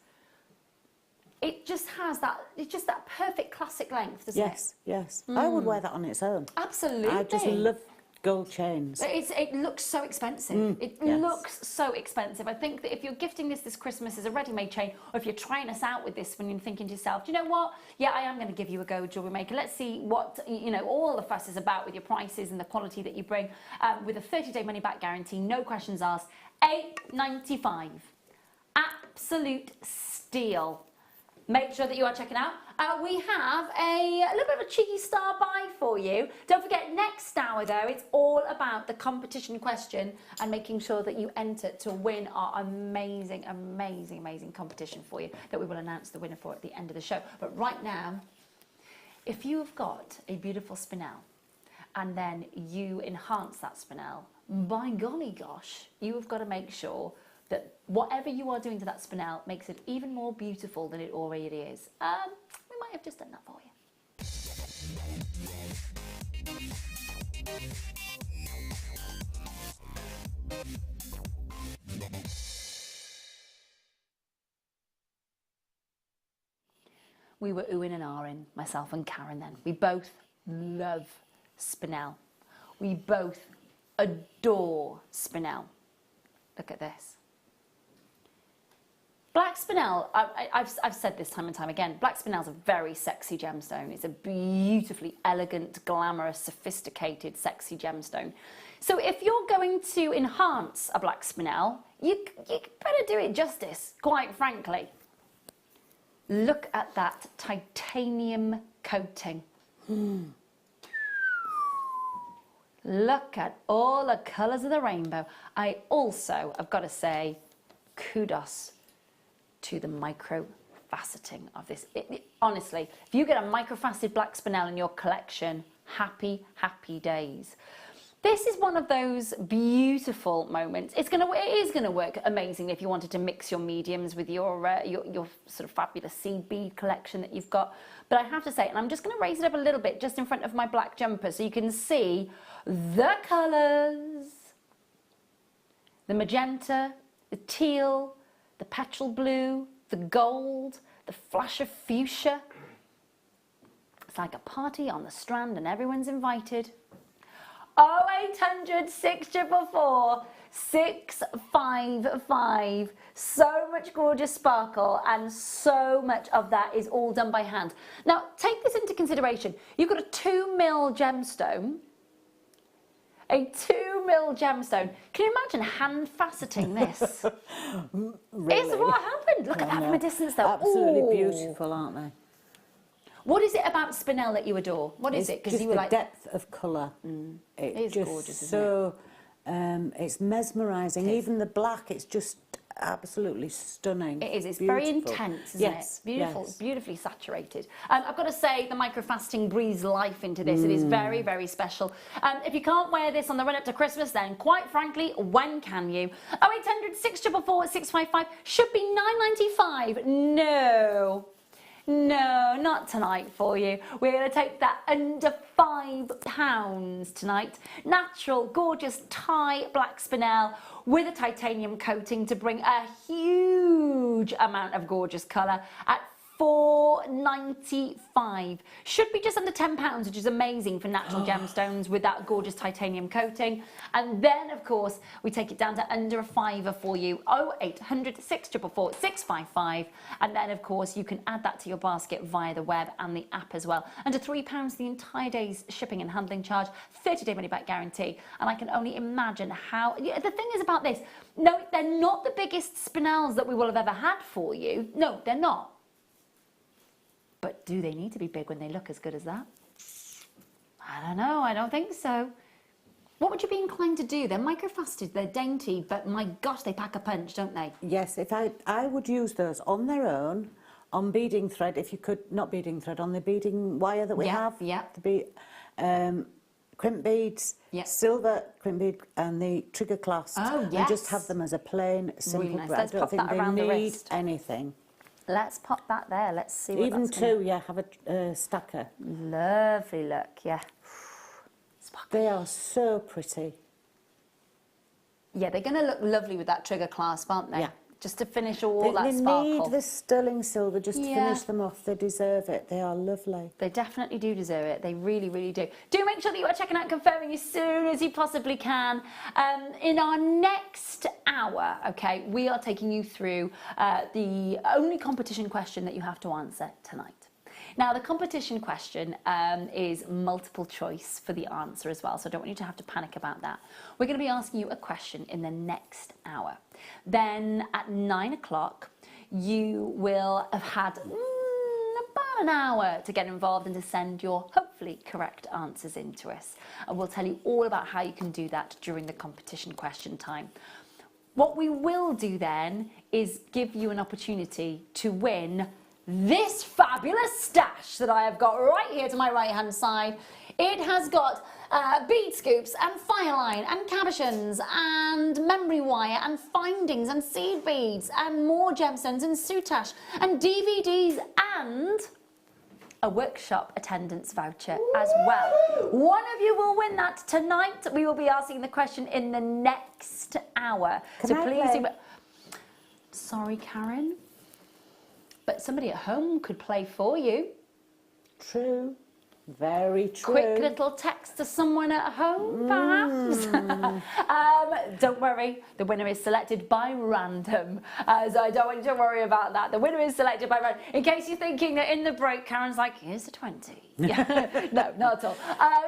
it just has that, it's just that perfect classic length, doesn't it?
Yes, yes. I would wear that on its own.
Absolutely.
I just love gold chains.
It looks so expensive. It
yes.
looks so expensive. I think that if you're gifting this Christmas as a ready-made chain, or if you're trying us out with this when you're thinking to yourself, do you know what? Yeah, I am going to give you a go, Jewellery Maker. Let's see what, you know, all the fuss is about with your prices and the quality that you bring. With a 30-day money-back guarantee, no questions asked. $8.95. Absolute steal. Make sure that you are checking out. We have a little bit of a cheeky star buy for you. Don't forget, next hour though, it's all about the competition question and making sure that you enter to win our amazing, amazing, amazing competition for you that we will announce the winner for at the end of the show. But right now, if you have got a beautiful spinel and then you enhance that spinel, by golly gosh, you have got to make sure that whatever you are doing to that spinel makes it even more beautiful than it already is. We might have just done that for you. We were oohing and ahhing, myself and Karen then. We both love spinel. We both adore spinel. Look at this. Black spinel, I've said this time and time again, black spinel is a very sexy gemstone. It's a beautifully elegant, glamorous, sophisticated, sexy gemstone. So if you're going to enhance a black spinel, you better do it justice, quite frankly. Look at that titanium coating. Look at all the colours of the rainbow. I also, I've got to say, kudos to the micro-faceting of this. Honestly, if you get a micro-faceted black spinel in your collection, happy, happy days. This is one of those beautiful moments. It is gonna work amazingly if you wanted to mix your mediums with your sort of fabulous seed bead collection that you've got. But I have to say, and I'm just gonna raise it up a little bit just in front of my black jumper so you can see the colours. The magenta, the teal, the petrol blue, the gold, the flash of fuchsia. It's like a party on the Strand and everyone's invited. 0800 644 655. So much gorgeous sparkle, and so much of that is all done by hand. Now, take this into consideration. You've got a 2mm gemstone. A 2mm gemstone. Can you imagine hand faceting this?
Really?
It's what happened. Look at that from a distance though.
Absolutely
Ooh.
beautiful, aren't they?
What is it about spinel that you adore? What is it?
Because you were like depth of colour.
It is
just
gorgeous, isn't
so, it's mesmerising. Even the black, it's just absolutely stunning.
It is. It's
beautiful.
very intense, isn't
yes,
it? Beautiful,
yes.
beautifully saturated. I've got to say, the microfaceting breathes life into this. It is very, very special. If you can't wear this on the run-up to Christmas, then quite frankly, when can you? 0800 644 655 should be $9.95. No. No, not tonight for you. We're going to take that under £5 tonight. Natural, gorgeous Thai black spinel with a titanium coating to bring a huge amount of gorgeous colour at $4.95. Should be just under £10, which is amazing for natural gemstones with that gorgeous titanium coating. And then, of course, we take it down to under £5 for you. 0800 644 655. And then, of course, you can add that to your basket via the web and the app as well. Under £3 the entire day's shipping and handling charge, 30-day money-back guarantee. And I can only imagine how... The thing is about this, no, they're not the biggest spinels that we will have ever had for you. No, they're not. But do they need to be big when they look as good as that? I don't know, I don't think so. What would you be inclined to do? They're microfaceted, they're dainty, but my gosh, they pack a punch, don't they?
Yes, if I would use those on their own, on beading thread, if you could, not beading thread, on the beading wire that we have.
Yeah.
Crimp beads, silver crimp bead, and the trigger clasp.
Oh, yes.
And just have them as a plain, simple
Really nice.
braid.
Let's
I don't
pop
think
that
they
around the
need
wrist.
anything.
Let's pop that there, let's see what
Even
that's gonna...
two, yeah, have a stacker.
Lovely look, yeah. Sparkly.
They are so pretty.
Yeah, they're going to look lovely with that trigger clasp, aren't they?
Yeah.
Just to finish all that
They
sparkle.
need the sterling silver just to finish them off. They deserve it. They are lovely.
They definitely do deserve it. They really, really do. Do make sure that you are checking out and confirming as soon as you possibly can. In our next hour, okay, we are taking you through the only competition question that you have to answer tonight. Now, the competition question is multiple choice for the answer as well, so I don't want you to have to panic about that. We're going to be asking you a question in the next hour. Then at 9 o'clock, you will have had about an hour to get involved and to send your hopefully correct answers in to us. And we'll tell you all about how you can do that during the competition question time. What we will do then is give you an opportunity to win this fabulous stash that I have got right here to my right hand side. It has got bead scoops and fire line and cabochons and memory wire and findings and seed beads and more gemstones and soutache and DVDs and a workshop attendance voucher as well. One of you will win that tonight. We will be asking the question in the next hour.
Can I play?
Sorry, Karen. But somebody at home could play for you.
True. Very true.
Quick little text to someone at home, perhaps. Don't worry, the winner is selected by random. So I don't want you to worry about that. The winner is selected by random. In case you're thinking that in the break, Karen's like, here's a 20. No, not at all.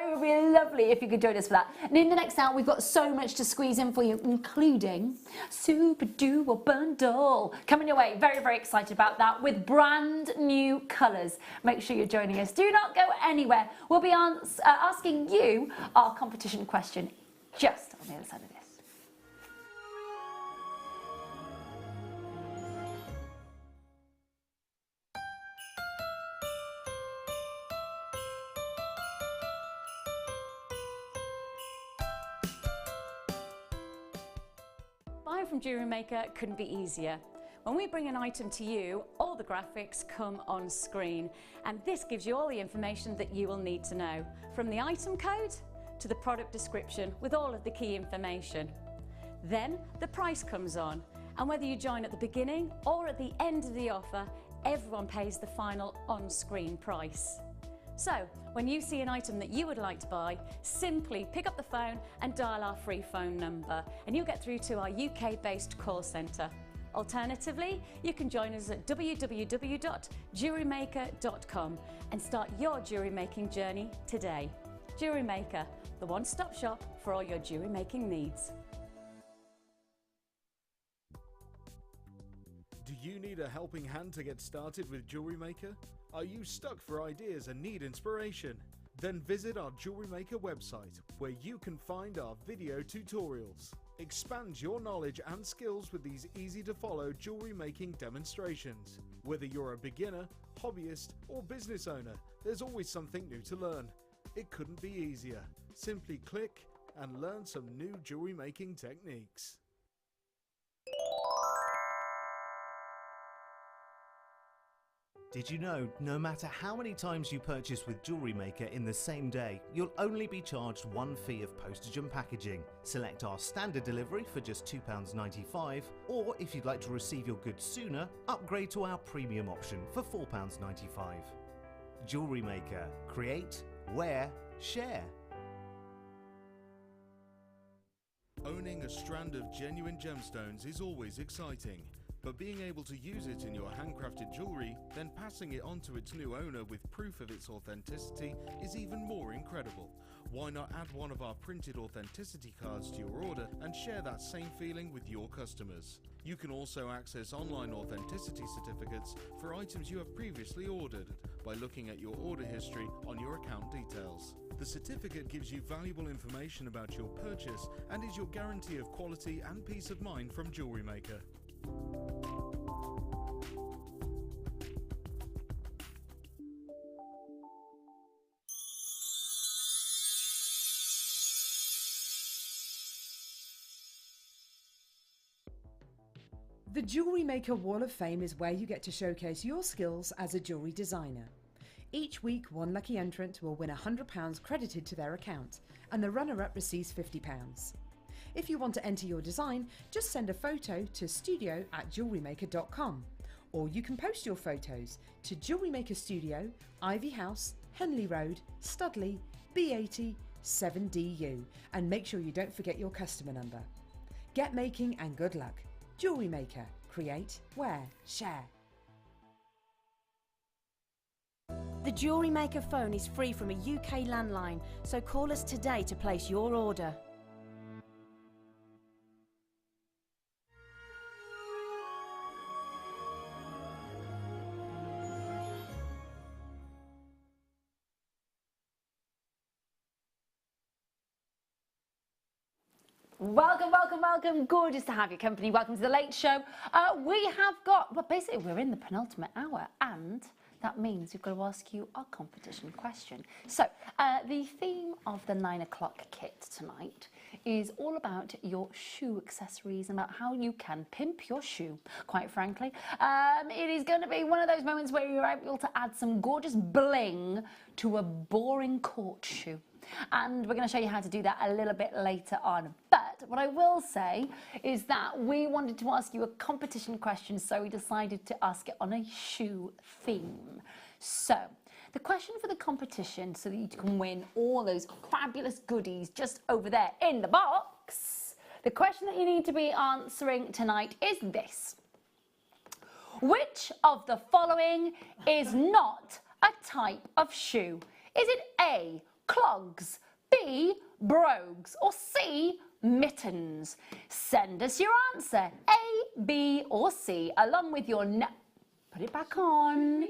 It would be lovely if you could join us for that. And in the next hour, we've got so much to squeeze in for you, including Super Duo Bundle. Coming your way, very, very excited about that with brand new colours. Make sure you're joining us. Do not go anywhere. We'll be asking you our competition question just on the other side of this.
Buying from Jewellery Maker couldn't be easier. When we bring an item to you, all the graphics come on screen, and this gives you all the information that you will need to know, from the item code to the product description with all of the key information. Then the price comes on, and whether you join at the beginning or at the end of the offer, everyone pays the final on-screen price. So, when you see an item that you would like to buy, simply pick up the phone and dial our free phone number, and you'll get through to our UK-based call centre. Alternatively, you can join us at www.jewellerymaker.com and start your jewellery making journey today. Jewellery Maker, the one-stop shop for all your jewellery making needs.
Do you need a helping hand to get started with Jewellery Maker? Are you stuck for ideas and need inspiration? Then visit our Jewellery Maker website, where you can find our video tutorials. Expand your knowledge and skills with these easy-to-follow jewellery making demonstrations. Whether you're a beginner, hobbyist, or business owner, there's always something new to learn. It couldn't be easier. Simply click and learn some new jewellery making techniques.
Did you know, no matter how many times you purchase with Jewellery Maker in the same day, you'll only be charged one fee of postage and packaging. Select our standard delivery for just £2.95, or if you'd like to receive your goods sooner, upgrade to our premium option for £4.95. Jewellery Maker. Create, wear, share.
Owning a strand of genuine gemstones is always exciting. But being able to use it in your handcrafted jewellery, then passing it on to its new owner with proof of its authenticity is even more incredible. Why not add one of our printed authenticity cards to your order and share that same feeling with your customers? You can also access online authenticity certificates for items you have previously ordered by looking at your order history on your account details. The certificate gives you valuable information about your purchase and is your guarantee of quality and peace of mind from Jewellery Maker.
The Jewellery Maker Wall of Fame is where you get to showcase your skills as a jewellery designer. Each week, one lucky entrant will win £100 credited to their account, and the runner-up receives £50. If you want to enter your design, just send a photo to studio@jewellerymaker.com, or you can post your photos to Jewellery Maker Studio, Ivy House, Henley Road, Studley, B80 7DU, and make sure you don't forget your customer number. Get making and good luck. Jewellery Maker. Create, wear, share.
The Jewellery Maker phone is free from a UK landline, so call us today to place your order.
Welcome, welcome, welcome. Gorgeous to have your company. Welcome to the Late Show. We have got, well, basically we're in the penultimate hour, and that means we've got to ask you our competition question. So the theme of the 9 o'clock kit tonight is all about your shoe accessories and about how you can pimp your shoe, quite frankly. It is going to be one of those moments where you're able to add some gorgeous bling to a boring court shoe. And we're going to show you how to do that a little bit later on. But what I will say is that we wanted to ask you a competition question, so we decided to ask it on a shoe theme. So the question for the competition, so that you can win all those fabulous goodies just over there in the box, the question that you need to be answering tonight is this: which of the following is not a type of shoe? Is it A, clogs, B, brogues, or C, mittens? Send us your answer, A, B, or C, along with your put it back on.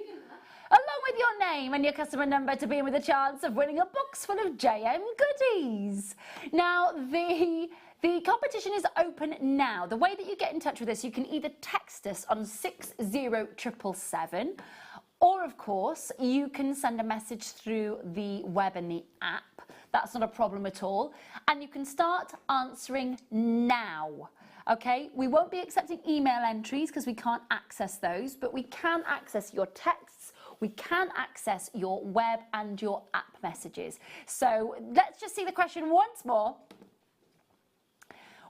Along with your name and your customer number to be in with a chance of winning a box full of JM goodies. Now, the competition is open now. The way that you get in touch with us, you can either text us on 60777, or, of course, you can send a message through the web and the app. That's not a problem at all. And you can start answering now. Okay? We won't be accepting email entries because we can't access those, but we can access your texts, we can access your web and your app messages. So let's just see the question once more.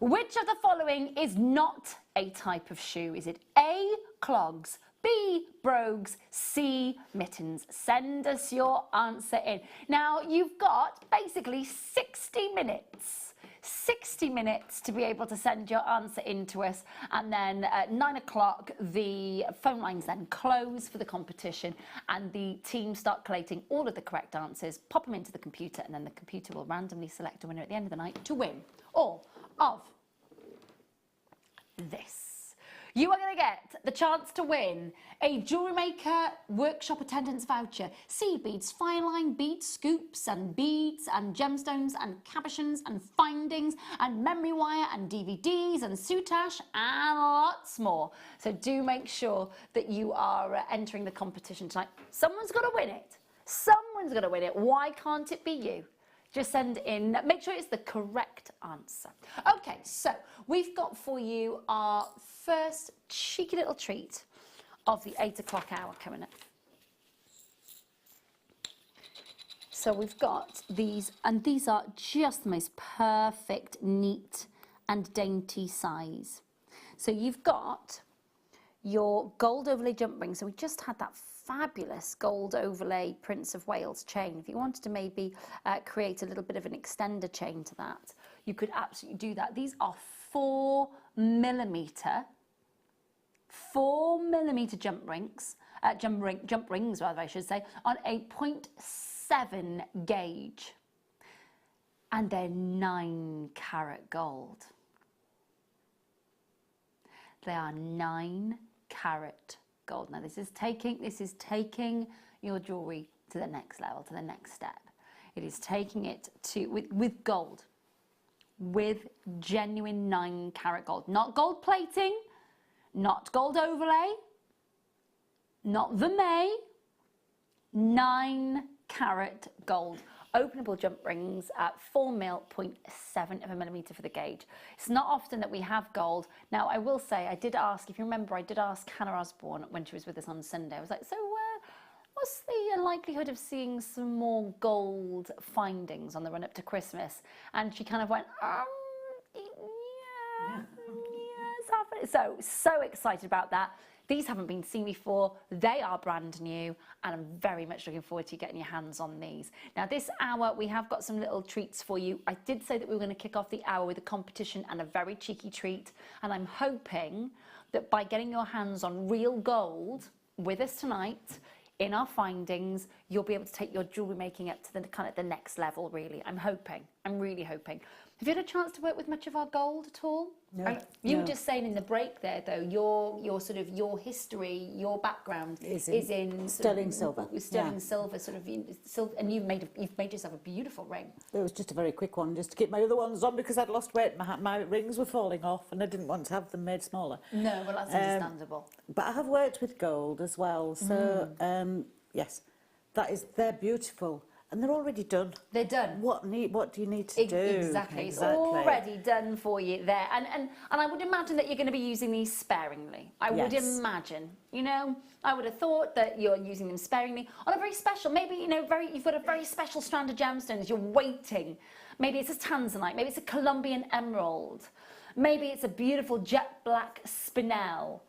Which of the following is not a type of shoe? Is it A, clogs, B, brogues, C, mittens? Send us your answer in. Now, you've got basically 60 minutes to be able to send your answer in to us, and then at 9 o'clock the phone lines then close for the competition, and the team start collating all of the correct answers, pop them into the computer, and then the computer will randomly select a winner at the end of the night to win all of this. You are going to get the chance to win a Jewellery Maker workshop attendance voucher, seed beads, fine line beads, scoops and beads and gemstones and cabochons and findings and memory wire and DVDs and soutache and lots more. So do make sure that you are entering the competition tonight. Someone's got to win it. Someone's got to win it. Why can't it be you? Just send in, make sure it's the correct answer. Okay, so we've got for you our first cheeky little treat of the 8 o'clock hour coming up. So we've got these, and these are just the most perfect, neat and dainty size. So you've got your gold overlay jump ring. So we just had that fabulous gold overlay Prince of Wales chain. If you wanted to maybe create a little bit of an extender chain to that, you could absolutely do that. These are 4mm jump rings, jump rings rather I should say, on a 0.7 gauge, and they're 9 carat gold. They are 9 carat gold. Now this is taking your jewellery to the next level, to the next step. It is taking it to with gold, with genuine 9 carat gold, not gold plating, not gold overlay, not vermeil, 9 carat gold. Openable jump rings at 4mm, 0.7 for the gauge. It's not often that we have gold. Now, I will say, I did ask, if you remember, I did ask Hannah Osborne when she was with us on Sunday. I was like, so what's the likelihood of seeing some more gold findings on the run up to Christmas? And she kind of went, so excited about that. These haven't been seen before. They are brand new, and I'm very much looking forward to getting your hands on these. Now, this hour, we have got some little treats for you. I did say that we were going to kick off the hour with a competition and a very cheeky treat, and I'm hoping that by getting your hands on real gold with us tonight, in our findings, you'll be able to take your jewellery making up to the kind of the next level, really. I'm really hoping. Have you had a chance to work with much of our gold at all?
No.
You were just saying in the break there, though, your history, your background is in
sterling silver.
Sterling silver, and you've made yourself a beautiful ring.
It was just a very quick one, just to keep my other ones on because I'd lost weight. My rings were falling off, and I didn't want to have them made smaller.
No, well, that's understandable.
But I have worked with gold as well, so yes, they're beautiful. And they're already done.
They're done.
What do you need to do?
Exactly. It's already done for you there. And I would imagine that you're going to be using these sparingly. I would imagine. You know, I would have thought that you're using them sparingly on a very special, maybe, you know, you've got a very special strand of gemstones. You're waiting. Maybe it's a tanzanite. Maybe it's a Colombian emerald. Maybe it's a beautiful jet black spinel.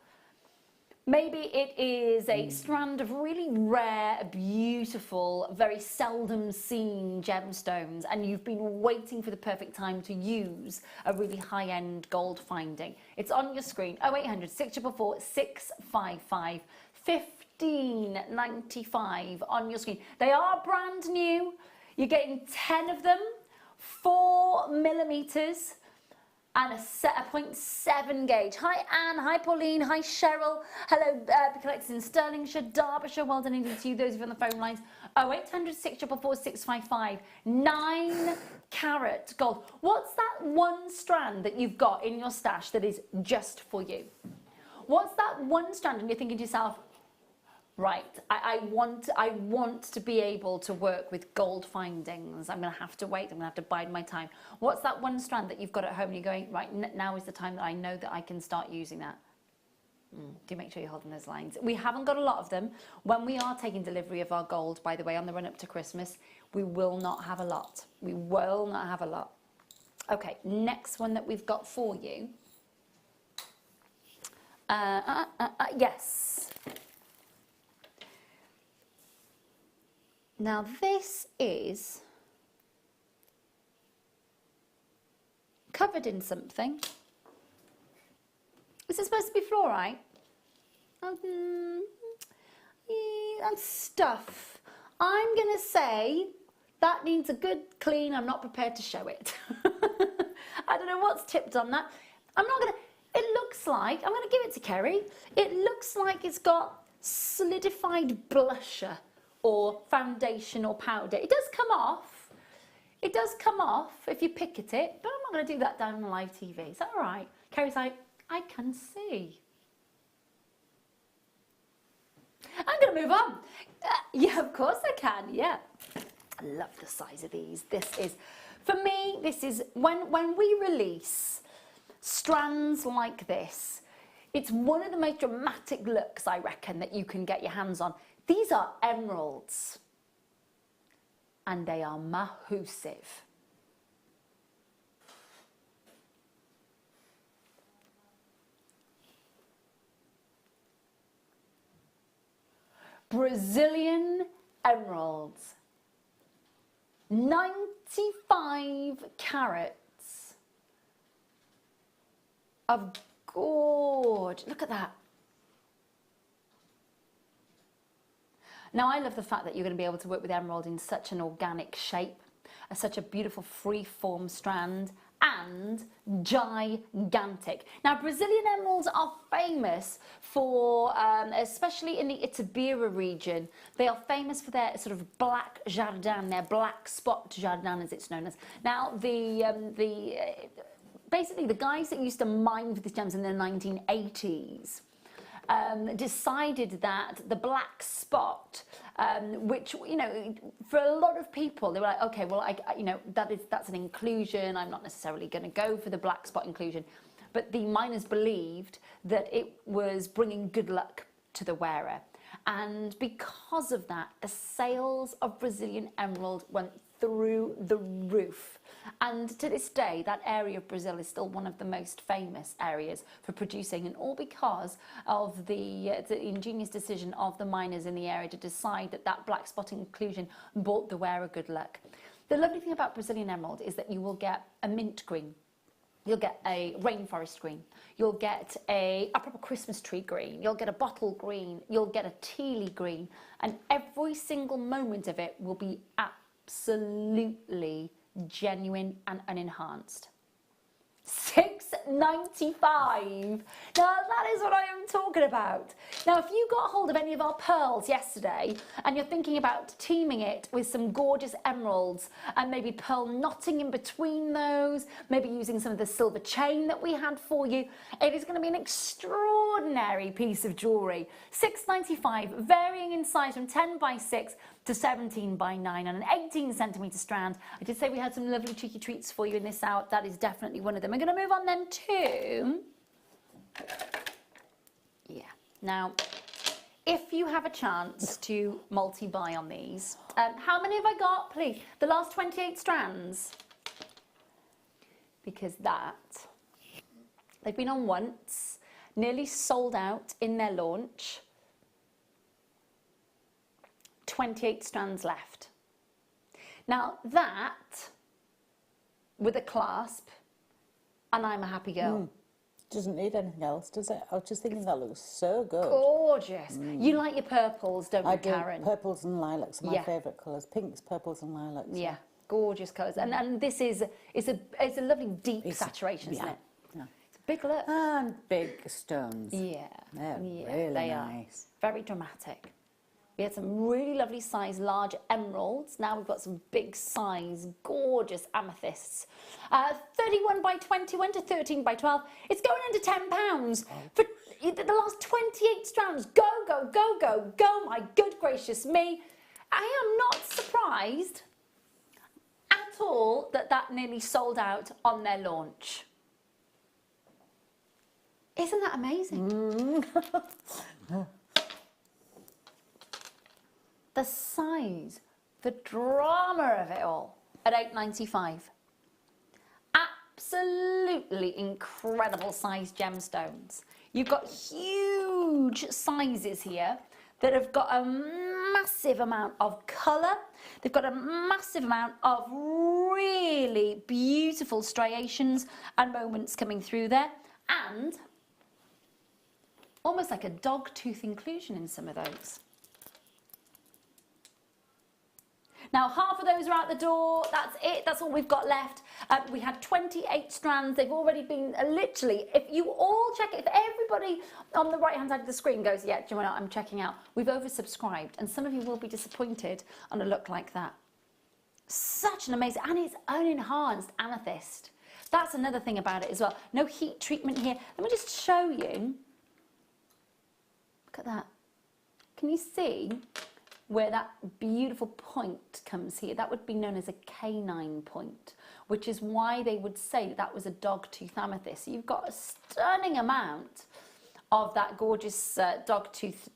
Maybe it is a strand of really rare, beautiful, very seldom seen gemstones, and you've been waiting for the perfect time to use a really high-end gold finding. It's on your screen, 0800 644 655, 1595 on your screen. They are brand new. You're getting 10 of them, 4 millimeters. And a 0.7 gauge. Hi Anne, hi Pauline, hi Cheryl. Hello, collectors in Stirlingshire, Derbyshire. Well done indeed to you, those of you on the phone lines. 0800 644 655. 9 carat gold. What's that one strand that you've got in your stash that is just for you? What's that one strand and you're thinking to yourself, right, I want to be able to work with gold findings. I'm going to have to wait. I'm going to have to bide my time. What's that one strand that you've got at home and you're going, right, now is the time that I know that I can start using that? Do make sure you're holding those lines. We haven't got a lot of them. When we are taking delivery of our gold, by the way, on the run up to Christmas, we will not have a lot. We will not have a lot. Okay, next one that we've got for you. Yes. Now this is covered in something. Is it supposed to be fluorite? That's stuff. I'm going to say that needs a good clean. I'm not prepared to show it. I don't know what's tipped on that. I'm not going to... It looks like... I'm going to give it to Kerry. It looks like it's got solidified blusher or foundation or powder. It does come off. It does come off if you pick at it, but I'm not going to do that down on live TV. Is that all right? Kerry's like, I can see. I'm going to move on. Yeah, of course I can, yeah. I love the size of these. This is, for me, this is, when we release strands like this, it's one of the most dramatic looks, I reckon, that you can get your hands on. These are emeralds, and they are massive. Brazilian emeralds, 95 carats of gorge. Look at that. Now, I love the fact that you're going to be able to work with emerald in such an organic shape, such a beautiful free-form strand, and gigantic. Now, Brazilian emeralds are famous for, especially in the Itabira region, they are famous for their sort of black jardin, their black spot jardin, as it's known as. Now, basically, the guys that used to mine for these gems in the 1980s, decided that the black spot, which, you know, for a lot of people, they were like, okay, well, you know, that's an inclusion. I'm not necessarily going to go for the black spot inclusion. But the miners believed that it was bringing good luck to the wearer. And because of that, the sales of Brazilian emerald went through the roof. And to this day, that area of Brazil is still one of the most famous areas for producing, and all because of the ingenious decision of the miners in the area to decide that that black spot inclusion brought the wearer good luck. The lovely thing about Brazilian emerald is that you will get a mint green. You'll get a rainforest green, you'll get a proper Christmas tree green, you'll get a bottle green, you'll get a tealy green, and every single moment of it will be absolutely genuine and unenhanced. $6.95. Now that is what I am talking about. Now if you got hold of any of our pearls yesterday and you're thinking about teaming it with some gorgeous emeralds and maybe pearl knotting in between those, maybe using some of the silver chain that we had for you, it is going to be an extraordinary piece of jewellery. $6.95, varying in size from 10 by 6 to 17 by 9 on an 18cm strand. I did say we had some lovely cheeky treats for you in this out. That is definitely one of them. We're going to move on then to... Yeah. Now, if you have a chance to multi-buy on these, how many have I got, please? The last 28 strands. Because they've been on once, nearly sold out in their launch. 28 strands left. Now that, with a clasp, and I'm a happy girl.
Doesn't need anything else, does it? I was just thinking that looks so good.
Gorgeous. You like your purples, don't you, Karen?
Purples and lilacs are my favourite colours. Pinks, purples and lilacs.
Yeah, gorgeous colours. And this is it's a lovely deep saturation, isn't it?
Yeah.
It's a big look.
And big stones.
Yeah.
They're really
they
nice.
Are. Very dramatic. We had some really lovely size large emeralds. Now we've got some big size gorgeous amethysts. 31 by 21 to 13 by 12. It's going under £10 for the last 28 strands. Go, go, go, go, go, my good gracious me. I am not surprised at all that nearly sold out on their launch. Isn't that amazing? The size, the drama of it all at $8.95. Absolutely incredible sized gemstones. You've got huge sizes here that have got a massive amount of colour. They've got a massive amount of really beautiful striations and moments coming through there, and almost like a dog tooth inclusion in some of those. Now, half of those are out the door. That's it. That's all we've got left. We had 28 strands. They've already been literally, if you all check it, if everybody on the right-hand side of the screen goes, yeah, do you know what, I'm checking out, we've oversubscribed. And some of you will be disappointed on a look like that. Such an amazing, and it's unenhanced amethyst. That's another thing about it as well. No heat treatment here. Let me just show you. Look at that. Can you see where that beautiful point comes here? That would be known as a canine point, which is why they would say that was a dogtooth amethyst. So you've got a stunning amount of that gorgeous dogtooth,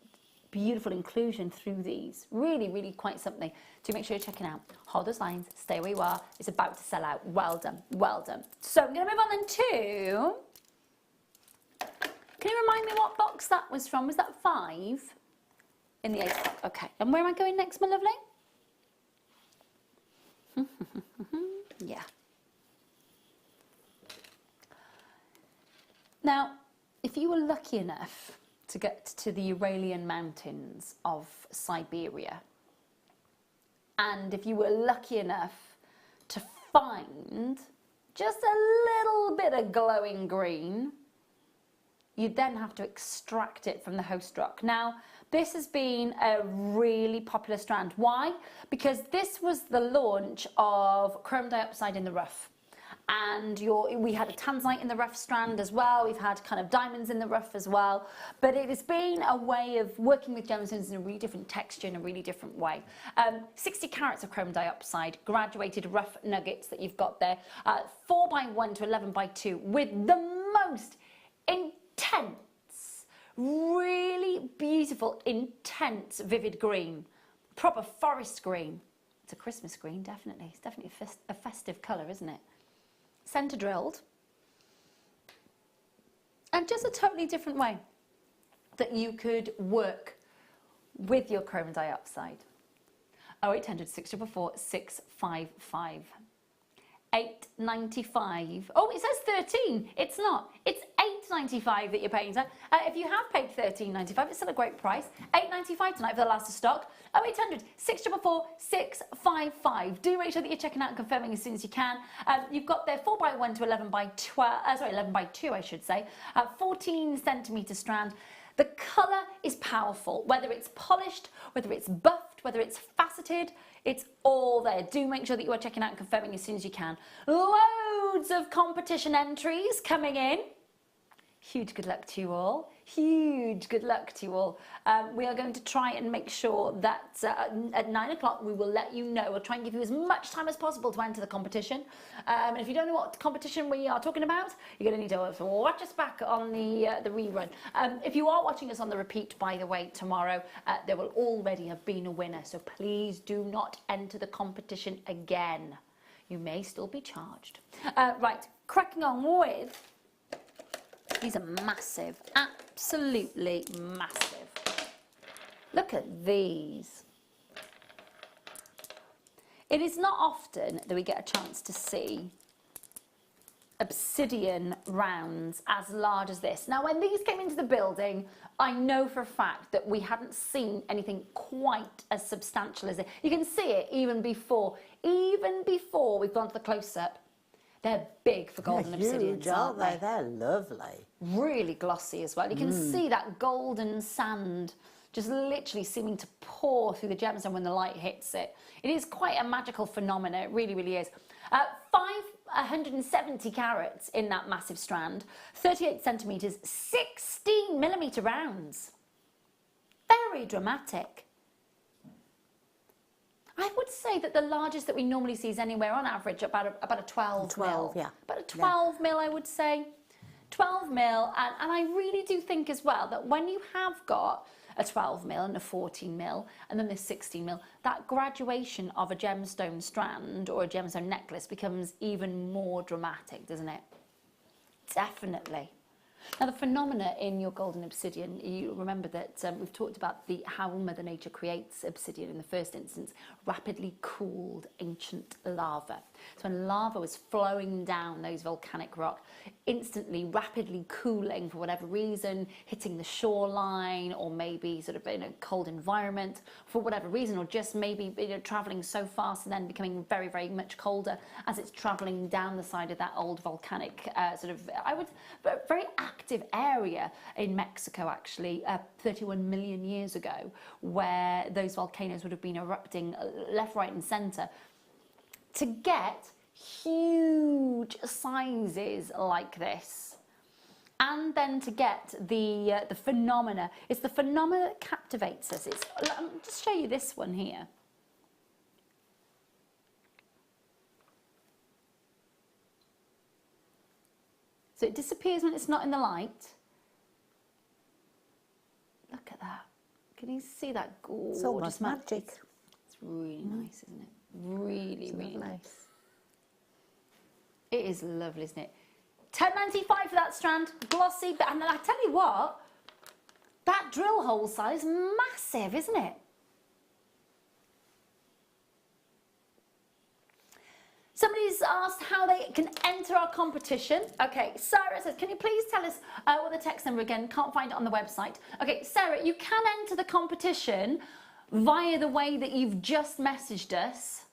beautiful inclusion through these. Really, really quite something. Do make sure you're checking out. Hold those lines, stay where you are. It's about to sell out. Well done, well done. So I'm going to move on then to... Can you remind me what box that was from? Was that 5? In the 8th box. Okay. And where am I going next, my lovely? Yeah. Now, if you were lucky enough to get to the Uralian mountains of Siberia, and if you were lucky enough to find just a little bit of glowing green, you'd then have to extract it from the host rock. Now, this has been a really popular strand. Why? Because this was the launch of chrome dioxide in the rough. And we had a tanzanite in the rough strand as well. We've had kind of diamonds in the rough as well. But it has been a way of working with gemstones in a really different texture, in a really different way. 60 carats of chrome dioxide, graduated rough nuggets that you've got there. 4 by 1 to 11 by 2 with the most intense Really beautiful, intense, vivid green. Proper forest green. It's a Christmas green, definitely. It's definitely a festive colour, isn't it? Centre drilled. And just a totally different way that you could work with your chrome dioxide. 0800 644 655. £8.95. Oh, it says 13. It's not. It's £8.95 that you're paying. If you have paid £13.95, it's still a great price. £8.95 tonight for the last of stock. 0800 644 655. Do make sure that you're checking out and confirming as soon as you can. You've got their 4x1 to 11 by 12. 11 by 2, I should say. 14 centimetre strand. The colour is powerful, whether it's polished, whether it's buffed, whether it's faceted, it's all there. Do make sure that you are checking out and confirming as soon as you can. Loads of competition entries coming in. Huge good luck to you all. Huge good luck to you all. We are going to try and make sure that at 9 o'clock we will let you know. We'll try and give you as much time as possible to enter the competition. And if you don't know what competition we are talking about, you're going to need to watch us back on the rerun. If you are watching us on the repeat, by the way, tomorrow, there will already have been a winner. So please do not enter the competition again. You may still be charged. Right, cracking on with... These are massive, absolutely massive. Look at these. It is not often that we get a chance to see obsidian rounds as large as this. Now, when these came into the building, I know for a fact that we hadn't seen anything quite as substantial as it. You can see it even before we've gone to the close-up. They're big for golden obsidians, aren't they?
They're lovely.
Really glossy as well. You can see that golden sand just literally seeming to pour through the gemstone when the light hits it. It is quite a magical phenomenon. It really, really is. 570 carats in that massive strand, 38 centimetres, 16 millimetre rounds. Very dramatic. I would say that the largest that we normally see is anywhere on average about a 12 mil.
Yeah.
About a 12 mil, I would say. 12 mil, and I really do think as well that when you have got a 12 mil and a 14 mil and then the 16 mil, that graduation of a gemstone strand or a gemstone necklace becomes even more dramatic, doesn't it? Definitely. Now, the phenomena in your golden obsidian, you remember that we've talked about how Mother Nature creates obsidian in the first instance, rapidly cooled ancient lava. So when lava was flowing down those volcanic rock, instantly, rapidly cooling for whatever reason, hitting the shoreline, or maybe sort of in a cold environment for whatever reason, or just maybe traveling so fast and then becoming very, very much colder as it's traveling down the side of that old volcanic very active area in Mexico, actually, 31 million years ago, where those volcanoes would have been erupting left, right and centre, to get huge sizes like this, and then to get the phenomena. It's the phenomena that captivates us. I'll just show you this one here. So it disappears when it's not in the light. Look at that. Can you see that gorgeous
It's almost magic.
It's really nice, isn't it? Really, really nice. It is lovely, isn't it? £10.95 for that strand, glossy. And then I tell you what, that drill hole size is massive, isn't it? Somebody's asked how they can enter our competition. Okay, Sarah says, can you please tell us what the text number again? Can't find it on the website. Okay, Sarah, you can enter the competition via the way that you've just messaged us,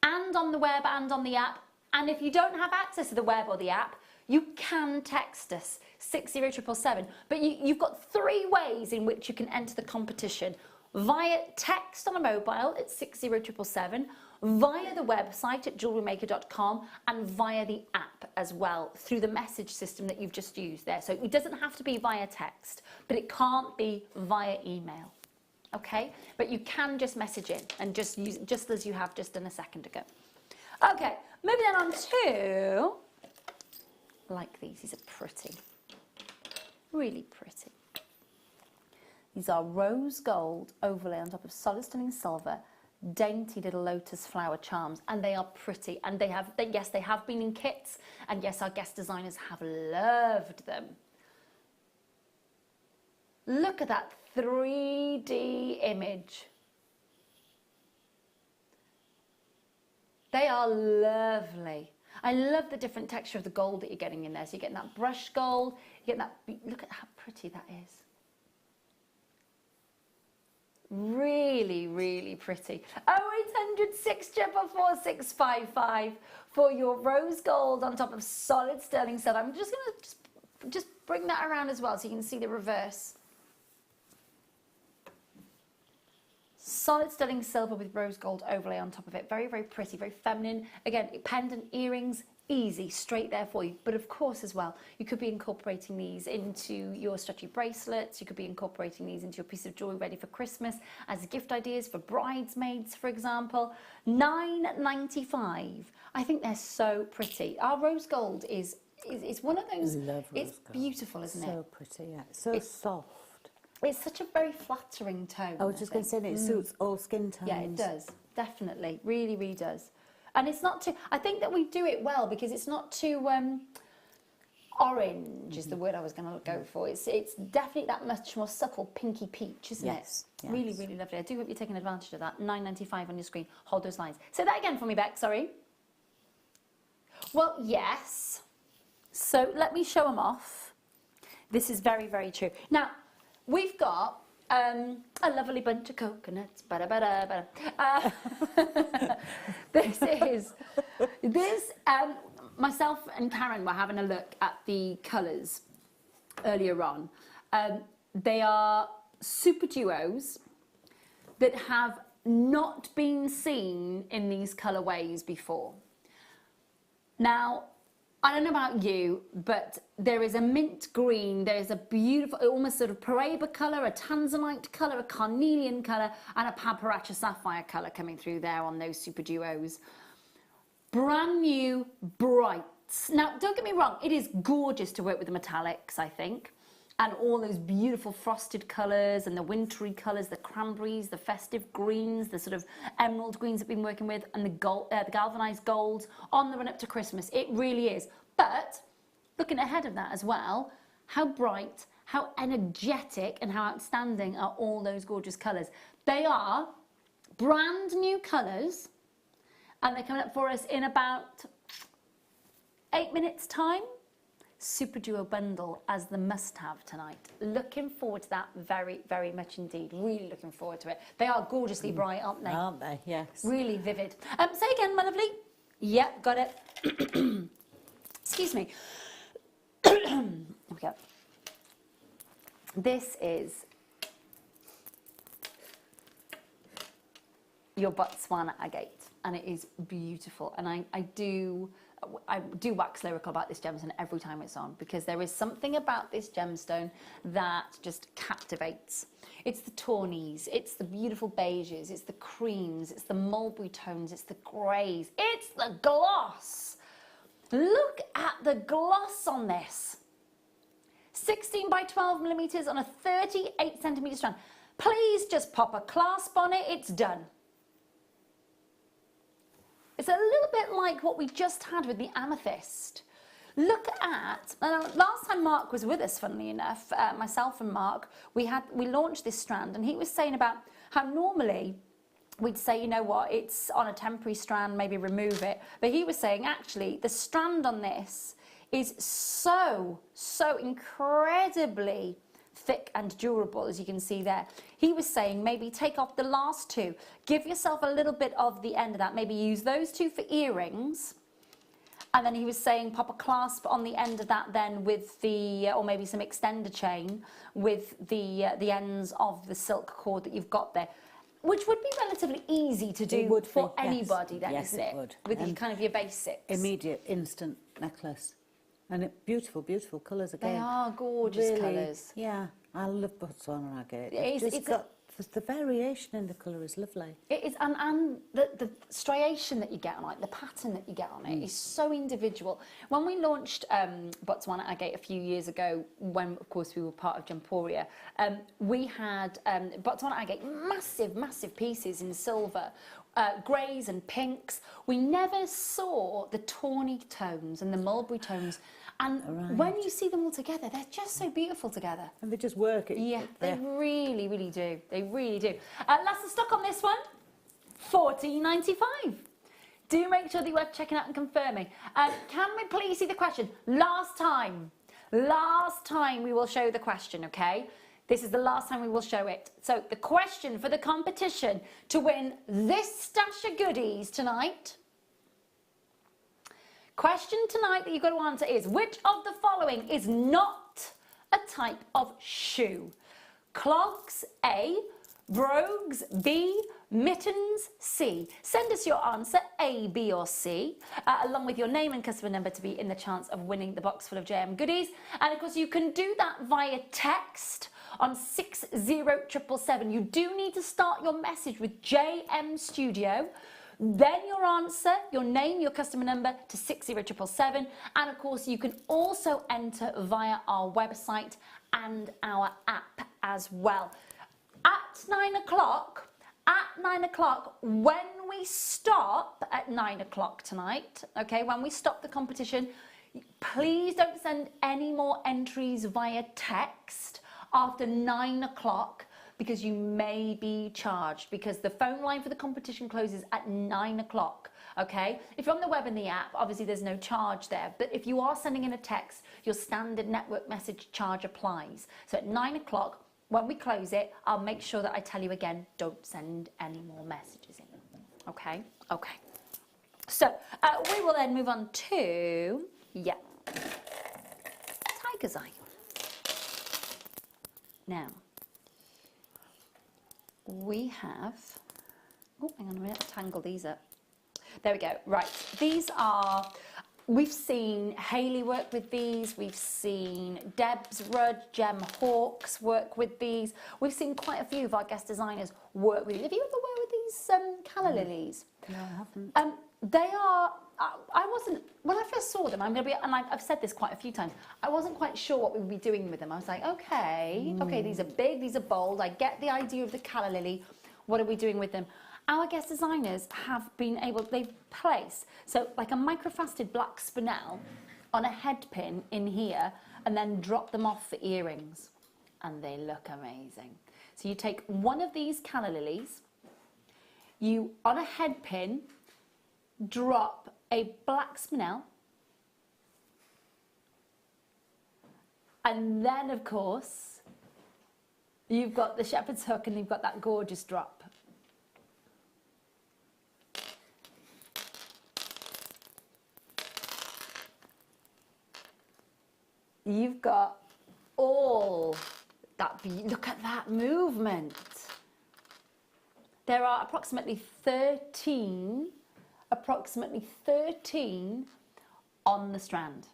and on the web and on the app. And if you don't have access to the web or the app, you can text us 60777. But you've got 3 ways in which you can enter the competition: via text on a mobile at 60777, via the website at JewelleryMaker.com, and via the app as well through the message system that you've just used there. So it doesn't have to be via text, but it can't be via email. Okay, but you can just message in and just use just as you have just done a second ago. Okay, moving on to like these. These are pretty, really pretty. These are rose gold overlay on top of solid stunning silver, dainty little lotus flower charms, and they are pretty. And yes, they have been in kits, and yes, our guest designers have loved them. Look at that 3D image. They are lovely. I love the different texture of the gold that you're getting in there. So you're getting that brush gold, you get that, look at how pretty that is. Really, really pretty. 0800 644 for your rose gold on top of solid sterling silver. I'm just going to just bring that around as well so you can see the reverse. Solid sterling silver with rose gold overlay on top of it. Very, very pretty, very feminine. Again, pendant earrings, easy, straight there for you. But of course as well, you could be incorporating these into your stretchy bracelets. You could be incorporating these into your piece of jewelry ready for Christmas as gift ideas for bridesmaids, for example. $9.95. I think they're so pretty. Our rose gold is one of those, it's beautiful, isn't it?
So pretty, yeah. So soft.
It's such a very flattering tone.
I was just going to say, it suits all skin tones.
Yeah, it does. Definitely. Really, really does. And it's not too... I think that we do it well because it's not too... orange is the word I was going to go for. It's definitely that much more subtle pinky peach, isn't it?
Yes.
Really, really lovely. I do hope you're taking advantage of that. $9.95 on your screen. Hold those lines. Say that again for me, Beck. Sorry. Well, yes. So let me show them off. This is very, very true. Now... We've got a lovely bunch of coconuts. Myself and Karen were having a look at the colours earlier on. They are super duos that have not been seen in these colourways before. Now, I don't know about you, but there is a mint green, there is a beautiful, almost sort of Paraiba colour, a tanzanite colour, a carnelian colour, and a paparacha sapphire colour coming through there on those super duos. Brand new, brights. Now, don't get me wrong, it is gorgeous to work with the metallics, I think, and all those beautiful frosted colours and the wintry colours, the cranberries, the festive greens, the sort of emerald greens I've been working with, and the galvanised golds on the run up to Christmas. It really is. But looking ahead of that as well, how bright, how energetic and how outstanding are all those gorgeous colours. They are brand new colours and they're coming up for us in about 8 minutes time. Super Duo bundle as the must-have tonight. Looking forward to that very, very much indeed. Really looking forward to it. They are gorgeously bright, aren't they?
Aren't they? Yes.
Really vivid. Say again, my lovely. Yep, got it. Excuse me. There we go. This is your Botswana agate, and it is beautiful. And I do wax lyrical about this gemstone every time it's on because there is something about this gemstone that just captivates. It's the tawnies, it's the beautiful beiges, it's the creams, it's the mulberry tones, it's the greys, it's the gloss. Look at the gloss on this. 16 by 12 millimeters on a 38 centimeter strand. Please just pop a clasp on it, it's done. It's a little bit like what we just had with the amethyst. Look at, last time Mark was with us, funnily enough, myself and Mark, we launched this strand, and he was saying about how normally we'd say, you know what, it's on a temporary strand, maybe remove it. But he was saying, actually, the strand on this is so incredibly thick and durable, as you can see there. He was saying maybe take off the last two, give yourself a little bit of the end of that, maybe use those two for earrings, and then he was saying pop a clasp on the end of that then with the, or maybe some extender chain with the ends of the silk cord that you've got there, which would be relatively easy to do for anybody then, isn't it?
Would.
With kind of your basics.
Immediate, instant necklace. And beautiful, beautiful colours again.
They are gorgeous
really,
colours.
Yeah, I love Botswana agate.
It's
got the variation in the colour is lovely.
It is, and the striation that you get on it, the pattern that you get on it is so individual. When we launched Botswana Agate a few years ago, when of course we were part of Jamporia, we had Botswana Agate, massive pieces in silver, greys and pinks. We never saw the tawny tones and the mulberry tones. And when you see them all together, they're just so beautiful together.
And they just work.
Yeah, they really, really do. They really do. Last of stock on this one, $14.95. Do make sure that you are checking out and confirming. Can we please see the question? Last time we will show the question, okay? This is the last time we will show it. So the question for the competition to win this stash of goodies tonight. Question tonight that you've got to answer is, which of the following is not a type of shoe? Clogs, A. Brogues, B. Mittens, C. Send us your answer, A, B or C, along with your name and customer number to be in the chance of winning the box full of JM goodies. And of course you can do that via text on 60777. You do need to start your message with JM Studio. Then your answer, your name, your customer number to 60777. And of course, you can also enter via our website and our app as well. At 9 o'clock, when we stop at 9 o'clock tonight, okay, when we stop the competition, please don't send any more entries via text after 9 o'clock. Because you may be charged, because the phone line for the competition closes at 9 o'clock, okay? If you're on the web and the app, obviously there's no charge there, but if you are sending in a text, your standard network message charge applies. So at 9 o'clock, when we close it, I'll make sure that I tell you again, don't send any more messages in, okay? Okay. So we will then move on to, Tiger's Eye. Now, we have, oh, hang on a minute, tangle these up. There we go, right. These are, we've seen Hayley work with these, we've seen Debs Rudd, Gem Hawkes work with these. We've seen quite a few of our guest designers work with these. Have you ever worked with these calla lilies?
No, I haven't.
They are, I wasn't, when I first saw them, I'm going to be, and I've said this quite a few times, I wasn't quite sure what we would be doing with them. I was like, okay, these are big, these are bold, I get the idea of the calla lily, what are we doing with them? Our guest designers have been able, they've placed, so like a microfaceted black spinel on a head pin in here, and then drop them off for earrings, and they look amazing. So you take one of these calla lilies, you, on a head pin, drop a black spinel, and then of course you've got the shepherd's hook and you've got that gorgeous drop. You've got all that, look at that movement. There are approximately 13 on the strand.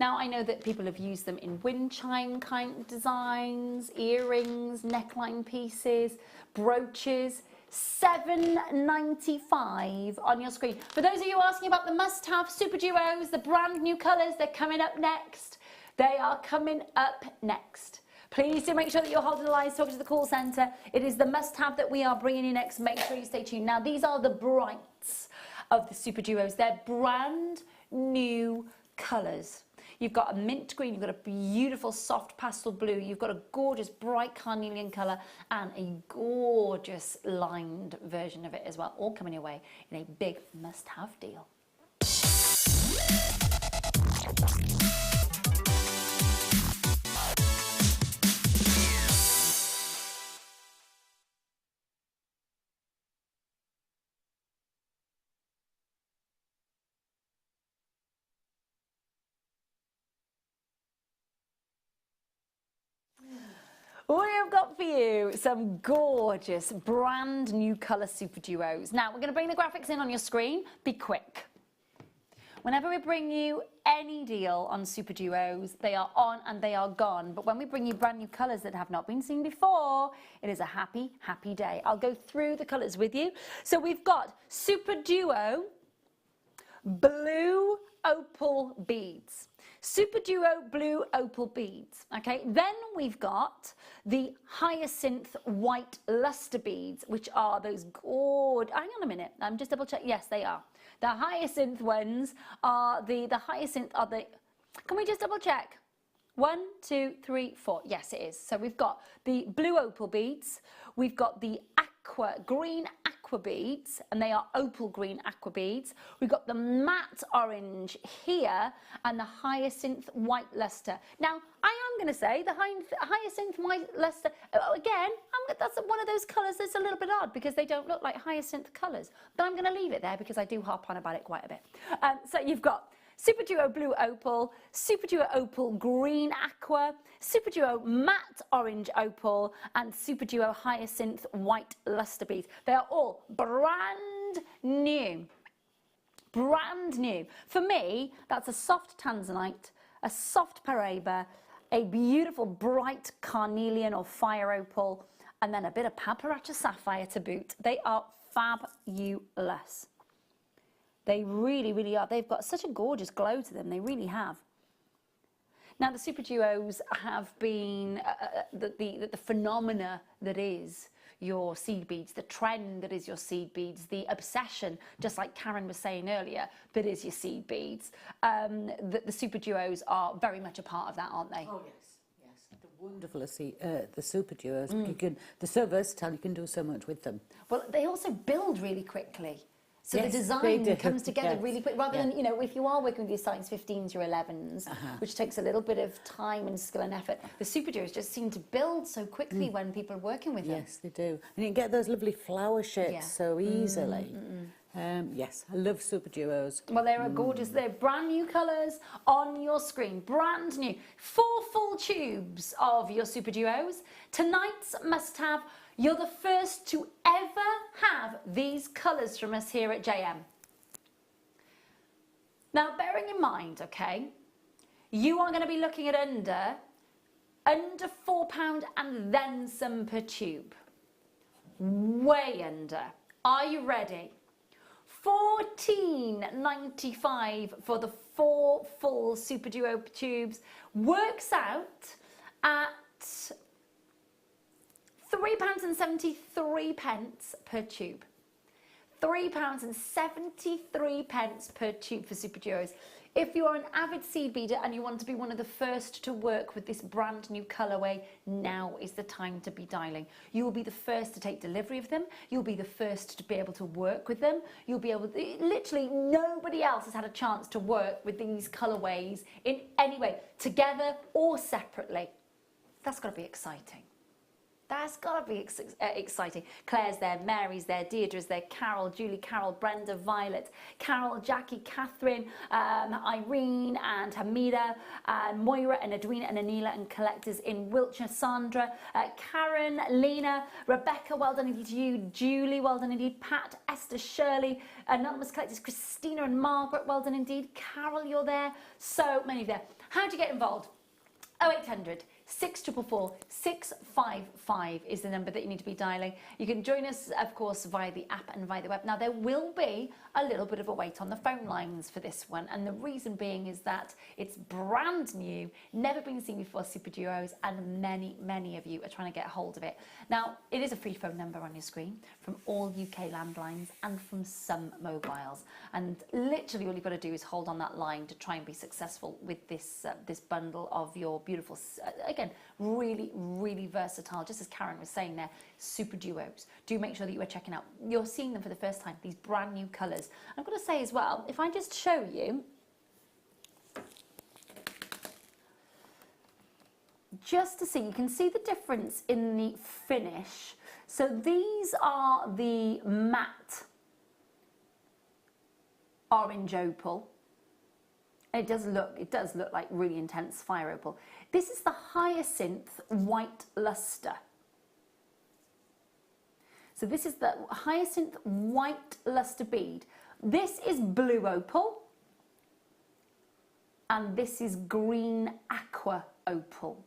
Now I know that people have used them in wind chime kind of designs, earrings, neckline pieces, brooches. $7.95 on your screen. For those of you asking about the must-have Super Duos, the brand new colours, they're coming up next. They are coming up next. Please do make sure that you're holding the lines, talking to the call centre. It is the must-have that we are bringing you next. Make sure you stay tuned. Now, these are the brights of the Super Duos. They're brand new colours. You've got a mint green, you've got a beautiful soft pastel blue, you've got a gorgeous bright carnelian colour and a gorgeous lined version of it as well, all coming your way in a big must-have deal. We've got for you some gorgeous brand new colour Super Duos. Now we're going to bring the graphics in on your screen. Be quick. Whenever we bring you any deal on Super Duos, they are on and they are gone. But when we bring you brand new colours that have not been seen before, it is a happy, happy day. I'll go through the colours with you. So we've got Super Duo Blue Opal Beads. Super Duo Blue Opal Beads. Okay, then we've got the Hyacinth White Luster Beads, which are those gorgeous. Hang on a minute, I'm just double check. Yes, they are. The Hyacinth ones are the Hyacinth are the. Can we just double check? 1, 2, 3, 4. Yes, it is. So we've got the Blue Opal Beads. We've got the green aqua beads, and they are opal green aqua beads. We've got the matte orange here and the Hyacinth White Luster. Now, I am going to say the Hyacinth White Luster, again, that's one of those colours that's a little bit odd because they don't look like hyacinth colours. But I'm going to leave it there because I do harp on about it quite a bit. So you've got Super Duo Blue Opal, Super Duo Opal Green Aqua, Super Duo Matte Orange Opal, and Super Duo Hyacinth White Luster Beads. They are all brand new. Brand new. For me, that's a soft tanzanite, a soft paraiba, a beautiful bright carnelian or fire opal, and then a bit of paparacha sapphire to boot. They are fabulous. They really, really are. They've got such a gorgeous glow to them. They really have. Now, the Super Duos have been the phenomena that is your seed beads, the trend that is your seed beads, the obsession, just like Karen was saying earlier, that is your seed beads. The Super Duos are very much a part of that, aren't they?
Oh, yes. Yes. They're wonderful to see, the Super Duos. They're so versatile, you can do so much with them.
Well, they also build really quickly. So
yes,
the design comes together
yes.
really quick, rather than, you know, if you are working with your size 15s, your 11s, which takes a little bit of time and skill and effort, the Super Duos just seem to build so quickly when people are working with them.
Yes, they do. And you can get those lovely flower shapes so easily. Yes, I love Super Duos.
Well, they're gorgeous. They're brand new colours on your screen. Brand new. 4 full tubes of your Super Duos. Tonight's must-have. You're the first to ever have these colours from us here at JM. Now, bearing in mind, okay, you are going to be looking at under £4 and then some per tube. Way under. Are you ready? £14.95 for the 4 full Super Duo tubes works out at £3.73 per tube. £3.73 per tube for Super Duos. If you are an avid seed beader and you want to be one of the first to work with this brand new colourway, now is the time to be dialing. You will be the first to take delivery of them. You'll be the first to be able to work with them. You'll be able to, literally nobody else has had a chance to work with these colourways in any way, together or separately. That's got to be exciting. That's got to be exciting. Claire's there, Mary's there, Deirdre's there, Carol, Julie, Carol, Brenda, Violet, Carol, Jackie, Catherine, Irene and Hamida, Moira and Edwina and Anila and collectors in Wiltshire, Sandra, Karen, Lena, Rebecca, well done indeed to you, Julie, well done indeed, Pat, Esther, Shirley, anonymous collectors, Christina and Margaret, well done indeed, Carol, you're there, so many of you there. How do you get involved? 0800 644 655 is the number that you need to be dialing. You can join us, of course, via the app and via the web. Now, there will be a little bit of a wait on the phone lines for this one, and the reason being is that it's brand new, never been seen before, Super Duos, and many of you are trying to get a hold of it. Now, it is a free phone number on your screen from all UK landlines and from some mobiles, and literally all you've got to do is hold on that line to try and be successful with this this bundle of your beautiful, again, really versatile, just as Karen was saying there, Super Duos. Do make sure that you are checking out. You're seeing them for the first time, these brand new colours. I've got to say as well, if I just show you, just to see, you can see the difference in the finish. So these are the matte orange opal. It does look like really intense fire opal. This is the Hyacinth White Luster. So this is the Hyacinth White Luster bead. This is blue opal. And this is green aqua opal.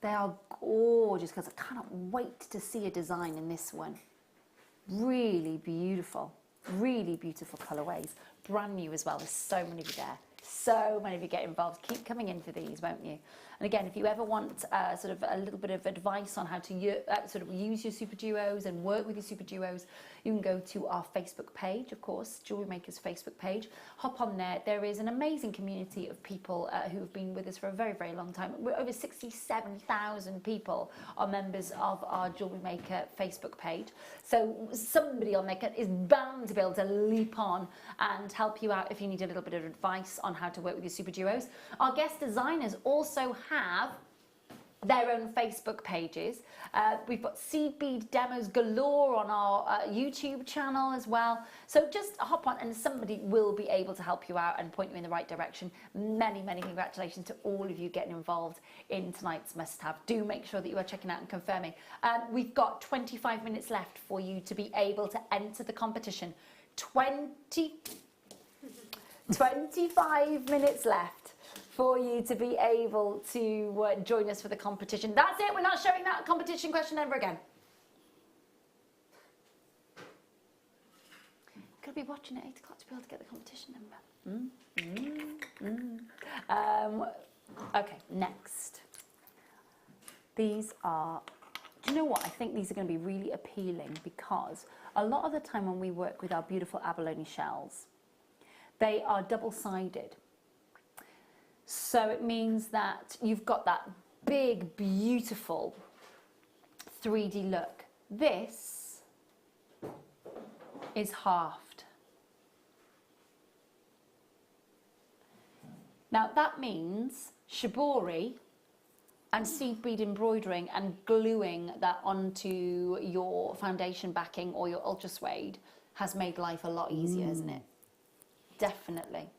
They are gorgeous, because I cannot wait to see a design in this one. Really beautiful colourways. Brand new as well. There's so many of you there. So many of you get involved. Keep coming in for these, won't you? And again, if you ever want sort of a little bit of advice on how to sort of use your super duos and work with your super duos, you can go to our Facebook page, of course, Jewellery Maker's Facebook page. Hop on there. There is an amazing community of people who have been with us for a very, very long time. We're over 67,000 people are members of our Jewellery Maker Facebook page. So somebody on there is bound to be able to leap on and help you out if you need a little bit of advice on how to work with your super duos. Our guest designers also have their own Facebook pages. We've got seed bead demos galore on our YouTube channel as well. So just hop on and somebody will be able to help you out and point you in the right direction. Many, many congratulations to all of you getting involved in tonight's must-have. Do make sure that you are checking out and confirming. We've got 25 minutes left for you to be able to enter the competition. 25 minutes left for you to be able to join us for the competition. That's it. We're not showing that competition question ever again. Could be watching at 8 o'clock to be able to get the competition number. Okay, next. These are, do you know what? I think these are going to be really appealing, because a lot of the time when we work with our beautiful abalone shells, they are double-sided. So it means that you've got that big, beautiful 3D look. This is halved. Now that means shibori and seed bead embroidering and gluing that onto your foundation backing or your ultra suede has made life a lot easier, hasn't it? Definitely.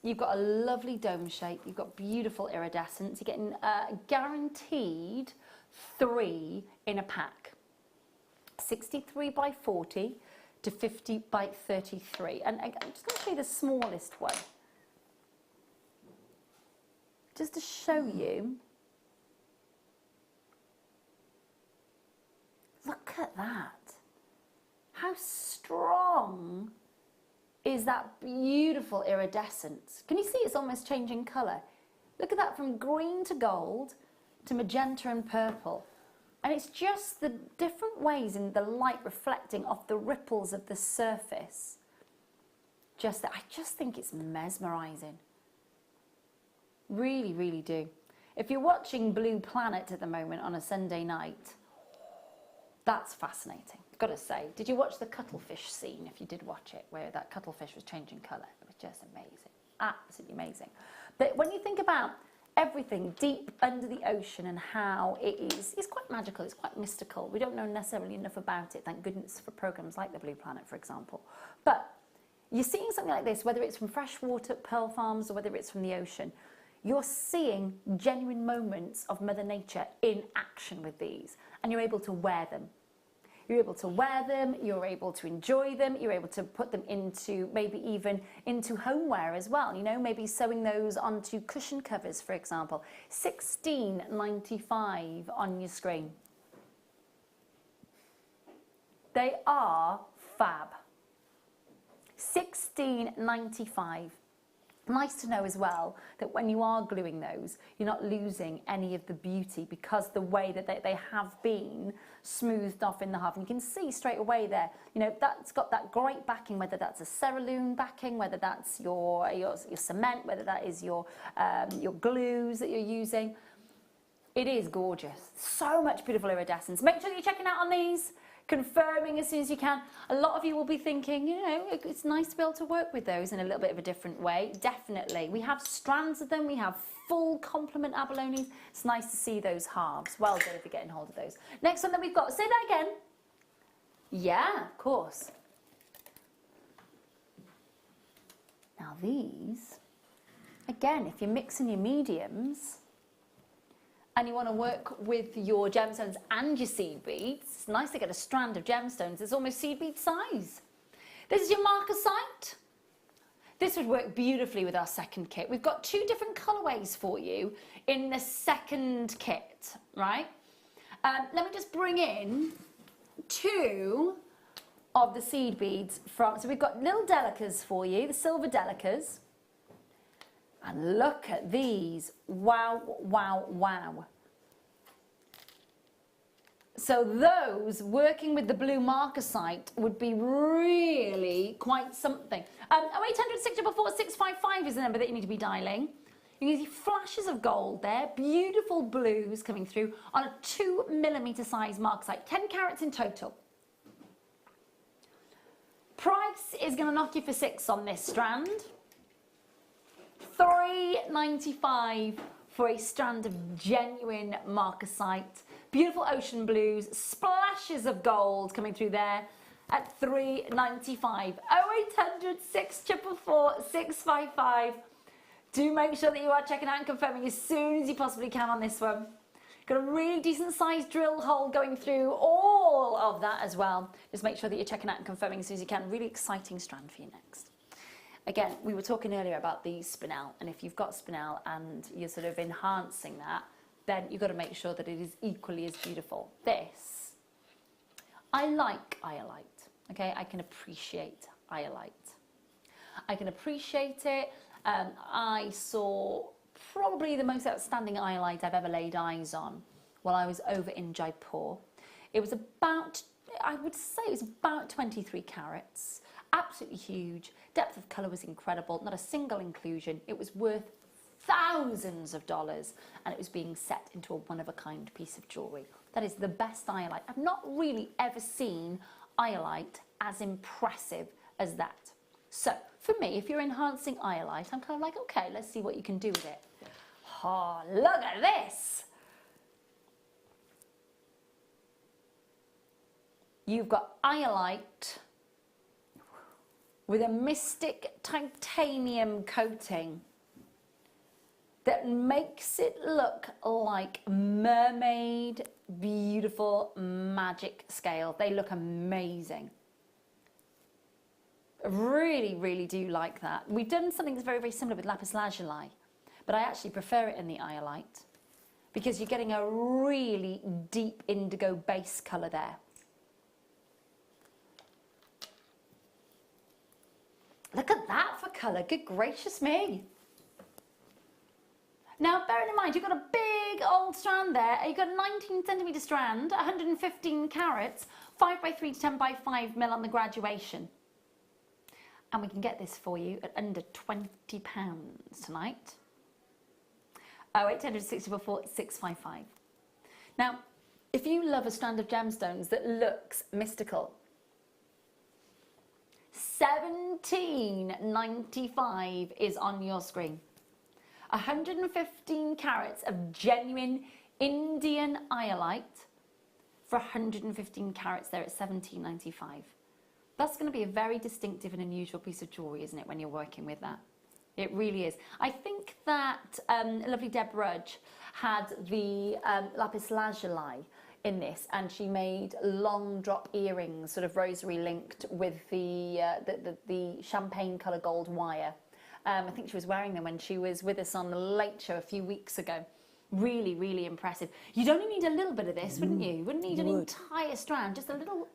You've got a lovely dome shape. You've got beautiful iridescence. You're getting guaranteed 3 in a pack. 63 by 40 to 50 by 33. And I'm just going to show you the smallest one. Just to show you. Look at that. How strong is that beautiful iridescence. Can you see it's almost changing colour? Look at that, from green to gold to magenta and purple. And it's just the different ways in the light reflecting off the ripples of the surface. I just think it's mesmerising. Really, really do. If you're watching Blue Planet at the moment on a Sunday night, that's fascinating. Got to say, did you watch the cuttlefish scene, if you did watch it, where that cuttlefish was changing colour? It was just amazing, absolutely amazing. But when you think about everything deep under the ocean and how it's quite magical, it's quite mystical. We don't know necessarily enough about it, thank goodness for programmes like the Blue Planet, for example. But you're seeing something like this, whether it's from freshwater pearl farms or whether it's from the ocean, you're seeing genuine moments of Mother Nature in action with these, and you're able to wear them. You're able to wear them, you're able to enjoy them, you're able to put them into, maybe even into homeware as well, you know, maybe sewing those onto cushion covers, for example. $16.95 on your screen. They are fab. $16.95. Nice to know as well that when you are gluing those, you're not losing any of the beauty, because the way that they have been smoothed off in the half. And you can see straight away there, you know, that's got that great backing, whether that's a cerulean backing, whether that's your cement, whether that is your glues that you're using. It is gorgeous. So much beautiful iridescence. Make sure that you're checking out on these, confirming as soon as you can. A lot of you will be thinking, you know, it's nice to be able to work with those in a little bit of a different way. Definitely. We have strands of them. We have full complement abalones. It's nice to see those halves. Well done if you're getting hold of those. Next one that we've got. Say that again. Yeah, of course. Now these, again, if you're mixing your mediums, and you want to work with your gemstones and your seed beads, it's nice to get a strand of gemstones that's almost seed bead size. This is your marker site. This would work beautifully with our second kit. We've got 2 different colourways for you in the second kit, right? Let me just bring in 2 of the seed beads from, so we've got little delicas for you, the silver delicas. And look at these, wow, wow, wow. So those, working with the blue marcasite, would be really quite something. 0800 644 655 is the number that you need to be dialing. You can see flashes of gold there, beautiful blues coming through on a 2mm size marcasite, 10 carats in total. Price is going to knock you for 6 on this strand. $3.95 for a strand of genuine marcasite. Beautiful ocean blues, splashes of gold coming through there at $3.95. 0800 644 655. Do make sure that you are checking out and confirming as soon as you possibly can on this one. Got a really decent sized drill hole going through all of that as well. Just make sure that you're checking out and confirming as soon as you can. Really exciting strand for you next. Again, we were talking earlier about the spinel, and if you've got spinel and you're sort of enhancing that, then you've got to make sure that it is equally as beautiful. This, I like iolite, okay? I can appreciate iolite. I can appreciate it. I saw probably the most outstanding iolite I've ever laid eyes on while I was over in Jaipur. It was about, I would say it was about 23 carats. Absolutely huge. Depth of colour was incredible. Not a single inclusion. It was worth thousands of dollars, and it was being set into a one-of-a-kind piece of jewellery. That is the best iolite. I've not really ever seen iolite as impressive as that. So, for me, if you're enhancing iolite, I'm kind of like, okay, let's see what you can do with it. Oh, look at this! You've got iolite with a mystic titanium coating that makes it look like mermaid, beautiful magic scale. They look amazing. Really, really do like that. We've done something that's very, very similar with lapis lazuli, but I actually prefer it in the iolite because you're getting a really deep indigo base colour there. Look at that for colour, good gracious me. Now, bearing in mind, you've got a big old strand there. You've got a 19cm strand, 115 carats, 5x3 to 10x5 on the graduation. And we can get this for you at under £20 tonight. 0800 644 655. Now, if you love a strand of gemstones that looks mystical, $17.95 is on your screen. 115 carats of genuine Indian iolite for 115 carats there at $17.95. That's going to be a very distinctive and unusual piece of jewellery, isn't it, when you're working with that? It really is. I think that lovely Deb Rudge had the lapis lazuli in this, and she made long drop earrings, sort of rosary linked with the champagne colour gold wire. I think she was wearing them when she was with us on the Late Show a few weeks ago. Really, really impressive. You'd only need a little bit of this, wouldn't you? You wouldn't need an entire strand, just a little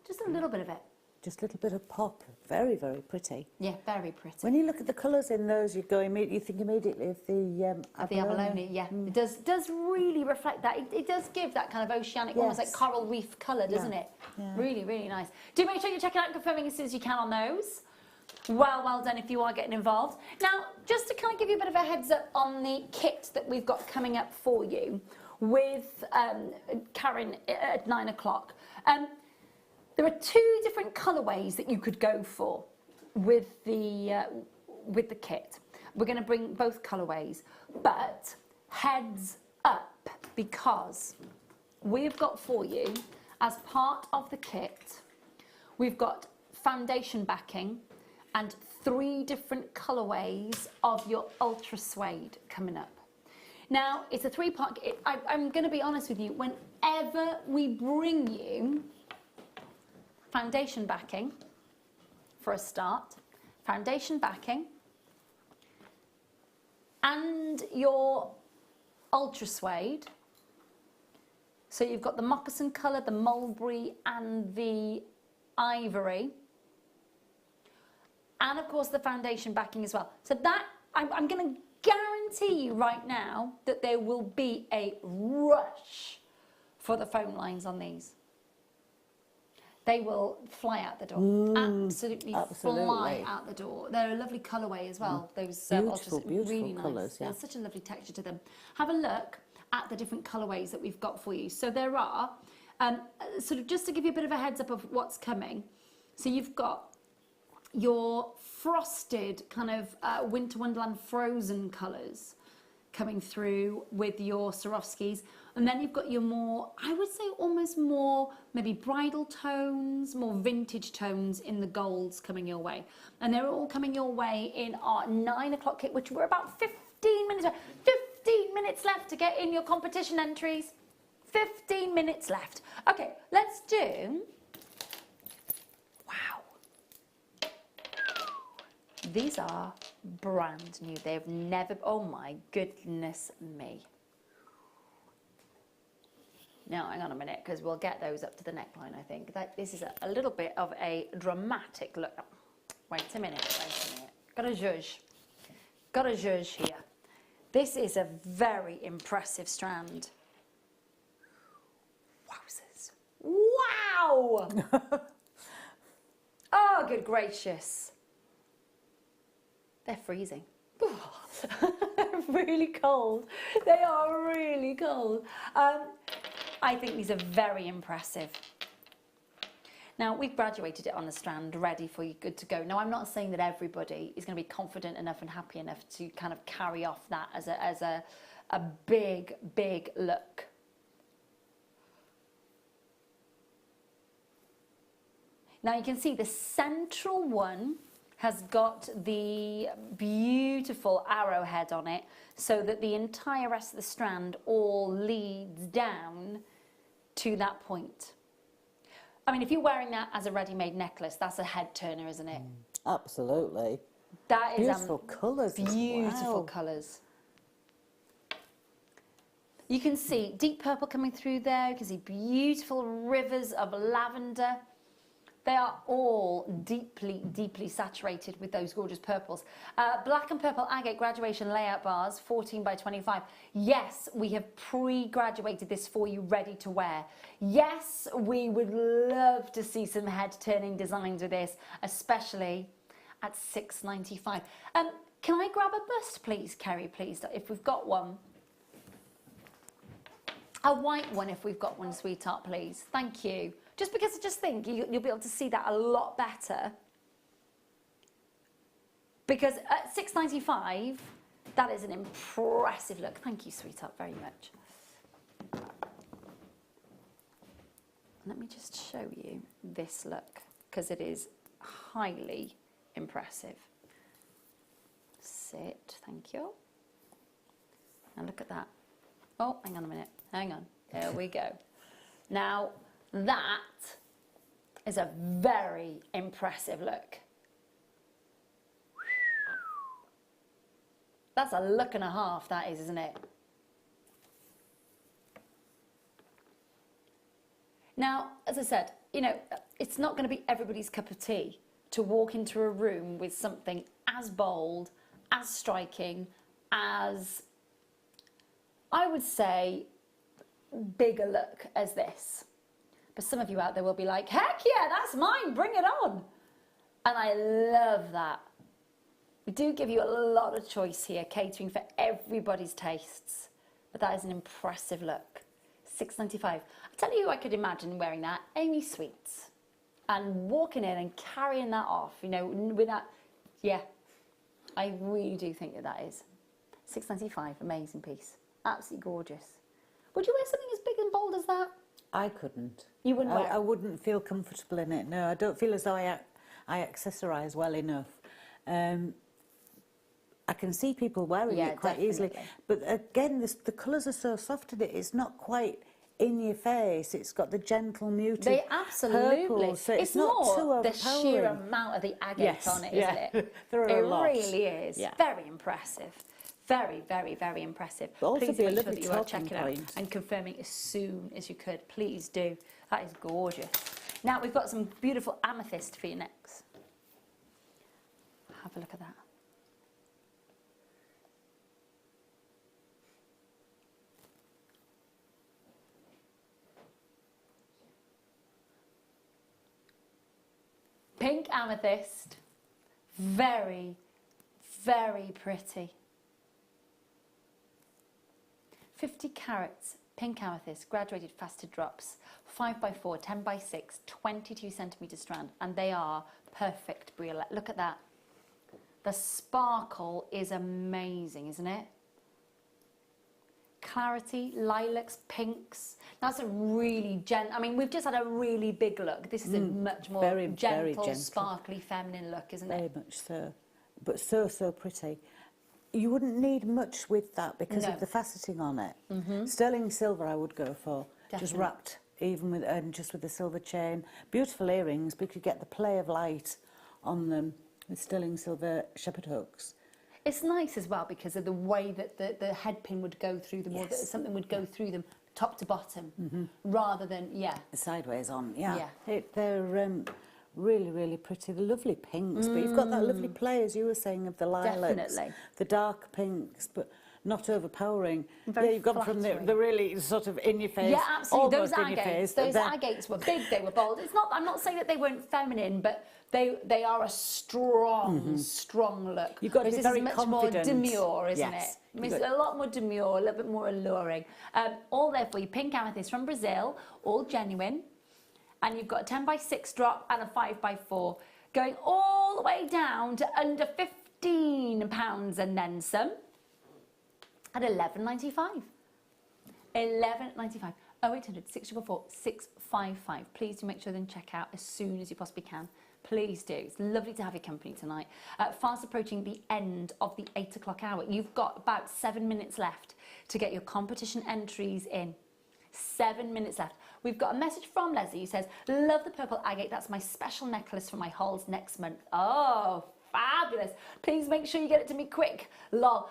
bit of it.
Just a little bit of pop. Very, very pretty.
Yeah, very pretty.
When you look at the colours in those, you think immediately of the abalone.
Yeah. It does really reflect that. It does give that kind of oceanic, almost like coral reef colour, doesn't it? Yeah. Really, really nice. Do make sure you check it out and confirming as soon as you can on those. Well done if you are getting involved. Now, just to kind of give you a bit of a heads up on the kit that we've got coming up for you with Karen at 9 o'clock. There are 2 different colourways that you could go for with the kit. We're going to bring both colourways, but heads up, because we've got for you, as part of the kit, we've got foundation backing and 3 different colourways of your ultra suede coming up. Now, it's a 3-part kit. I'm going to be honest with you, whenever we bring you foundation backing, for a start, foundation backing, and your ultra suede. So you've got the moccasin colour, the mulberry and the ivory. And of course the foundation backing as well. So that, I'm going to guarantee you right now that there will be a rush for the foam lines on these. They will fly out the door. Absolutely fly out the door. They're a lovely colourway as well. Those
beautiful
really nice.
colours, yeah.
There's such a lovely texture to them. Have a look at the different colourways that we've got for you. So there are, sort of just to give you a bit of a heads up of what's coming. So you've got your frosted kind of Winter Wonderland frozen colours coming through with your Swarovskis. And then you've got your more, I would say almost more maybe bridal tones, more vintage tones in the golds coming your way. And they're all coming your way in our 9 o'clock kit, which we're about 15 minutes left to get in your competition entries. 15 minutes left. Okay, let's do, wow. These are brand new. They've never, oh my goodness me. Now, hang on a minute, because we'll get those up to the neckline, I think. This is a little bit of a dramatic look. Wait a minute. Got a zhuzh. Got a zhuzh here. This is a very impressive strand. Wowzers. Wow! Oh, good gracious. They're freezing. They're really cold. They are really cold. I think these are very impressive. Now, we've graduated it on the strand, ready for you, good to go. Now, I'm not saying that everybody is going to be confident enough and happy enough to kind of carry off that as a big, big look. Now, you can see the central one has got the beautiful arrowhead on it, so that the entire rest of the strand all leads down to that point. I mean, if you're wearing that as a ready-made necklace, that's a head turner, isn't it?
Absolutely.
That is
beautiful colours.
Beautiful colours. You can see deep purple coming through there. You can see beautiful rivers of lavender. They are all deeply, deeply saturated with those gorgeous purples. Black and purple agate graduation layout bars, 14 by 25. Yes, we have pre-graduated this for you, ready to wear. Yes, we would love to see some head-turning designs with this, especially at $6.95. Can I grab a bust, please, Kerry, please, if we've got one? A white one, if we've got one, sweetheart, please. Thank you. Just because I just think you'll be able to see that a lot better. Because at $6.95, that is an impressive look. Thank you, sweetheart, very much. Let me just show you this look, because it is highly impressive. Sit, thank you. Now look at that. Oh, hang on a minute. Hang on. There we go. Now, that is a very impressive look. That's a look and a half, that is, isn't it? Now, as I said, you know, it's not going to be everybody's cup of tea to walk into a room with something as bold, as striking, as, I would say, big a look as this. But some of you out there will be like, heck yeah, that's mine, bring it on. And I love that. We do give you a lot of choice here, catering for everybody's tastes. But that is an impressive look. $6.95. I tell you who I could imagine wearing that, Amy Sweets. And walking in and carrying that off, you know, with that, yeah. I really do think that that is. $6.95, amazing piece. Absolutely gorgeous. Would you wear something as big and bold as that?
I couldn't.
You wouldn't wear it?
I wouldn't feel comfortable in it. No, I don't feel as though I accessorise well enough. I can see people wearing it quite easily. But again, the colours are so soft in it. It's not quite in your face. It's got the gentle, muted
They absolutely.
purple, so it's not
more
too overpowering.
the sheer amount of the agate on it, isn't it?
There are a lot.
It really is.
Yeah.
Very impressive. Very, very, very impressive.
But also
Please
be a
make sure
lovely
that you are
talking
checking out
point.
and confirming as soon as you could. Please do. That is gorgeous. Now we've got some beautiful amethyst for you next. Have a look at that. Pink amethyst. Very, very pretty. 50 carats, pink amethyst, graduated faceted drops, 5x4, 10x6, 22 centimetre strand, and they are perfect briolet. Look at that. The sparkle is amazing, isn't it? Clarity, lilacs, pinks. That's a really I mean, we've just had a really big look. This is a much more
very
gentle, sparkly, feminine look, isn't it?
Very much so. But so, so pretty. You wouldn't need much with that because of the faceting on it. Sterling silver I would go for.
Definitely.
Just wrapped even with, just with the silver chain. Beautiful earrings, but you could get the play of light on them with sterling silver shepherd hooks.
It's nice as well because of the way that the head pin would go through them, or that something would go through them top to bottom, rather than,
Sideways on, yeah.
Yeah.
They're really, really pretty. The lovely pinks, but you've got that lovely play, as you were saying, of the lilacs.
Definitely.
The dark pinks, but not overpowering.
Very
you've gone from
flattering.
the really sort of in your face.
Yeah, absolutely. Those
almost in your face.
agates were big. They were bold. I'm not saying that they weren't feminine, but they are a strong, strong look.
You've got to be
Whereas
very
this is much
confident.
more demure, isn't
Yes.
it? It's a lot more demure, a little bit more alluring. All there for you. Pink amethyst from Brazil, all genuine. And you've got a 10x6 drop and a 5x4, going all the way down to under £15 and then some, at £11.95. £11.95. 0800 644 655. Please do make sure then check out as soon as you possibly can. Please do. It's lovely to have your company tonight. Fast approaching the end of the 8 o'clock hour. You've got about 7 minutes left to get your competition entries in. 7 minutes left. We've got a message from Leslie who says, love the purple agate. That's my special necklace for my hauls next month. Oh, fabulous. Please make sure you get it to me quick. Lol.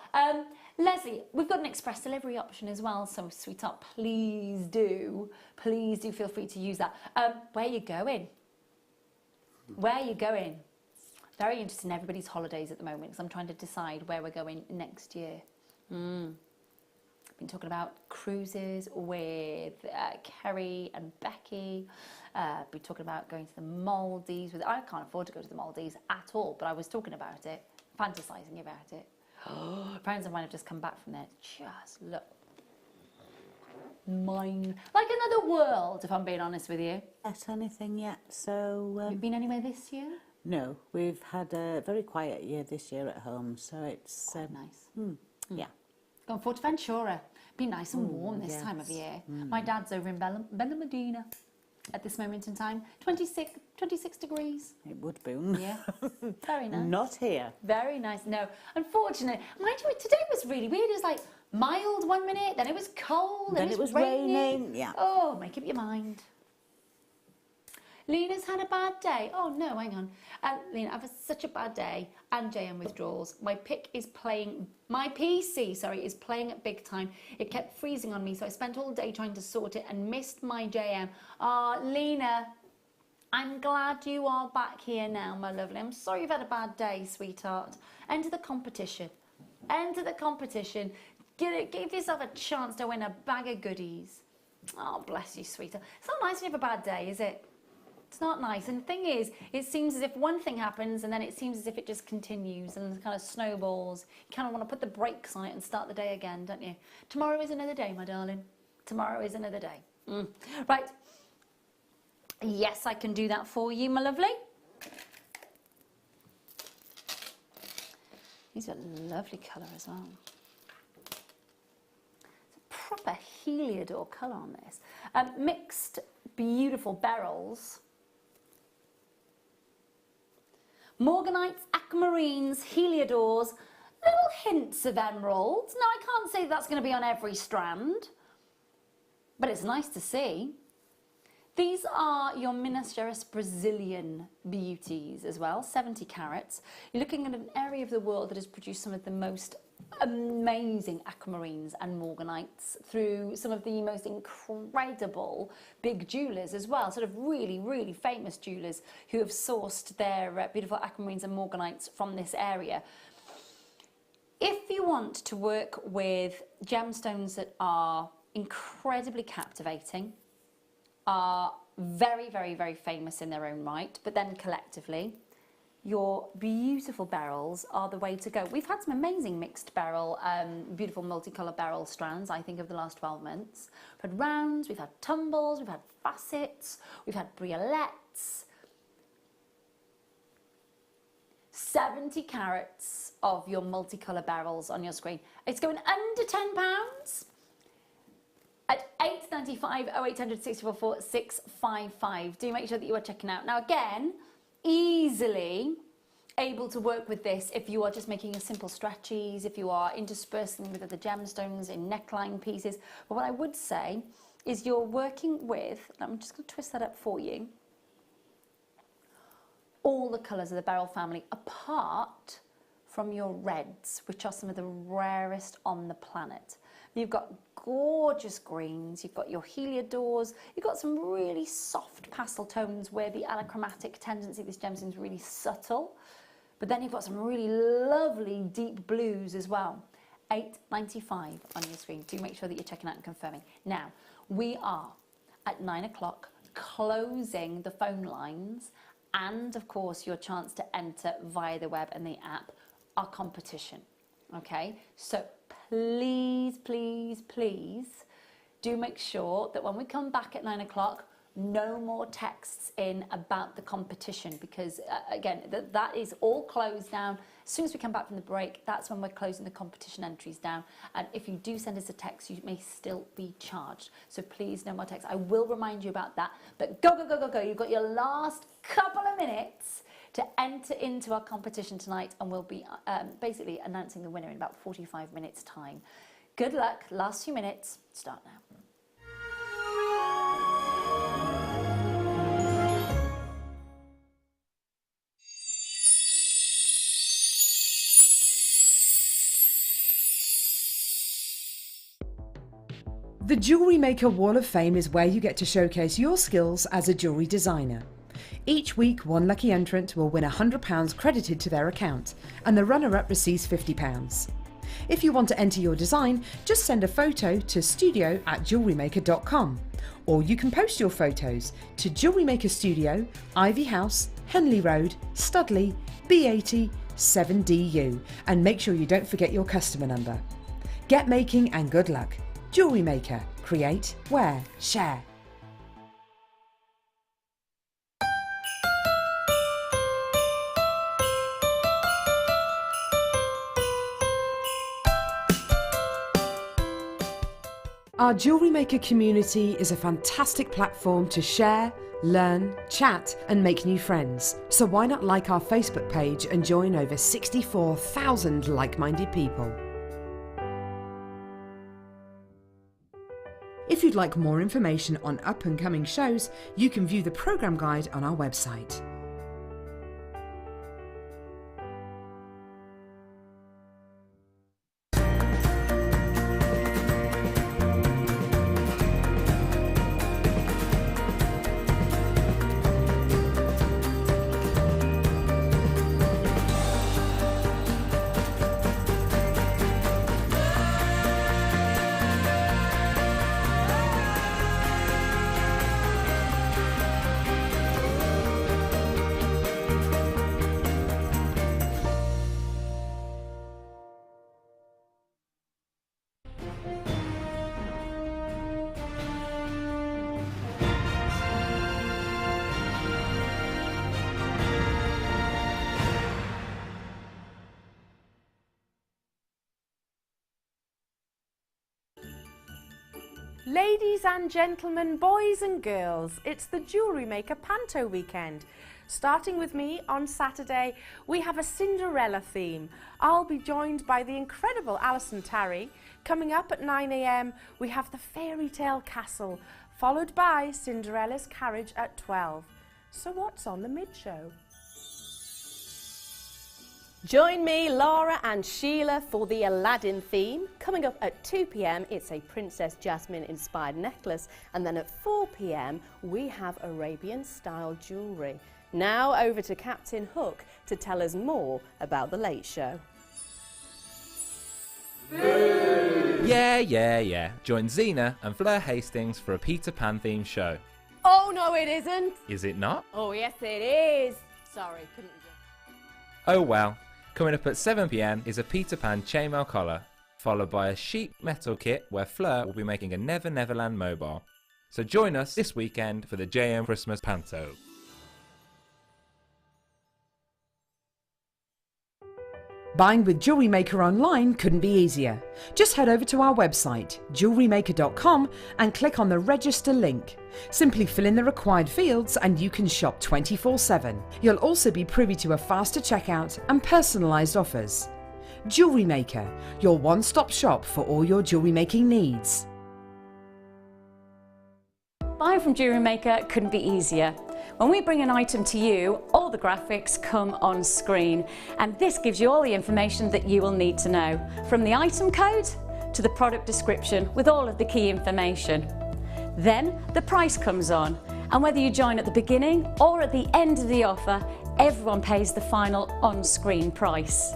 Leslie, we've got an express delivery option as well. So, sweetheart, please do feel free to use that. Where are you going? Where are you going? Very interested in everybody's holidays at the moment because I'm trying to decide where we're going next year. Been talking about cruises with Kerry and Becky. Been talking about going to the Maldives. I can't afford to go to the Maldives at all, but I was talking about it, fantasising about it. Friends of mine have just come back from there. Just look, mine, like another world, if I'm being honest with you.
Not anything yet, so...
Have you been anywhere this year?
No, we've had a very quiet year this year at home, so it's...
Nice.
Yeah.
Going forward to Ventura. Be nice and warm this time of year. My dad's over in Bella Medina at this moment in time. 26 degrees.
It would be.
Yeah. Very nice.
Not here.
Very nice. No, unfortunately, mind you, today was really weird. It was like mild 1 minute, then it was cold,
Then it was raining. Yeah.
Oh, make up your mind. Lena's had a bad day. Oh no, hang on. Lena, I've had such a bad day and JM withdrawals. My PC is playing at big time. It kept freezing on me, so I spent all day trying to sort it and missed my JM. Lena, I'm glad you are back here now, my lovely. I'm sorry you've had a bad day, sweetheart. Enter the competition. Enter the competition. Give yourself a chance to win a bag of goodies. Oh, bless you, sweetheart. It's not nice when you have a bad day, is it? It's not nice. And the thing is, it seems as if one thing happens and then it seems as if it just continues and kind of snowballs. You kind of want to put the brakes on it and start the day again, don't you? Tomorrow is another day, my darling. Tomorrow is another day. Right. Yes, I can do that for you, my lovely. These are lovely colour as well. It's a proper Heliodor colour on this. Mixed beautiful beryls. Morganites, aquamarines, heliodors, little hints of emeralds. Now, I can't say that's going to be on every strand, but it's nice to see. These are your Minas Gerais Brazilian beauties as well, 70 carats. You're looking at an area of the world that has produced some of the most amazing aquamarines and morganites through some of the most incredible big jewellers as well, sort of really, really famous jewellers who have sourced their beautiful aquamarines and morganites from this area. If you want to work with gemstones that are incredibly captivating, are very, very, very famous in their own right, but then collectively, your beautiful beryls are the way to go. We've had some amazing mixed beryl, beautiful multicolour beryl strands, I think, over the last 12 months. We've had rounds, we've had tumbles, we've had facets, we've had briolettes. 70 carats of your multicolour beryls on your screen. It's going under £10 at 895 0800 644 655. Do make sure that you are checking out. Now again, easily able to work with this if you are just making a simple stretchies, if you are interspersing with other gemstones in neckline pieces. But what I would say is you're working with, I'm just going to twist that up for you, all the colours of the beryl family apart from your reds, which are some of the rarest on the planet. You've got gorgeous greens, you've got your heliodores, you've got some really soft pastel tones where the allochromatic tendency of this gemstone is really subtle, but then you've got some really lovely deep blues as well. $8.95 on your screen. Do make sure that you're checking out and confirming. Now, we are at 9 o'clock closing the phone lines and of course your chance to enter via the web and the app, our competition. Okay, so please, please, please do make sure that when we come back at 9 o'clock, no more texts in about the competition, because again, that is all closed down. As soon as we come back from the break, that's when we're closing the competition entries down. And if you do send us a text, you may still be charged. So please, no more texts. I will remind you about that. But go, go, go, go, go. You've got your last couple of minutes to enter into our competition tonight, and we'll be basically announcing the winner in about 45 minutes time. Good luck, last few minutes, start now.
The Jewellery Maker Wall of Fame is where you get to showcase your skills as a jewellery designer. Each week, one lucky entrant will win £100 credited to their account, and the runner-up receives £50. If you want to enter your design, just send a photo to studio@JewelleryMaker.com, or you can post your photos to Jewellery Maker Studio, Ivy House, Henley Road, Studley, B80 7DU, and make sure you don't forget your customer number. Get making and good luck. Jewellery Maker. Create, wear, share. Our Jewellery Maker community is a fantastic platform to share, learn, chat and make new friends. So why not like our Facebook page and join over 64,000 like-minded people. If you'd like more information on up-and-coming shows, you can view the programme guide on our website.
Ladies and gentlemen, boys and girls, it's the Jewellery Maker Panto weekend. Starting with me on Saturday, we have a Cinderella theme. I'll be joined by the incredible Alison Tarry. Coming up at 9 AM, we have the Fairy Tale Castle, followed by Cinderella's Carriage at 12. So what's on the mid-show?
Join me, Laura and Sheila for the Aladdin theme. Coming up at 2 p.m, it's a Princess Jasmine inspired necklace, and then at 4 p.m, we have Arabian style jewellery. Now over to Captain Hook to tell us more about the Late Show.
Yeah. Join Zena and Fleur Hastings for a Peter Pan themed show.
Oh no, it isn't.
Is it not?
Oh yes, it is. Sorry, couldn't resist.
Oh well. Coming up at 7 p.m. is a Peter Pan chainmail collar, followed by a sheet metal kit where Fleur will be making a Never Neverland mobile. So join us this weekend for the JM Christmas Panto.
Buying with Jewellery Maker online couldn't be easier. Just head over to our website, JewelleryMaker.com, and click on the register link. Simply fill in the required fields and you can shop 24/7. You'll also be privy to a faster checkout and personalised offers. Jewellery Maker, your one-stop shop for all your jewellery making needs.
Buying from Jewellery Maker couldn't be easier. When we bring an item to you, all the graphics come on screen, and this gives you all the information that you will need to know, from the item code to the product description with all of the key information. Then the price comes on, and whether you join at the beginning or at the end of the offer, everyone pays the final on-screen price.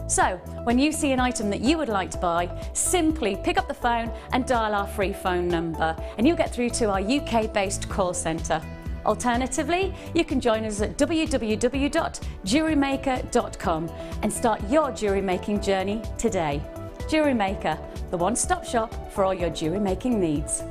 So, when you see an item that you would like to buy, simply pick up the phone and dial our free phone number, and you'll get through to our UK-based call centre. Alternatively, you can join us at www.jewellerymaker.com and start your jewellery making journey today. Jewellery Maker, the one-stop shop for all your jewellery making needs.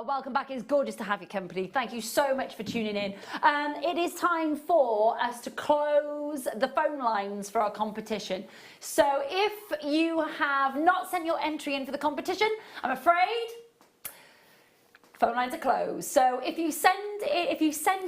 Welcome back. It's gorgeous to have your company. Thank you so much for tuning in. It is time for us to close the phone lines for our competition. So if you have not sent your entry in for the competition, I'm afraid phone lines are closed. So if you send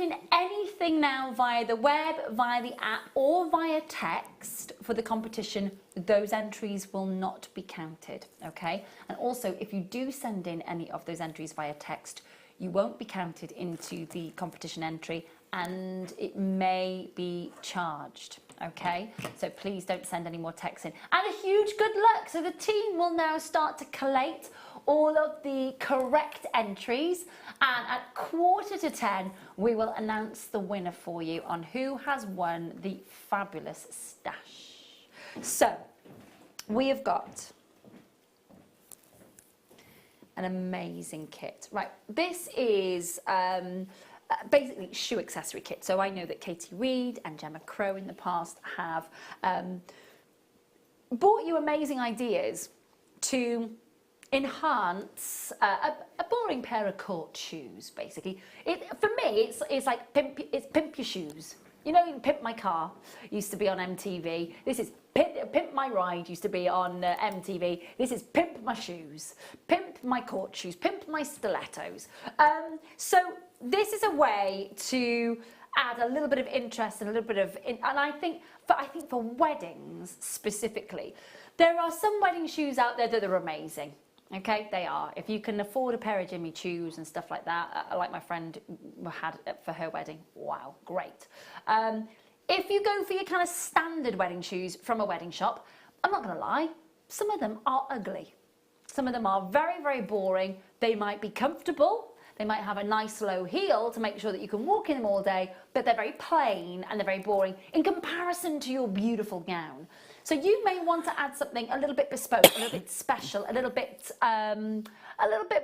in anything now via the web, via the app, or via text for the competition, those entries will not be counted, okay? And also, if you do send in any of those entries via text, you won't be counted into the competition entry, and it may be charged, okay? So please don't send any more texts in. And a huge good luck. So the team will now start to collate all of the correct entries, and at 9:45, we will announce the winner for you on who has won the fabulous stash. So we have got an amazing kit. Right, this is basically shoe accessory kit. So I know that Katie Reed and Gemma Crow in the past have brought you amazing ideas to enhance a boring pair of court shoes, basically. For me, it's like pimp your shoes. You know, Pimp My Car used to be on MTV. This is Pimp My Ride used to be on MTV. This is Pimp My Shoes, Pimp My Court Shoes, Pimp My Stilettos. So this is a way to add a little bit of interest and a little bit of, and I think for weddings specifically, there are some wedding shoes out there that are amazing. Okay, they are. If you can afford a pair of Jimmy Choos and stuff like that, like my friend had for her wedding, wow, great. If you go for your kind of standard wedding shoes from a wedding shop, I'm not going to lie, some of them are ugly. Some of them are very, very boring. They might be comfortable. They might have a nice low heel to make sure that you can walk in them all day, but they're very plain and they're very boring in comparison to your beautiful gown. So you may want to add something a little bit bespoke, a little bit special, a little bit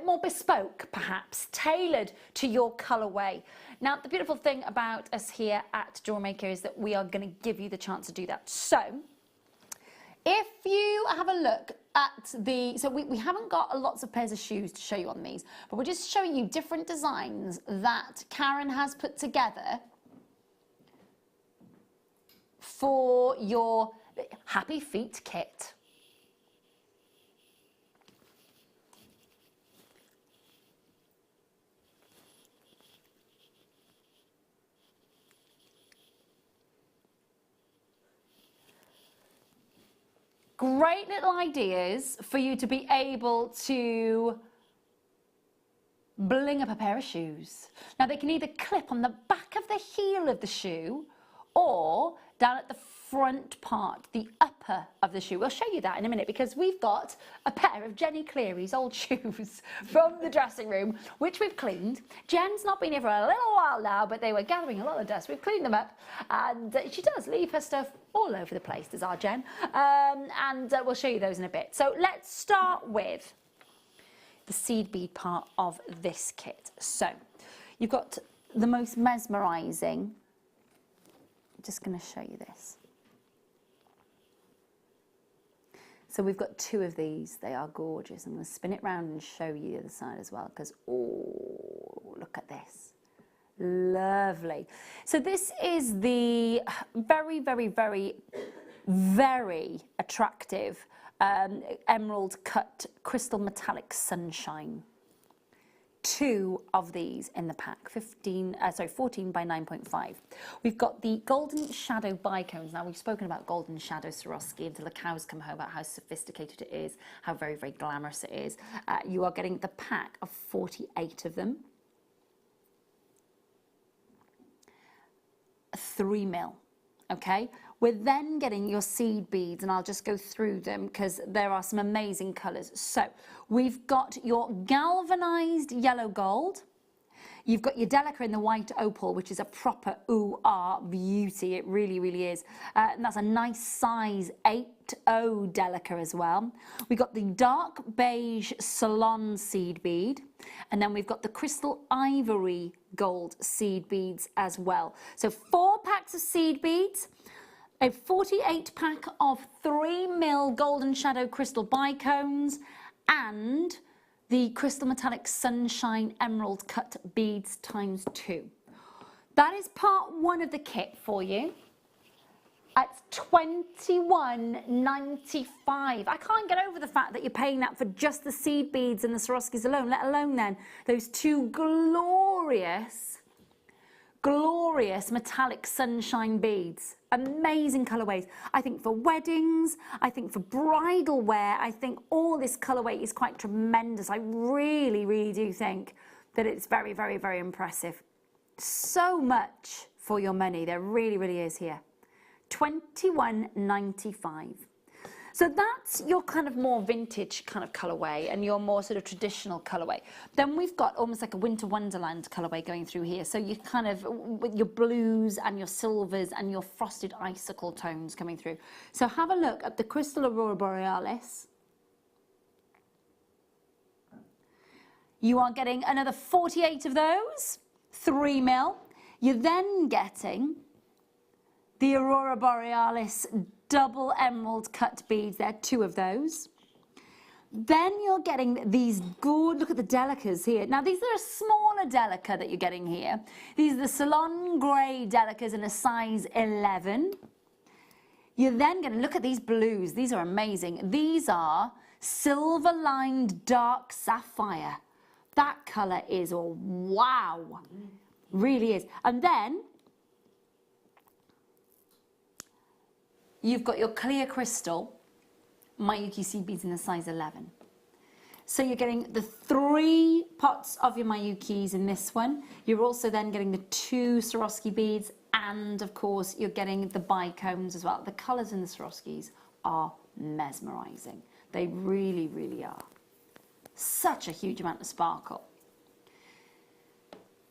more bespoke, perhaps, tailored to your colourway. Now, the beautiful thing about us here at Jewellery Maker is that we are going to give you the chance to do that. So, if you have a look at we haven't got lots of pairs of shoes to show you on these, but we're just showing you different designs that Karen has put together for your Happy Feet kit.
great little ideas for you to be able to bling up a pair of shoes. Now they can either clip on the back of the heel of the shoe or down at the front part, the upper of the shoe. We'll show you that in a minute because we've got a pair of Jenny Cleary's old shoes from the dressing room, which we've cleaned. Jen's not been here for a little while now, but they were gathering a lot of dust. We've cleaned them up, and she does leave her stuff all over the place, does our Jen. We'll show you those in a bit. So let's start with the seed bead part of this kit. So you've got the most mesmerising, I'm just going to show you this. So we've got two of these. They are gorgeous. I'm going to spin it round and show you the other side as well because, oh, look at this. Lovely. So this is the very, very, very, very attractive emerald cut crystal metallic sunshine. Two of these in the pack, 14 by 9.5. We've got the golden shadow bicones. Now we've spoken about golden shadow Swarovski until the cows come home about how sophisticated it is, how very, very glamorous it is. You are getting the pack of 48 of them. 3 mil, okay? We're then getting your seed beads, and I'll just go through them because there are some amazing colours. So we've got your galvanised yellow gold. You've got your Delica in the white opal, which is a proper ooh-ah beauty. It really, really is. And that's a nice size 8.0 Delica as well. We've got the dark beige salon seed bead. And then we've got the crystal ivory gold seed beads as well. So 4 packs of seed beads. A 48 pack of 3 mil golden shadow crystal bicones and the crystal metallic sunshine emerald cut beads times 2. That is part 1 of the kit for you. It's $21.95. I can't get over the fact that you're paying that for just the seed beads and the Swarovskis alone, let alone then those 2 glorious metallic sunshine beads. Amazing colourways. I think for weddings, I think for bridal wear, I think all this colourway is quite tremendous. I really, really do think that it's very, very, very impressive. So much for your money. There really, really is here. $21.95. So that's your kind of more vintage kind of colourway and your more sort of traditional colourway. Then we've got almost like a winter wonderland colourway going through here. So you kind of, with your blues and your silvers and your frosted icicle tones coming through. So have a look at the Crystal Aurora Borealis. You are getting another 48 of those, 3 mil. You're then getting the Aurora Borealis double emerald cut beads. There are 2 of those. Then you're getting these good, look at the Delicas here. Now these are a smaller Delica that you're getting here. These are the Salon Grey Delicas in a size 11. You're then going to look at these blues. These are amazing. These are silver lined dark sapphire. That colour is, oh, wow, really is. And then you've got your clear crystal Mayuki seed beads in a size 11. So you're getting the 3 pots of your Mayukis in this one. You're also then getting the 2 Swarovski beads, and of course you're getting the bicones as well. The colours in the Swarovskis are mesmerising. They really, really are. Such a huge amount of sparkle.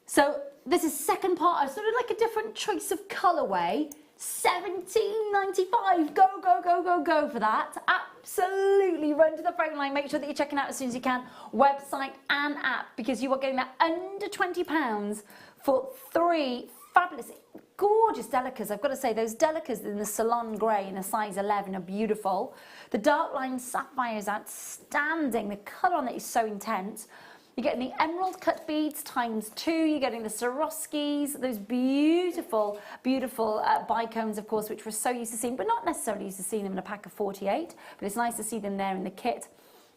So this is second part of sort of like a different choice of colourway. $17.95. Go, go, go, go, go for that. Absolutely run to the phone line. Make sure that you're checking out as soon as you can. Website and app, because you are getting that under £20 for 3 fabulous, gorgeous Delicas. I've got to say, those Delicas in the Salon Grey in a size 11 are beautiful. The dark line sapphire is outstanding. The colour on it is so intense. You're getting the emerald cut beads times 2. You're getting the Swarovskis, those beautiful, beautiful bicones, of course, which we're so used to seeing, but not necessarily used to seeing them in a pack of 48. But it's nice to see them there in the kit.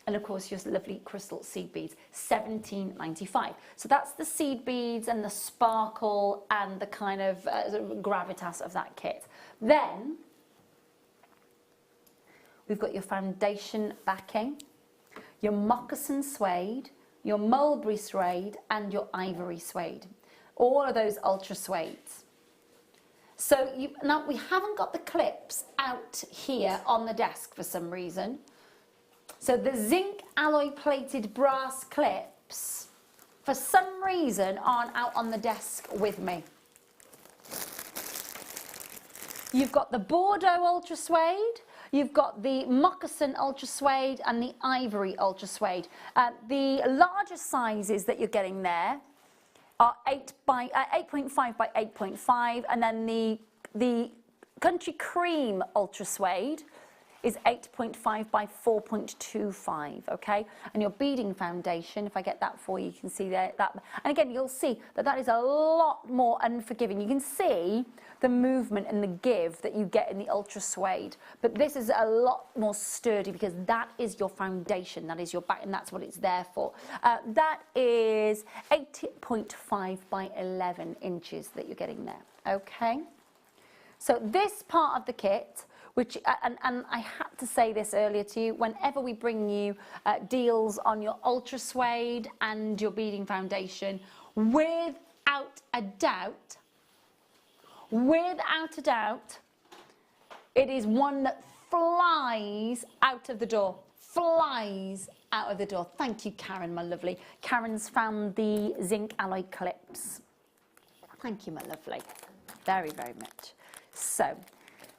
And of course, your lovely crystal seed beads, $17.95. So that's the seed beads and the sparkle and the kind of, sort of gravitas of that kit. Then we've got your foundation backing, your moccasin suede, your mulberry suede, and your ivory suede. All of those ultra suedes. So now we haven't got the clips out here on the desk for some reason. So the zinc alloy plated brass clips, for some reason, aren't out on the desk with me. You've got the Bordeaux ultra suede, you've got the moccasin ultra suede and the ivory ultra suede. The largest sizes that you're getting there are 8.5 by 8.5, and then the country cream ultra suede is 8.5 by 4.25, okay? And your beading foundation, if I get that for you, you can see there, that, and again, you'll see that that is a lot more unforgiving. You can see the movement and the give that you get in the ultra suede, but this is a lot more sturdy because that is your foundation, that is your back, and that's what it's there for. That is 8.5 by 11 inches that you're getting there, okay? So this part of the kit, which, and I had to say this earlier to you, whenever we bring you deals on your ultra suede and your beading foundation, without a doubt, it is one that flies out of the door. Flies out of the door. Thank you, Karen, my lovely. Karen's found the zinc alloy clips. Thank you, my lovely. Very, very much. So,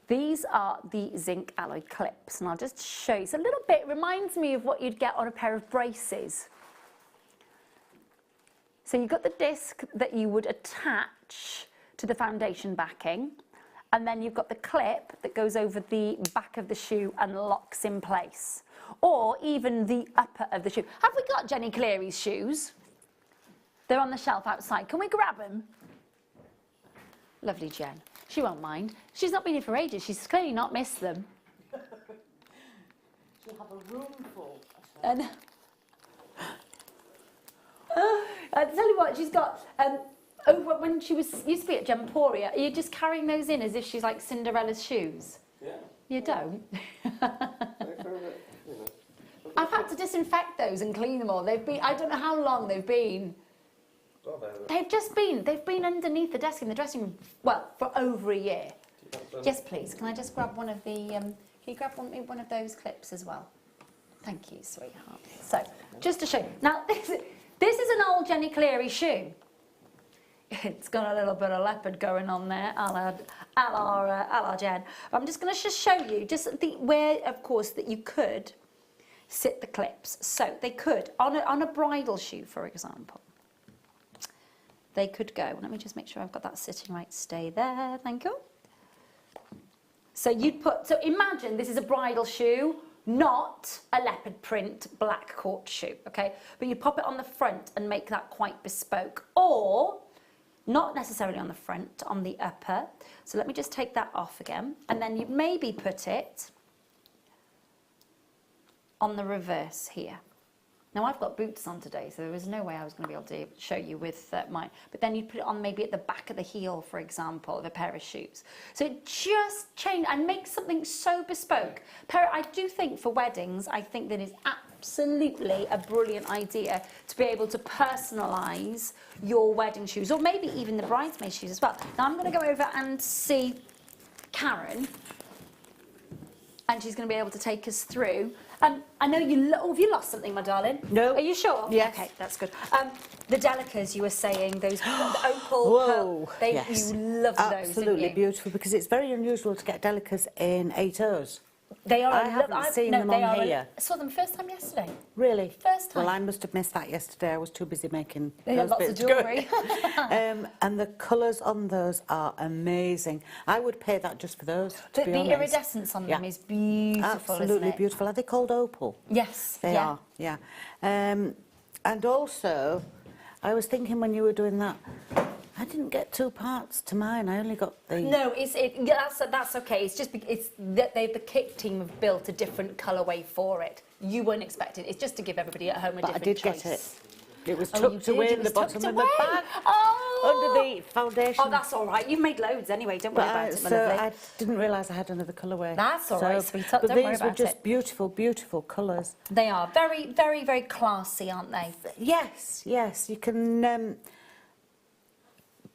these are the zinc alloy clips, and I'll just show you. It's a little bit, reminds me of what you'd get on a pair of braces. So you've got the disc that you would attach to the foundation backing, and then you've got the clip that goes over the back of the shoe and locks in place, or even the upper of the shoe. Have we got Jenny Cleary's shoes? They're on the shelf outside. Can we grab them? Lovely Jen. She won't mind. She's not been here for ages. She's clearly not missed them.
She'll have a room full.
And I tell you what, she's got. Over when she used to be at Gemporia, are you just carrying those in as if she's like Cinderella's shoes? Yeah. You don't. I've had to disinfect those and clean them all. They've been. I don't know how long they've been. They've been underneath the desk in the dressing room, well, for over a year. Yes, please. Can I just grab one of the, can you grab one of those clips as well? Thank you, sweetheart. So, just to show you. Now, this is an old Jenny Cleary shoe. It's got a little bit of leopard going on there, a la Jen. I'm just going to just show you just where, of course, that you could sit the clips. So, they could, on a bridal shoe, for example. They could go. Let me just make sure I've got that sitting right. Stay there. Thank you. So you'd put, so imagine this is a bridal shoe, not a leopard print black court shoe, okay? But you pop it on the front and make that quite bespoke, or not necessarily on the front, on the upper. So let me just take that off again, and then you maybe put it on the reverse here. Now, I've got boots on today, so there was no way I was going to be able to show you with mine. But then you'd put it on maybe at the back of the heel, for example, of a pair of shoes. So it just changed and makes something so bespoke. I do think for weddings, I think that is absolutely a brilliant idea to be able to personalise your wedding shoes, or maybe even the bridesmaid shoes as well. Now, I'm going to go over and see Karen, and she's going to be able to take us through. I know you. Oh, have you lost something, my darling?
No.
Are you sure?
Yes.
Okay, that's good. The Delicas, you were saying, those opal.
Whoa.
Yes. You loved those,
Absolutely
didn't you?
beautiful, because it's very unusual to get Delicas in 8/0s.
They are.
I haven't seen them on here.
I saw them first time yesterday.
Really?
First time.
Well, I must have missed that yesterday. I was too busy making
They
those
had lots of
bits good.
jewellery.
And the colours on those are amazing. I would pay that just for those, to be honest.
The iridescence on them is beautiful,
Absolutely
isn't it?
beautiful. Are they called opal?
Yes.
They are, yeah. And also, I was thinking when you were doing that, I didn't get 2 parts to mine. I only got the...
No, that's okay. It's just that the kit team have built a different colourway for it. You weren't expecting it. It's just to give everybody at home a different choice.
But I did get it. It was
Oh,
tucked away in the bottom of the bag.
Oh,
under the foundation.
Oh, that's all right. You've made loads anyway. Don't worry about it, my lovely.
I didn't realise I had another colourway.
That's all right, sweetheart.
But
Don't worry
these were
about
just
it.
beautiful, beautiful colours.
They are very, very, very classy, aren't they?
Yes, yes. You can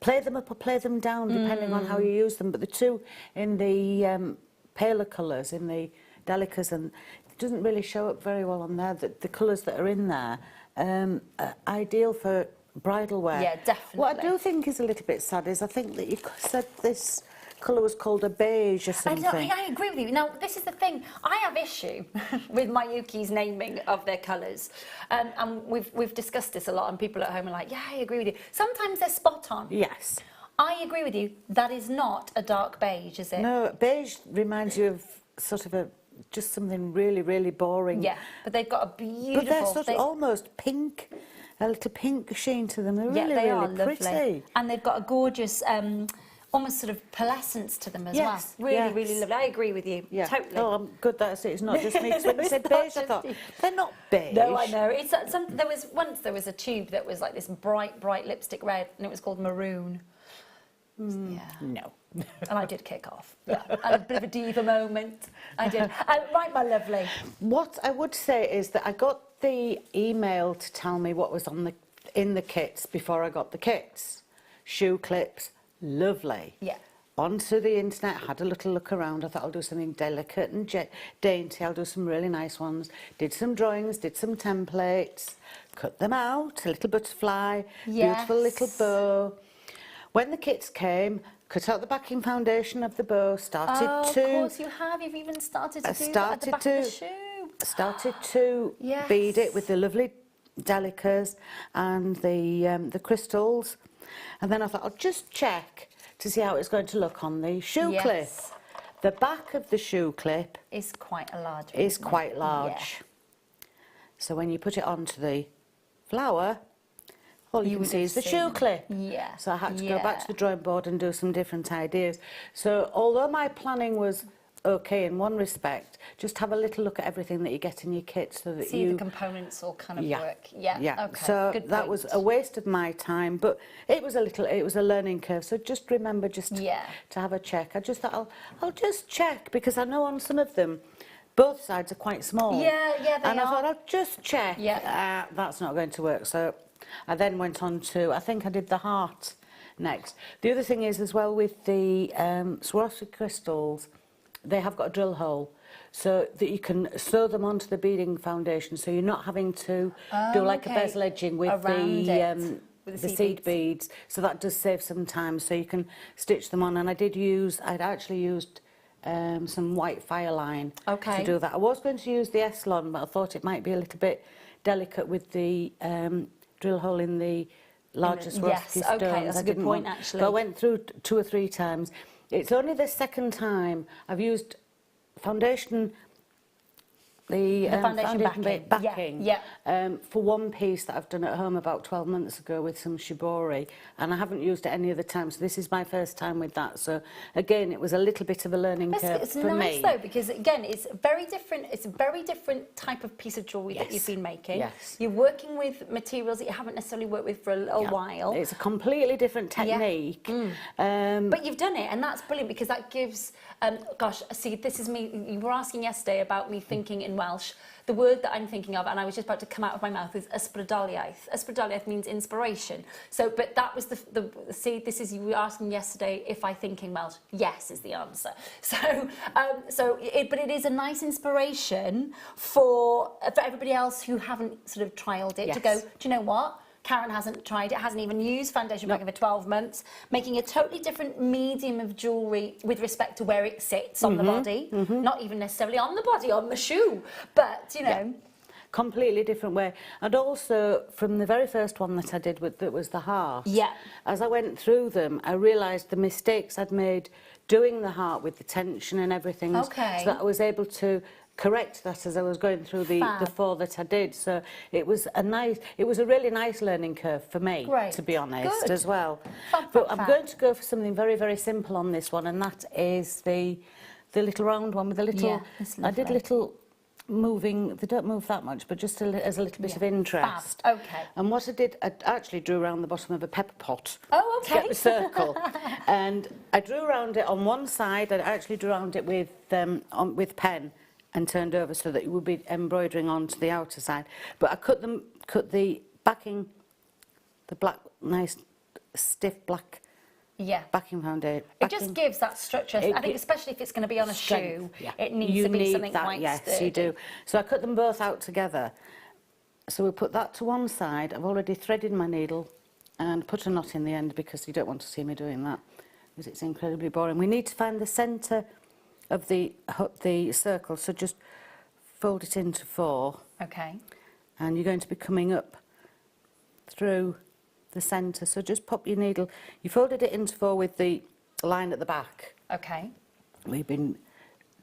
play them up or play them down depending on how you use them. But the two in the paler colours, in the delicas, and it doesn't really show up very well on there. The colours that are in there are ideal for bridal wear.
Yeah, definitely.
What I do think is a little bit sad is I think that you said this colour was called a beige or something.
I agree with you. Now, this is the thing. I have issue with Mayuki's naming of their colours. And we've discussed this a lot, and people at home are like, yeah, I agree with you. Sometimes they're spot on.
Yes.
I agree with you. That is not a dark beige, is it?
No, beige reminds you of sort of just something really, really boring.
Yeah, but they've got a beautiful...
But they're sort of almost pink, a little pink sheen to them. They're really,
they
really
are
pretty.
lovely. And they've got a gorgeous... almost sort of pearlescence to them as well. Really, really lovely. I agree with you.
Yeah.
Totally.
Oh, I'm good that it's not just me. Because when you said beige, I thought, they're not beige.
No, I know. It's there was a tube that was like this bright, bright lipstick red, and it was called maroon. Yeah.
No.
And I did kick off. Yeah. I had a bit of a diva moment. I did. Right, my lovely.
What I would say is that I got the email to tell me what was in the kits before I got the kits. Shoe clips, lovely.
Yeah.
Onto the internet, had a little look around. I thought I'll do something delicate and dainty. I'll do some really nice ones. Did some drawings, did some templates, cut them out, a little butterfly, beautiful little bow. When the kits came, cut out the backing foundation of the bow, started
Of course you have. You've even started to do that at the back of the shoe.
Started to bead it with the lovely delicas and the crystals. And then I thought, I'll just check to see how it's going to look on the shoe clip. The back of the shoe clip
is quite a large.
Is quite large.
Yeah.
So when you put it onto the flower, all you can see is the shoe clip.
Yeah.
So I had to go back to the drawing board and do some different ideas. So although my planning was okay in one respect, just have a little look at everything that you get in your kit so that
see the components all kind of work. Yeah. Okay.
So
good
that
point.
was a waste of my time, but it was a learning curve. So just remember to have a check. I just thought I'll just check, because I know on some of them both sides are quite small.
Yeah, they
and
are.
I thought I'll just check.
Yeah.
That's not going to work. So I then went on to, I think I did the heart next. The other thing is as well with the Swarovski crystals, they have got a drill hole so that you can sew them onto the beading foundation, so you're not having to do like a bezel edging with the seed beads. So that does save some time, so you can stitch them on. And I'd actually used some white fire line to do that. I was going to use the Eslon, but I thought it might be a little bit delicate with the drill hole in the larger Swarovski stones.
That's a good point, actually.
So I went through 2 or 3 times. It's only the second time I've used foundation, the foundation backing for one piece that I've done at home about 12 months ago with some shibori, and I haven't used it any other time, so this is my first time with that. So again, it was a little bit of a learning curve for me.
It's nice though, because again, it's very different. It's a very different type of piece of jewellery that you've been making.
Yes.
You're working with materials that you haven't necessarily worked with for a little while.
It's a completely different technique.
But you've done it, and that's brilliant, because that gives, gosh, see, this is me, you were asking yesterday about me thinking in Welsh. The word that I'm thinking of, and I was just about to come out of my mouth, is ysbrydoliaeth. Ysbrydoliaeth means inspiration. So, but that was see, this is, you were asking yesterday if I think in Welsh. Yes is the answer. So, but it is a nice inspiration for everybody else who haven't sort of trialled it to go, do you know what? Karen hasn't tried it, hasn't even used foundation backing for 12 months, making a totally different medium of jewellery with respect to where it sits on the body, not even necessarily on the body, on the shoe, but, you know.
Completely different way. And also, from the very first one that I did, that was the heart, as I went through them, I realised the mistakes I'd made doing the heart with the tension and everything, so that I was able to correct that as I was going through the 4 that I did. So it was a really nice learning curve for me, to be honest, as well. But I'm going to go for something very, very simple on this one, and that is the little round one with the little. I did little moving, they don't move that much, but just as a little bit of interest.
Fab. Okay.
And what I did, I actually drew around the bottom of a pepper pot.
Oh, okay.
To get the circle. And I drew around it on one side, I actually drew around it with pen and turned over so that it would be embroidering onto the outer side. But I cut the backing, the black, nice, stiff black backing foundation.
It just gives that structure. I think especially if it's going to be on a shoe, it needs to be something quite
yes,
sturdy.
you do. So I cut them both out together. So we'll put that to one side. I've already threaded my needle and put a knot in the end because you don't want to see me doing that because it's incredibly boring. We need to find the centre of the circle, so just fold it into 4.
Okay.
And you're going to be coming up through the centre, so just pop your needle. You folded it into 4 with the line at the back.
Okay.
We've been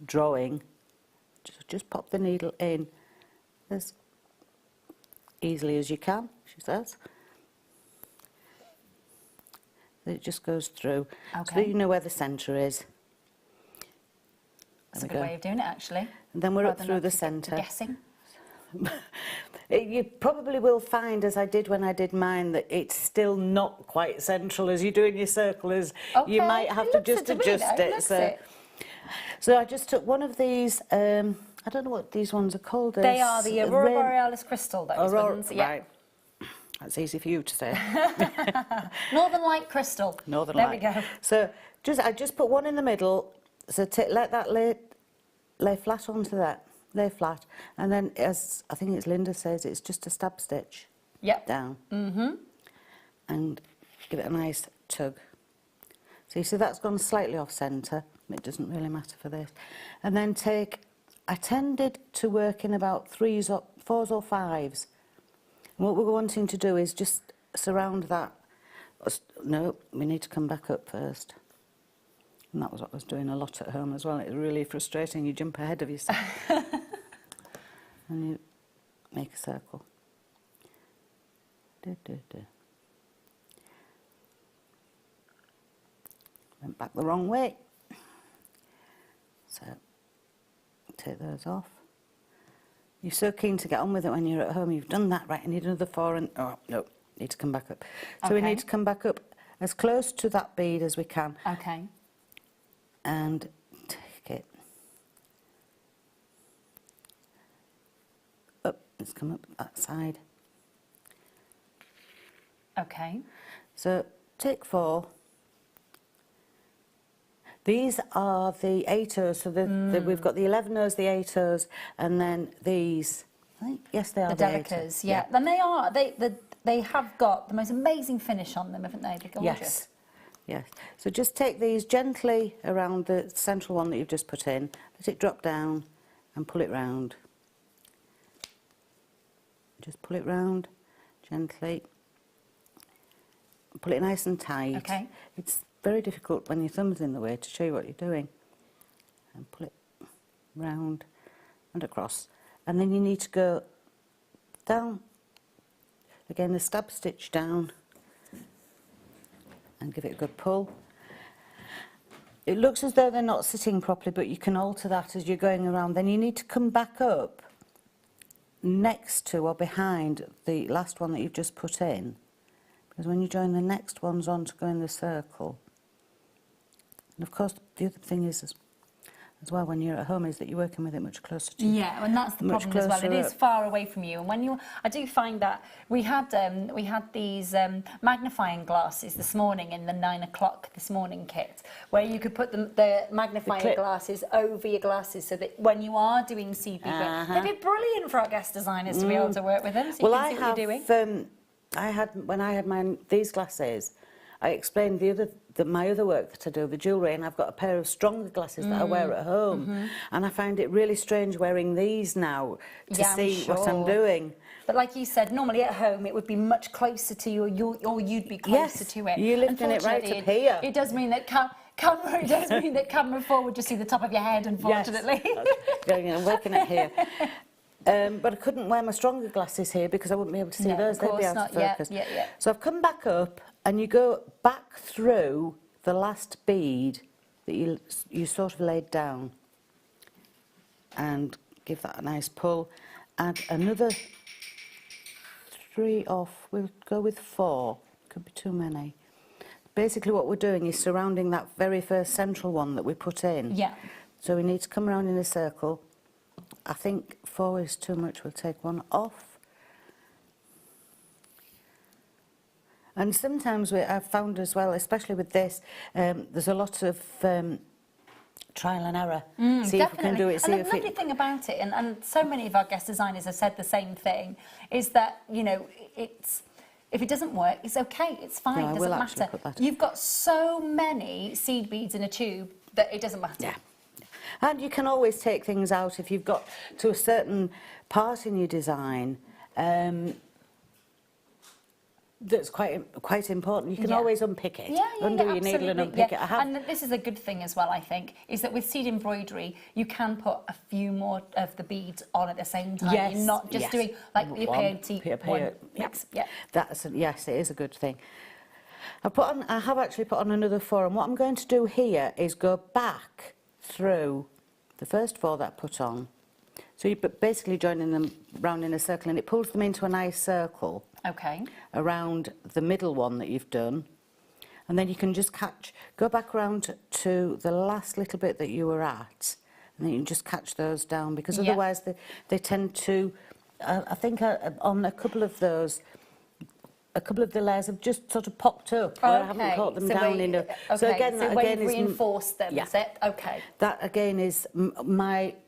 drawing. Just pop the needle in as easily as you can, she says. It just goes through, so that you know where the centre is.
That's a good way of doing it, actually.
And then we're up through the centre.
Guessing.
You probably will find, as I did when I did mine, that it's still not quite central as you do in your circle. As you might have to just adjust it. So I just took one of these. I don't know what these ones are called.
They are the Aurora Borealis crystal. Those ones. Yeah.
Right. That's easy for you to say.
Northern Light crystal.
Northern Light.
There we go.
So I just put one in the middle. So let that lay flat onto that. Lay flat, and then, as I think it's Linda says, it's just a stab stitch down, and give it a nice tug. So you see that's gone slightly off centre. It doesn't really matter for this. And then I tended to work in about 3s or 4s or 5s. And what we're wanting to do is just surround that. No, we need to come back up first. And that was what I was doing a lot at home as well. It's really frustrating. You jump ahead of yourself. And you make a circle. Went back the wrong way. So, take those off. You're so keen to get on with it when you're at home. You've done that, right? I need another 4 and... Oh, no, need to come back up. So we need to come back up as close to that bead as we can.
Okay.
And take it up. Let's come up that side.
Okay.
So take 4. These are the 8 O's. So we've got the 11 O's, the 8 O's, and then these. I think yes, they are the
Delicas. Yeah. Then they are. They have got the most amazing finish on them, haven't they? They're gorgeous.
Yes. Yes. So just take these gently around the central one that you've just put in, let it drop down and pull it round. Just pull it round gently. Pull it nice and tight.
Okay.
It's very difficult when your thumb's in the way to show you what you're doing. And pull it round and across. And then you need to go down. Again, the stab stitch down. And give it a good pull. It looks as though they're not sitting properly, but you can alter that as you're going around. Then you need to come back up next to or behind the last one that you've just put in, because when you join the next ones on to go in the circle. And of course, the other thing is as well when you're at home is that you're working with it much closer to you.
Yeah, and that's the problem as well. It is far away from you, and when I do find that we had these magnifying glasses this morning in the 9 o'clock this morning kit, where you could put the magnifying glasses over your glasses, so that when you are doing CP, they'd be brilliant for our guest designers to be able to work with them. So you can see what you're doing.
When I had these glasses, I explained my other work that I do, the jewellery, and I've got a pair of stronger glasses that I wear at home, and I find it really strange wearing these now to see what I'm doing.
But like you said, normally at home it would be much closer to you, or you'd be closer to it.
You're lifting it right up here.
It does mean that camera forward, just see the top of your head, unfortunately.
Yes. I'm working it here. But I couldn't wear my stronger glasses here because I wouldn't be able to see those. They'd be out of focus. So I've come back up, and you go back through the last bead that you sort of laid down, and give that a nice pull. Add another 3 off. We'll go with 4. Could be too many. Basically what we're doing is surrounding that very first central one that we put in.
Yeah.
So we need to come around in a circle. I think 4 is too much. We'll take 1 off. And sometimes I've found as well, especially with this, there's a lot of trial and error. See
Definitely.
if we can do it. See
And the
if
lovely thing about it, and so many of our guest designers have said the same thing, is that, you know, it's, if it doesn't work, it's okay, it's fine,
No,
it
I will
doesn't
actually
matter.
put that.
You've got so many seed beads in a tube that it doesn't matter.
Yeah. And you can always take things out if you've got to a certain part in your design that's quite important. You can always unpick it. Undo your needle and unpick it.
And this is a good thing as well, I think, is that with seed embroidery, you can put a few more of the beads on at the same time.
Yes,
You're not just doing like your peyote one mix. Yeah.
Yes, it is a good thing. I have actually put on another 4, and what I'm going to do here is go back through the first 4 that I put on. So you're basically joining them round in a circle, and it pulls them into a nice circle.
Okay.
Around the middle one that you've done, and then you can just go back around to the last little bit that you were at, and then you can just catch those down, because otherwise they tend to, I think on a couple of those, a couple of the layers have just sort of popped up where I haven't caught them down enough.
So again, you've reinforced them, is it? Okay.
That again is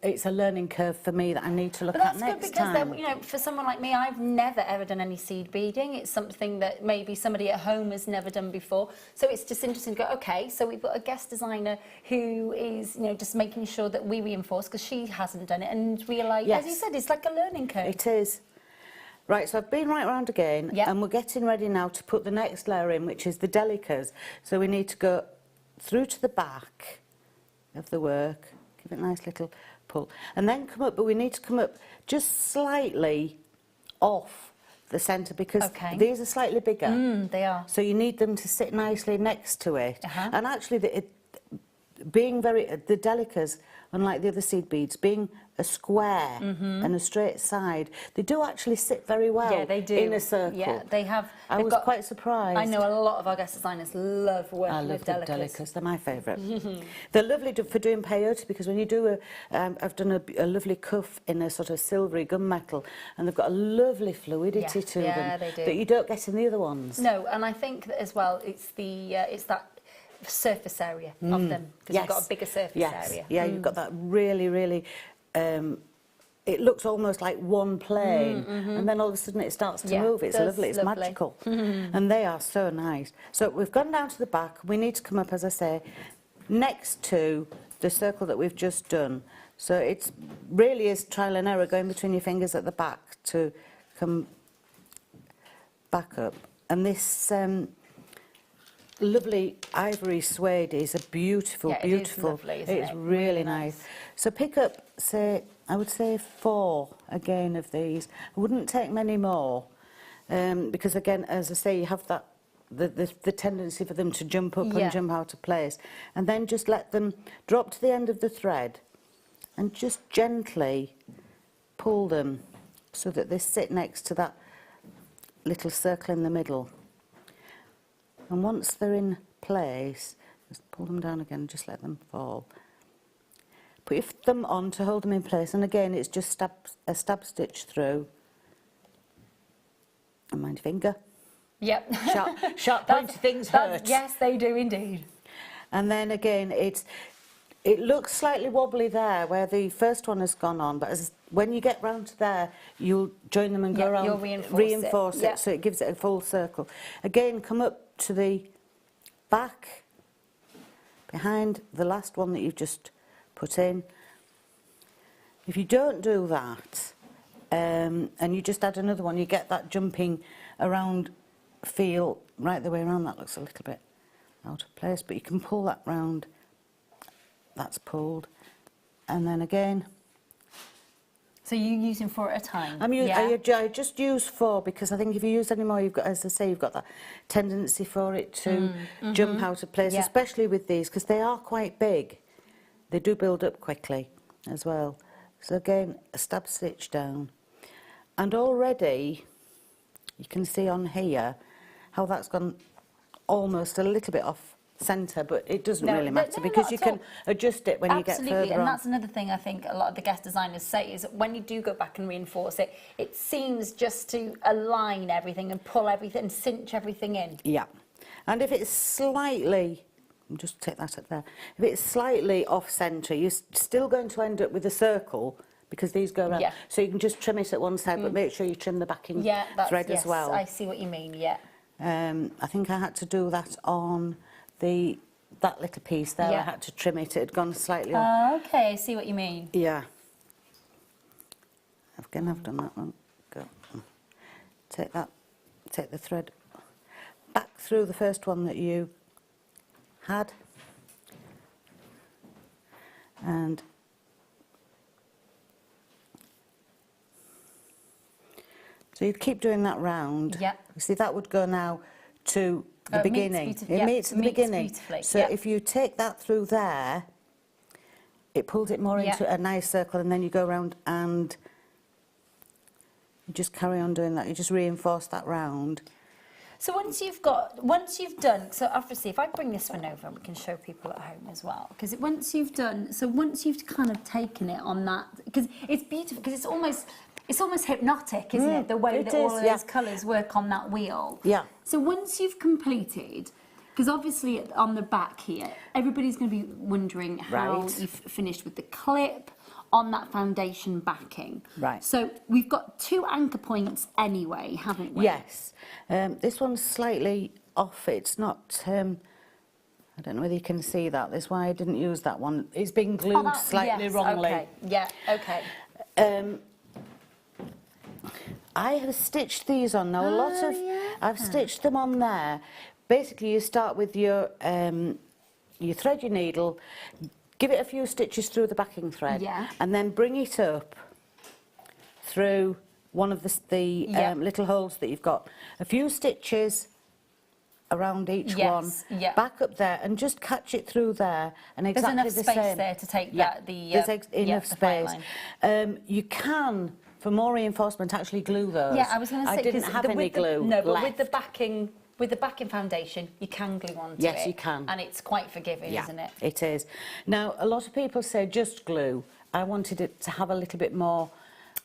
it's a learning curve for me that I need to look at next time.
But that's good, because you know, for someone like me, I've never ever done any seed beading. It's something that maybe somebody at home has never done before. So it's just interesting to go, okay, so we've got a guest designer who is, you know, just making sure that we reinforce, because she hasn't done it, and realise, as you said, it's like a learning curve.
It is. Right, so I've been right round again, and we're getting ready now to put the next layer in, which is the delicas. So we need to go through to the back of the work, give it a nice little pull, and then come up, but we need to come up just slightly off the centre, because these are slightly bigger.
They are.
So you need them to sit nicely next to it. And actually, the delicas, unlike the other seed beads, being a square and a straight side, they do actually sit very well in a circle.
Yeah, they have.
I was quite surprised.
I know a lot of our guest designers love working with delicas.
I love the delicas. They're my favourite. They're lovely for doing peyote, because when you do I've done a lovely cuff in a sort of silvery gunmetal, and they've got a lovely fluidity to them
they do.
that you don't get in the other ones.
No, and I think that as well, it's that surface area of them, because you've got a bigger surface area.
Yeah, you've got that really, it looks almost like one plane, and then all of a sudden it starts to move. It's lovely, it's magical. And they are so nice. So we've gone down to the back. We need to come up, as I say, next to the circle that we've just done. So it's really is trial and error, going between your fingers at the back to come back up. And this lovely ivory suede is a beautiful, beautiful.
It's lovely, isn't
it's really nice. So pick up, say, I would say 4 again of these. I wouldn't take many more, because again, as I say, you have that the tendency for them to jump up and jump out of place, and then just let them drop to the end of the thread, and just gently pull them so that they sit next to that little circle in the middle. And once they're in place, just pull them down again, just let them fall. Put your thumb on to hold them in place, and again it's just a stab stitch through. And mind your finger.
Yep.
Sharp pointy things hurt.
Yes, they do indeed.
And then again, it looks slightly wobbly there where the first one has gone on, but when you get round to there, you'll join them and go around,
you'll
reinforce it, so it gives it a full circle. Again, come up to the back, behind the last one that you've just put in. If you don't do that, and you just add another one, you get that jumping around feel right the way around. That looks a little bit out of place, but you can pull that round. That's pulled, and then again.
So you're using 4 at a time?
I just use 4, because I think if you use any more, you've got, as I say, you've got that tendency for it to jump out of place, especially with these, because they are quite big. They do build up quickly as well. So again, a stab stitch down. And already, you can see on here how that's gone almost a little bit off centre, but it doesn't really matter because you can adjust it when you get further on.
Absolutely, and that's another thing I think a lot of the guest designers say is that when you do go back and reinforce it, it seems just to align everything and pull everything, cinch everything in.
Yeah, and if it's slightly, just take that up there, if it's slightly off centre, you're still going to end up with a circle because these go around.
Yeah.
So you can just trim it at one side, but make sure you trim the backing thread as well.
I see what you mean, yeah.
I think I had to do that on that little piece there. I had to trim it. It had gone slightly off.
Oh, okay, I see what you mean.
Yeah. Again, I've done that one. Go. Take the thread back through the first one that you had. And so you'd keep doing that round.
Yeah.
You see, that would go now to the beginning. It meets at the beginning. So if you take that through there, it pulls it more into a nice circle, and then you go around and you just carry on doing that. You just reinforce that round.
So once you've done, so obviously if I bring this one over, we can show people at home as well, because once you've kind of taken it on that, because it's beautiful, because it's almost hypnotic, isn't it? The way that all of those colours work on that wheel.
Yeah.
So once you've completed, because obviously on the back here, everybody's going to be wondering how you've finished with the clip on that foundation backing.
Right.
So we've got 2 anchor points anyway, haven't we?
Yes. This one's slightly off. It's not... I don't know whether you can see that. That's why I didn't use that one. It's been glued slightly wrongly.
Okay. Yeah, okay.
I have stitched these on now. I've stitched them on there. Basically, you start with your thread your needle, give it a few stitches through the backing thread, and then bring it up through one of the little holes that you've got. A few stitches around each one, back up there, and just catch it through there, and exactly the same.
There's enough space there to take
there's enough space. You can, for more reinforcement, actually glue those.
Yeah, I was going to say,
I didn't have any glue left.
But with the backing foundation, you can glue onto it.
Yes, you can.
And it's quite forgiving, isn't it?
It is. Now, a lot of people say just glue. I wanted it to have a little bit more...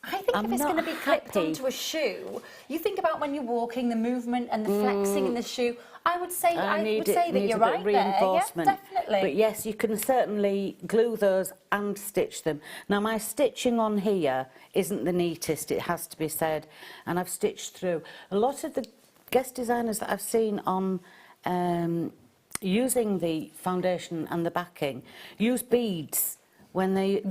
I think if it's going to be clipped onto a shoe, you think about when you're walking, the movement and the flexing in the shoe. I would say that you're right there. Yeah, definitely.
But yes, you can certainly glue those and stitch them. Now, my stitching on here isn't the neatest, it has to be said, and I've stitched through. A lot of the guest designers that I've seen on using the foundation and the backing use beads. When they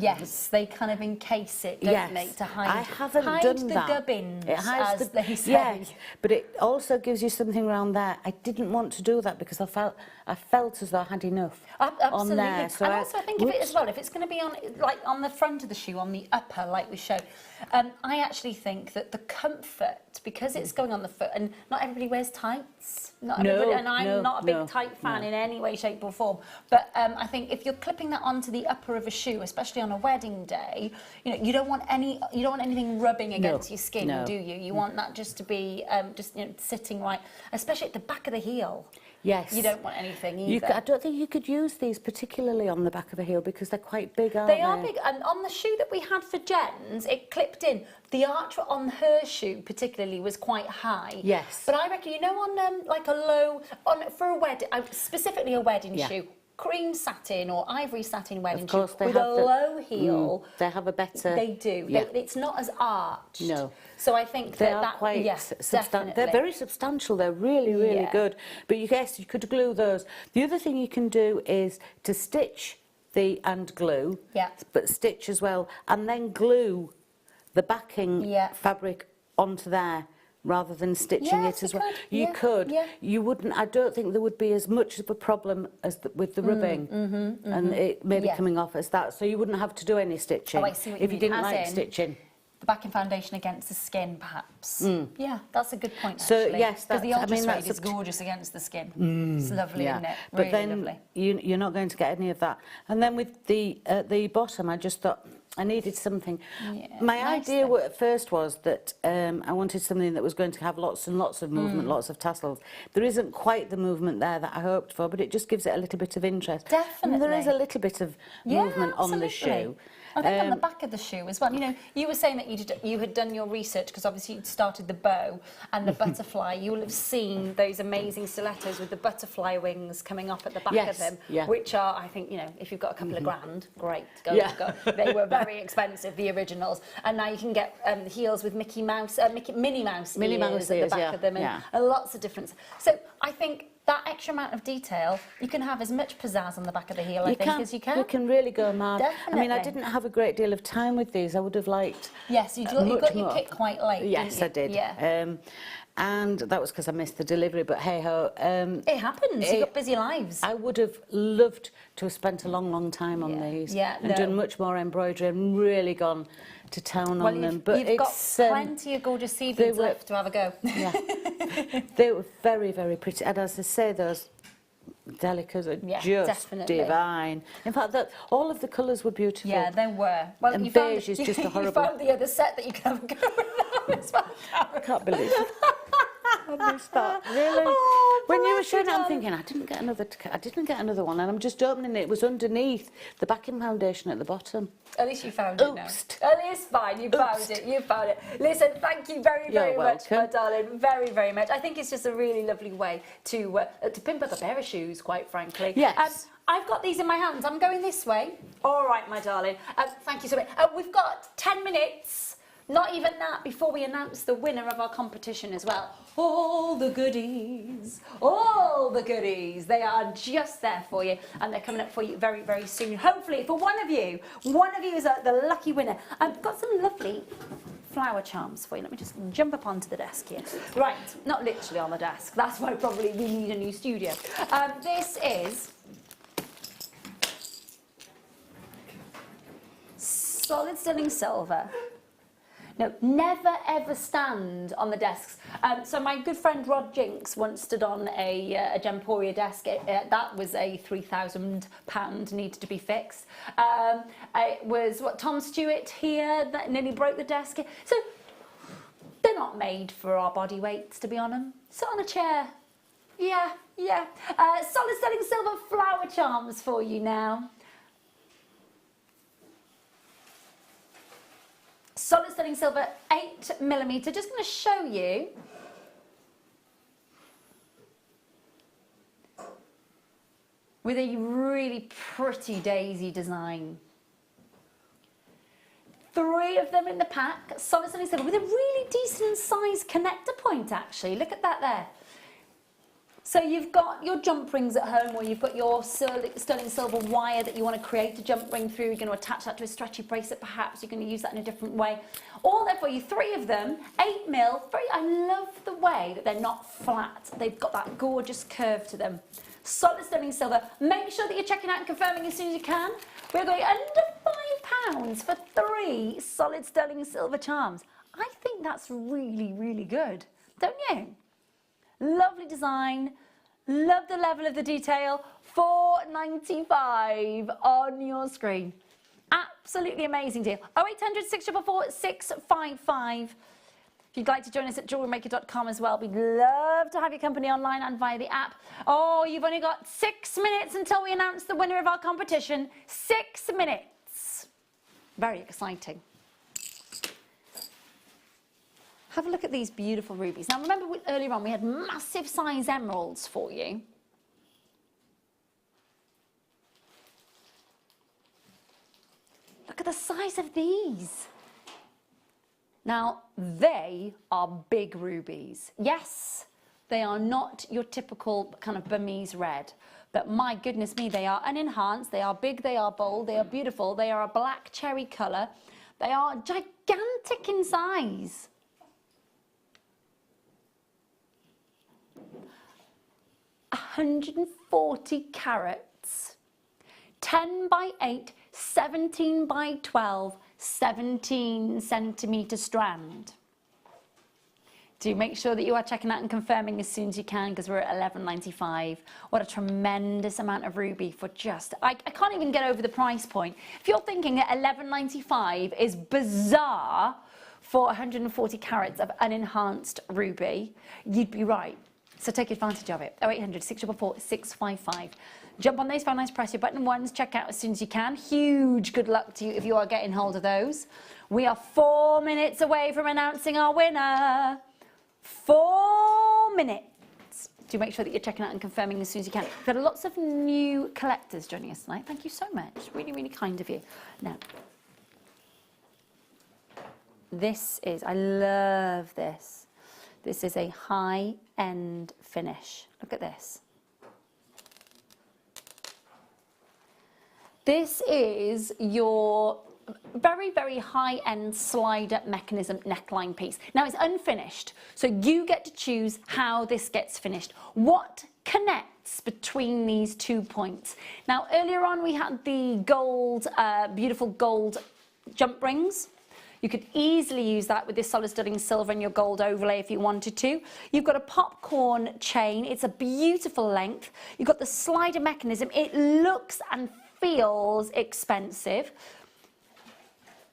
they kind of encase it, don't they, to hide.
I haven't done that.
Gubbins,
it hides
as they say.
Yes, but it also gives you something around there. I didn't want to do that because I felt as though I had enough on there. So
and also I think of it as well, if it's going to be on the front of the shoe, on the upper, like we showed, I actually think that the comfort, because it's going on the foot, and not everybody wears tights. And I'm not a big tight fan in any way, shape or form. But I think if you're clipping that onto the upper of a shoe, especially on a wedding day, you don't want anything rubbing against your skin, do you? You want that just to be sitting right, especially at the back of the heel.
Yes.
You don't want anything either.
I don't think you could use these particularly on the back of a heel because they're quite big, aren't
they? They are big. And on the shoe that we had for Jen's, it clipped in. The arch on her shoe particularly was quite high.
Yes.
But I reckon, on like a low, for a wedding, specifically a wedding shoe, cream satin or ivory satin wedding shoe with a low heel.
They have a better...
They do.
Yeah.
It's not as arched.
No.
So I think
they are quite substantial. They're very substantial. They're really, really good. But you could glue those. The other thing you can do is to stitch and glue, but stitch as well, and then glue the backing fabric onto there, rather than stitching it as well. You could. You wouldn't. I don't think there would be as much of a problem as with the rubbing and it maybe coming off as that. So you wouldn't have to do any stitching if you didn't like stitching.
The backing foundation against the skin, perhaps. Yeah, that's a good point.
So
actually.
yes,
because the ultra suede is gorgeous against the skin. It's lovely, isn't it?
But then you're not going to get any of that. And then with the bottom, I just thought I needed something.
Yeah,
My
nice
idea
though.
at first was that I wanted something that was going to have lots and lots of movement, lots of tassels. There isn't quite the movement there that I hoped for, but it just gives it a little bit of interest.
Definitely.
And there is a little bit of movement on the shoe.
I think on the back of the shoe as well. You know, you were saying that you had done your research because obviously you'd started the bow and the butterfly. You will have seen those amazing stilettos with the butterfly wings coming up at the back of them, which are, I think, you know, if you've got a couple of grand, great, go. They were very expensive, the originals, and now you can get heels with Minnie Mouse ears at the back of them, and lots of different. So I think that extra amount of detail, you can have as much pizzazz on the back of the heel, I think, as you can.
You can really go mad.
Definitely.
I mean, I didn't have a great deal of time with these. I would have liked
Yes, you got your kit quite late,
Yes, I did.
Yeah.
And that was because I missed the delivery, but hey-ho.
It happens. You've got busy lives.
I would have loved to have spent a long, long time on these and done much more embroidery and really gone to town on them. But
you've got plenty of gorgeous seed beads left to have a go.
Yeah. They were very, very pretty. And as I say, those delicas are just divine. In fact, all of the colours were beautiful.
Yeah, they were. Well,
and beige is just a horrible...
You found the other set that you can have a go with now as well.
I can't believe it. I missed that. Really?
Oh,
when you were showing it, I'm thinking, I didn't get another one, and I'm just opening it. It was underneath the backing foundation at the bottom.
At least you found it now. At least fine, you found it. You found it. Listen, thank you very, very much, my darling. Very, very much. I think it's just a really lovely way to pimp up a pair of shoes, quite frankly.
Yes.
I've got these in my hands. I'm going this way. All right, my darling. Thank you so much. We've got 10 minutes. Not even that before we announce the winner of our competition as well. All the goodies, they are just there for you, and they're coming up for you very, very soon. Hopefully, for one of you is the lucky winner. I've got some lovely flower charms for you. Let me just jump up onto the desk here. Right, not literally on the desk. That's why probably we need a new studio. This is solid sterling silver. No, never ever stand on the desks. So my good friend Rod Jinks once stood on a Gemporia desk. That was a £3,000, needed to be fixed. It was Tom Stewart here that nearly broke the desk. So they're not made for our body weights, to be on them. Sit on a chair. Yeah. Solid sterling silver flower charms for you now. Solid sterling silver 8mm. Just going to show you. With a really pretty daisy design. 3 of them in the pack. Solid sterling silver with a really decent sized connector point, actually. Look at that there. So you've got your jump rings at home, or you've got your sterling silver wire that you want to create a jump ring through. You're going to attach that to a stretchy bracelet, perhaps. You're going to use that in a different way. All there for you, 3 of them, 8mm. I love the way that they're not flat. They've got that gorgeous curve to them. Solid sterling silver. Make sure that you're checking out and confirming as soon as you can. We're going under £5 for 3 solid sterling silver charms. I think that's really, really good, don't you? Lovely design, love the level of the detail. £4.95 on your screen. Absolutely amazing deal. 0800 644 655. If you'd like to join us at JewelleryMaker.com as well, we'd love to have your company online and via the app. Oh, you've only got 6 minutes until we announce the winner of our competition. 6 minutes. Very exciting. Have a look at these beautiful rubies. Now, remember earlier on we had massive size emeralds for you. Look at the size of these. Now, they are big rubies. Yes, they are not your typical kind of Burmese red, but my goodness me, they are unenhanced, they are big, they are bold, they are beautiful, they are a black cherry colour, they are gigantic in size. 140 carats, 10 by 8, 17 by 12, 17 centimetre strand. Do make sure that you are checking out and confirming as soon as you can, because we're at £11.95. What a tremendous amount of ruby for just... I can't even get over the price point. If you're thinking that £11.95 is bizarre for 140 carats of unenhanced ruby, you'd be right. So take advantage of it. 0800 644 655. Jump on those, find nice, press your button ones, check out as soon as you can. Huge good luck to you if you are getting hold of those. We are 4 minutes away from announcing our winner. 4 minutes. Do make sure that you're checking out and confirming as soon as you can. We've got lots of new collectors joining us tonight. Thank you so much. Really, really kind of you. Now, this is, I love this. This is a high-end finish. Look at this. This is your very, very high-end slider mechanism neckline piece. Now, it's unfinished, so you get to choose how this gets finished. What connects between these 2 points? Now, earlier on, we had the gold, beautiful gold jump rings. You could easily use that with this solid sterling silver and your gold overlay if you wanted to. You've got a popcorn chain. It's a beautiful length. You've got the slider mechanism. It looks and feels expensive.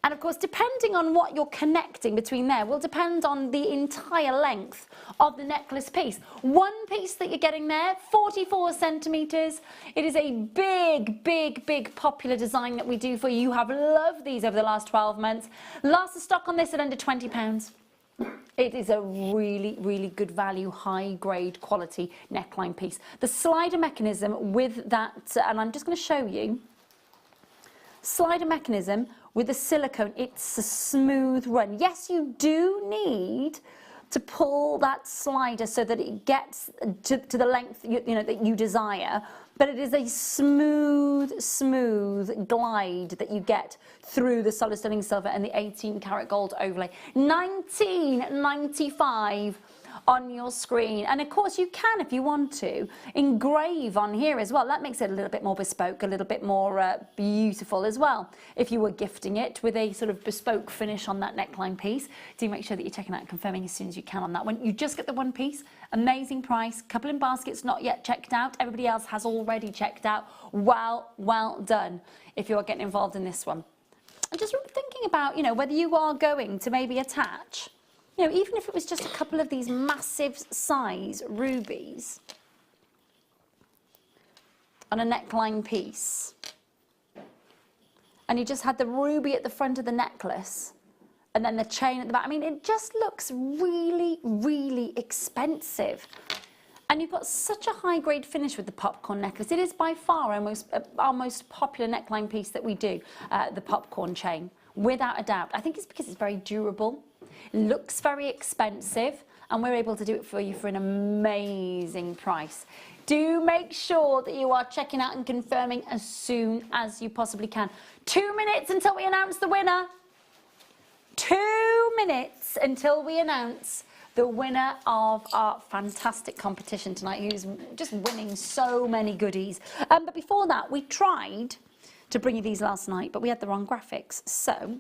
And of course, depending on what you're connecting between there will depend on the entire length of the necklace piece. One piece that you're getting there, 44 centimetres. It is a big, big, big popular design that we do for you. You have loved these over the last 12 months. Last stock on this at under £20. It is a really, really good value, high grade quality neckline piece. The slider mechanism with that, and I'm just going to show you, slider mechanism with the silicone, it's a smooth run. Yes, you do need to pull that slider so that it gets to the length that you desire, but it is a smooth, smooth glide that you get through the solid sterling silver and the 18 karat gold overlay. £19.95 on your screen, and of course you can, if you want to, engrave on here as well. That makes it a little bit more bespoke, a little bit more beautiful as well. If you were gifting it with a sort of bespoke finish on that neckline piece, do make sure that you're checking out and confirming as soon as you can on that one. You just get the one piece, amazing price, couple in baskets not yet checked out, everybody else has already checked out. Well done if you're getting involved in this one. I'm just thinking about, whether you are going to maybe attach, even if it was just a couple of these massive size rubies on a neckline piece, and you just had the ruby at the front of the necklace and then the chain at the back. I mean, it just looks really, really expensive. And you've got such a high grade finish with the popcorn necklace. It is by far our most popular neckline piece that we do, the popcorn chain, without a doubt. I think it's because it's very durable. Looks very expensive, and we're able to do it for you for an amazing price. Do make sure that you are checking out and confirming as soon as you possibly can. 2 minutes until we announce the winner. 2 minutes until we announce the winner of our fantastic competition tonight, who's just winning so many goodies. But before that, we tried to bring you these last night, but we had the wrong graphics. So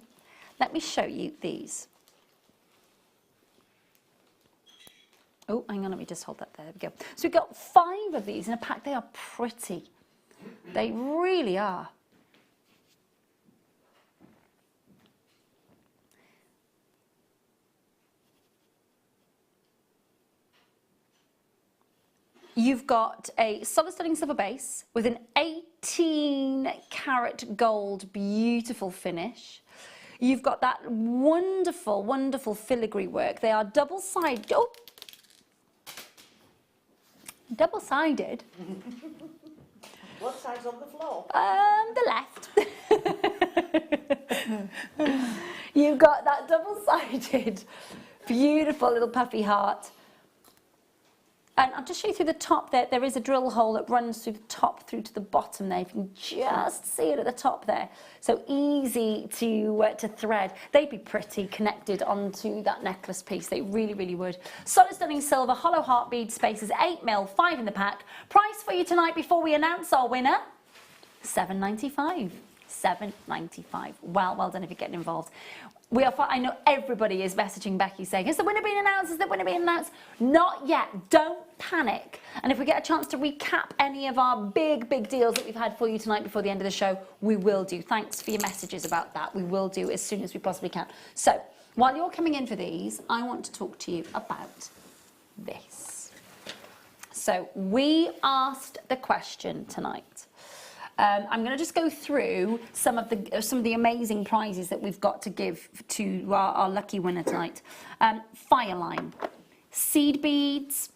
let me show you these. Oh, hang on, let me just hold that there. There we go. So we've got 5 of these in a pack. They are pretty. They really are. You've got a solid sterling silver base with an 18 karat gold, beautiful finish. You've got that wonderful, wonderful filigree work. They are double-sided. Oh! Double-sided.
What side's on the floor?
The left. You've got that double-sided, beautiful little puffy heart. And I'll just show you through the top there. There is a drill hole that runs through the top through to the bottom there. You can just see it at the top there. So easy to thread. They'd be pretty connected onto that necklace piece. They really, really would. Solid sterling silver, hollow heart bead spaces, 8mm, 5 in the pack. Price for you tonight before we announce our winner, £7.95. £7.95. Well done if you're getting involved. I know everybody is messaging Becky saying, has the winner been announced? Has the winner been announced? Not yet. Don't panic. And if we get a chance to recap any of our big deals that we've had for you tonight before the end of the show, we will do. Thanks for your messages about that. We will do as soon as we possibly can. So, while you're coming in for these, I want to talk to you about this. So, we asked the question tonight. I'm going to just go through some of the amazing prizes that we've got to give to our lucky winner tonight. Fireline, seed beads,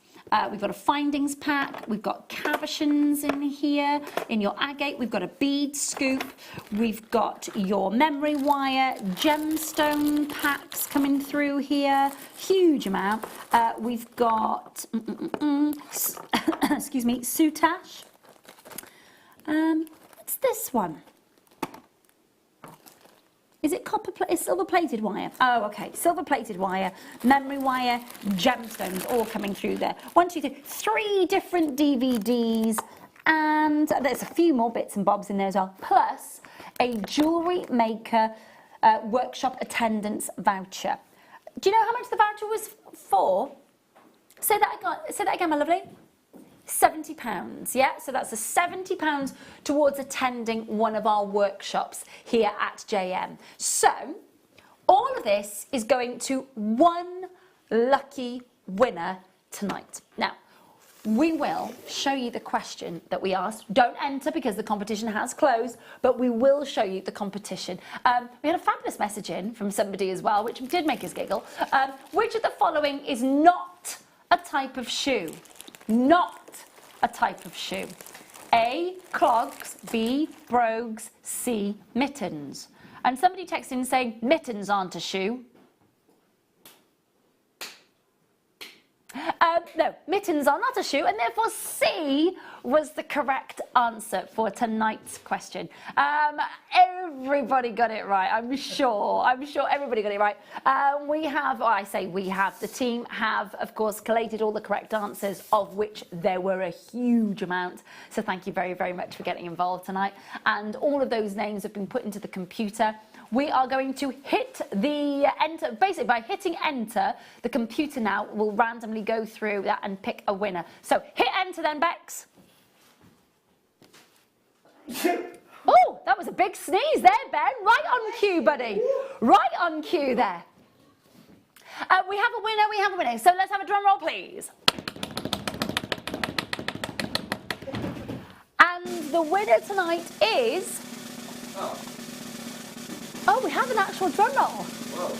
we've got a findings pack, we've got cabochons in here, in your agate, we've got a bead scoop, we've got your memory wire, gemstone packs coming through here, huge amount. We've got, excuse me, soutache. What's this one? Is it it's silver-plated wire? Oh, okay, silver-plated wire, memory wire, gemstones all coming through there. 1, 2, 3, 3 different DVDs, and there's a few more bits and bobs in there as well, plus a Jewellery Maker workshop attendance voucher. Do you know how much the voucher was for? Say that again, my lovely. £70, yeah? So that's a £70 towards attending one of our workshops here at JM. So, all of this is going to one lucky winner tonight. Now, we will show you the question that we asked. Don't enter because the competition has closed, but we will show you the competition. We had a fabulous message in from somebody as well, which did make us giggle. Which of the following is not a type of shoe? Not a type of shoe. A, clogs, B, brogues, C, mittens. And somebody texted in saying mittens aren't a shoe. No, mittens are not a shoe, and therefore C was the correct answer for tonight's question. Everybody got it right, I'm sure everybody got it right. The team have, of course, collated all the correct answers, of which there were a huge amount. So thank you very, very much for getting involved tonight. And all of those names have been put into the computer. We are going to hit the enter, basically by hitting enter, the computer now will randomly go through that and pick a winner. So hit enter then, Bex. Oh, that was a big sneeze there, Ben. Right on cue, buddy. Right on cue there. We have a winner, So let's have a drum roll, please. And the winner tonight is... Oh, we have an actual drum roll. Whoa.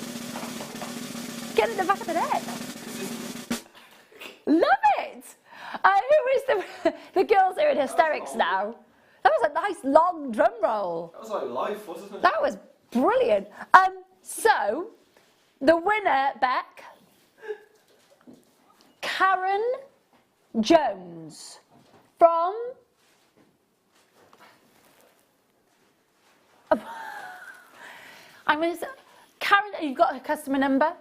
Get in the back of the neck. Love it. Who is the girls are in hysterics now. That was a nice long drum roll. That was like life, wasn't it? That was brilliant. So, the winner, Beck, Karen Jones from... Karen, you've got her customer number?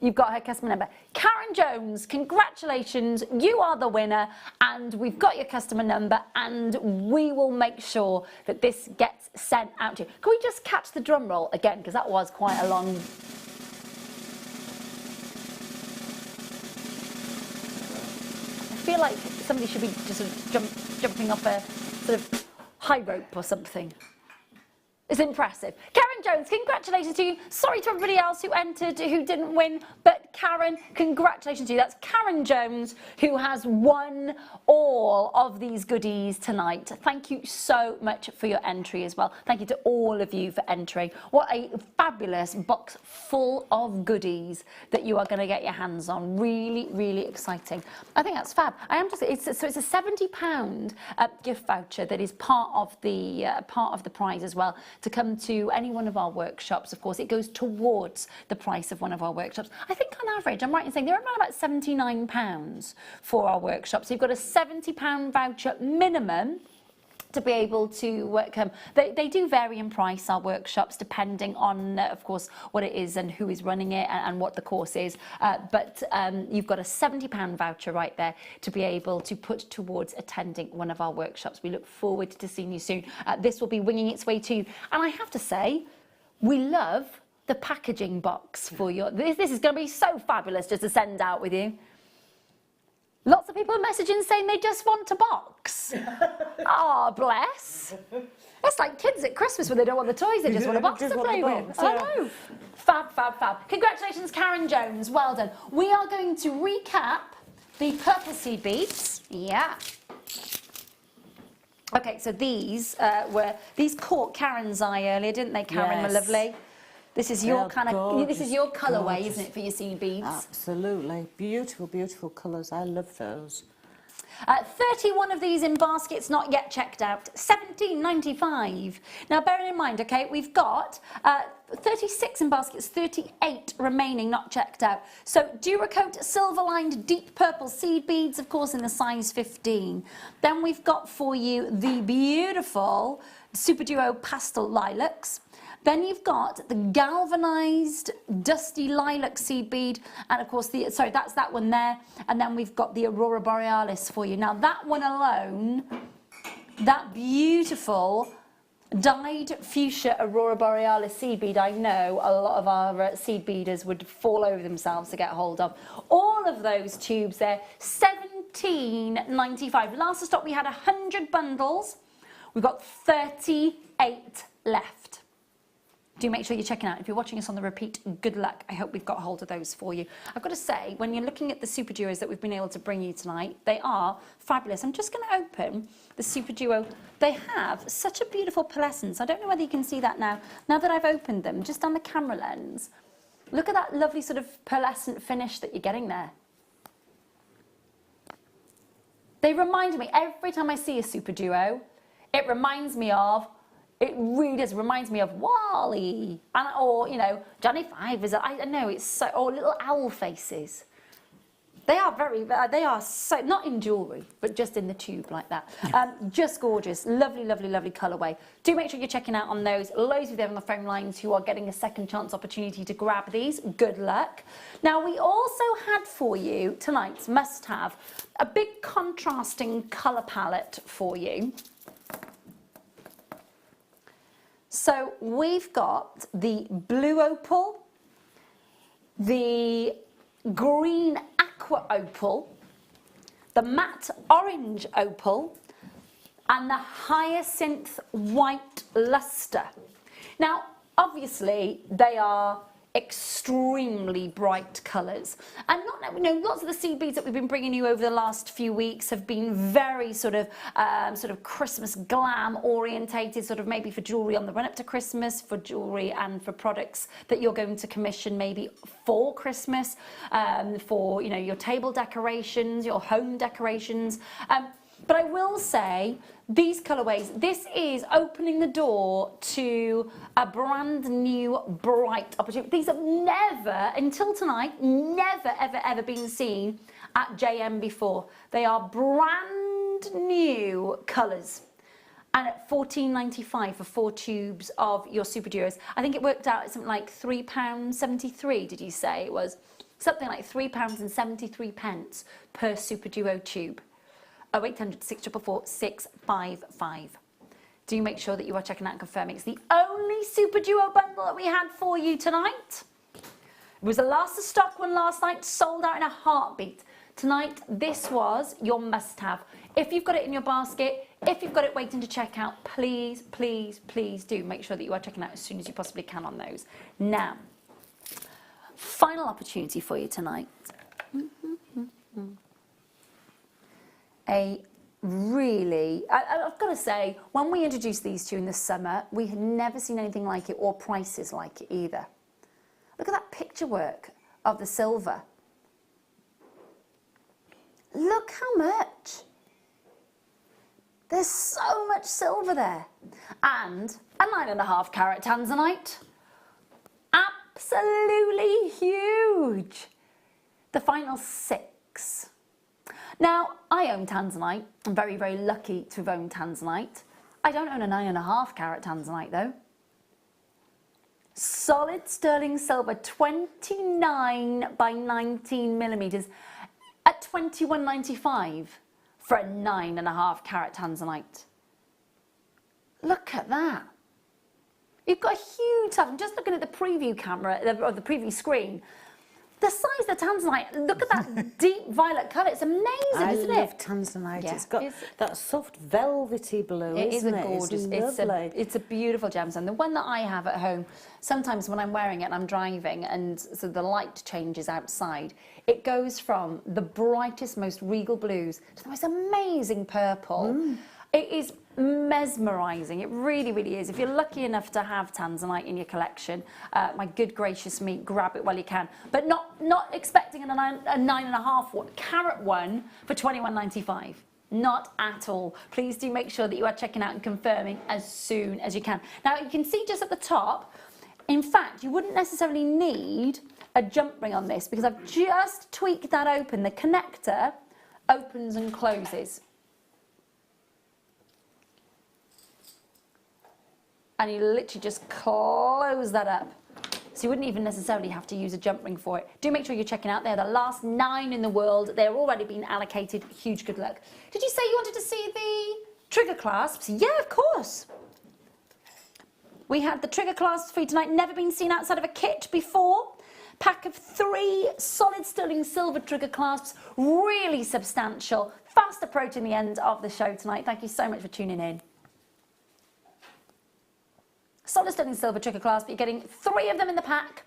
You've got her customer number. Karen Jones, congratulations, you are the winner, and we've got your customer number, and we will make sure that this gets sent out to you. Can we just catch the drum roll again, because that was quite a long... I feel like somebody should be just sort of jumping off a sort of high rope or something. It's impressive. Karen Jones, congratulations to you. Sorry to everybody else who entered, who didn't win, but Karen, congratulations to you. That's Karen Jones, who has won all of these goodies tonight. Thank you so much for your entry as well. Thank you to all of you for entering. What a fabulous box full of goodies that you are going to get your hands on. Really, really exciting. I think that's fab. It's a £70 gift voucher that is part of the prize as well, to come to any one of our workshops. Of course, it goes towards the price of one of our workshops. I think on average, I'm right in saying they're around about £79 for our workshops. So you've got a £70 voucher minimum to be able to come. They do vary in price, our workshops, depending on, of course, what it is and who is running it and what the course is. But you've got a £70 voucher right there to be able to put towards attending one of our workshops. We look forward to seeing you soon. This will be winging its way to you. And I have to say, we love the packaging box for your... This is going to be so fabulous just to send out with you. Lots of people are messaging saying they just want a box. Oh, bless. That's like kids at Christmas when they don't want the toys, they just want a box to play with. I know. Fab, fab, fab. Congratulations, Karen Jones. Well done. We are going to recap the purple seed beads. Yeah. Okay, so these caught Karen's eye earlier, didn't they, Karen, my lovely? This is your this is your colourway, isn't it, for your seed beads?
Absolutely. Beautiful, beautiful colours. I love those.
31 of these in baskets, not yet checked out. £17.95. Now, bearing in mind, okay, we've got 36 in baskets, 38 remaining, not checked out. So, Duracoat silver-lined deep purple seed beads, of course, in the size 15. Then we've got for you the beautiful Super Duo pastel lilacs. Then you've got the galvanised dusty lilac seed bead, and of course that's that one there. And then we've got the Aurora Borealis for you. Now that one alone, that beautiful dyed fuchsia Aurora Borealis seed bead, I know a lot of our seed beaders would fall over themselves to get hold of. All of those tubes there, £17.95. Last stock we had 100 bundles. We've got 38 left. Do make sure you're checking out. If you're watching us on the repeat, good luck. I hope we've got hold of those for you. I've got to say, when you're looking at the Super Duos that we've been able to bring you tonight, they are fabulous. I'm just going to open the Super Duo. They have such a beautiful pearlescence. I don't know whether you can see that now. Now that I've opened them, just on the camera lens, look at that lovely sort of pearlescent finish that you're getting there. They remind me, every time I see a Super Duo, it reminds me of... It really does. Reminds me of Wally, or you know, Johnny Five. I know it's so, or little owl faces. They are so, not in jewellery, but just in the tube like that. Just gorgeous, lovely, lovely, lovely colourway. Do make sure you're checking out on those. Loads of them on the phone lines who are getting a second chance opportunity to grab these. Good luck. Now we also had for you tonight's must-have a big contrasting colour palette for you. So we've got the blue opal, the green aqua opal, the matte orange opal, and the hyacinth white luster. Now, obviously, they are extremely bright colours, and lots of the seed beads that we've been bringing you over the last few weeks have been very sort of Christmas glam orientated, sort of maybe for jewellery on the run up to Christmas, for jewellery and for products that you're going to commission maybe for Christmas, for your table decorations, your home decorations. But I will say, these colourways, this is opening the door to a brand new, bright opportunity. These have never, until tonight, never, ever, ever been seen at JM before. They are brand new colours. And at £14.95 for 4 tubes of your Super Duos. I think it worked out at something like £3.73, did you say it was? Something like £3.73 per Super Duo tube. 0800 644 655. Do make sure that you are checking out and confirming. It's the only Super Duo bundle that we had for you tonight. It was the last of stock one last night, sold out in a heartbeat. Tonight, this was your must-have. If you've got it in your basket, if you've got it waiting to check out, please, please, please do make sure that you are checking out as soon as you possibly can on those. Now, final opportunity for you tonight. I've got to say, when we introduced these two in the summer, we had never seen anything like it or prices like it either. Look at that picture work of the silver. Look how much. There's so much silver there. And a 9.5 carat tanzanite. Absolutely huge. The final 6. Now, I own tanzanite. I'm very, very lucky to have owned tanzanite. I don't own a 9.5 carat tanzanite though. Solid sterling silver, 29 by 19 millimeters at $21.95 for a 9.5 carat tanzanite. Look at that. You've got a huge size. I'm just looking at the preview camera, or the preview screen. The size of the tanzanite, look at that deep violet colour. It's amazing, isn't it?
I love tanzanite. Yeah. It's got that soft velvety blue, isn't it?
Gorgeous.
It's lovely.
It's a beautiful gemstone. The one that I have at home, sometimes when I'm wearing it and I'm driving and so the light changes outside, it goes from the brightest, most regal blues to the most amazing purple. It is mesmerising. It really, really is. If you're lucky enough to have tanzanite in your collection, my good gracious me, grab it while you can. But not expecting a 9.5 carat one for $21.95. Not at all. Please do make sure that you are checking out and confirming as soon as you can. Now, you can see just at the top, in fact, you wouldn't necessarily need a jump ring on this because I've just tweaked that open. The connector opens and closes. And you literally just close that up. So you wouldn't even necessarily have to use a jump ring for it. Do make sure you're checking out. They're the last 9 in the world. They're already been allocated. Huge good luck. Did you say you wanted to see the trigger clasps? Yeah, of course. We had the trigger clasps for you tonight. Never been seen outside of a kit before. Pack of 3 solid sterling silver trigger clasps. Really substantial. Fast approaching the end of the show tonight. Thank you so much for tuning in. Solid sterling silver trigger clasp, you're getting 3 of them in the pack.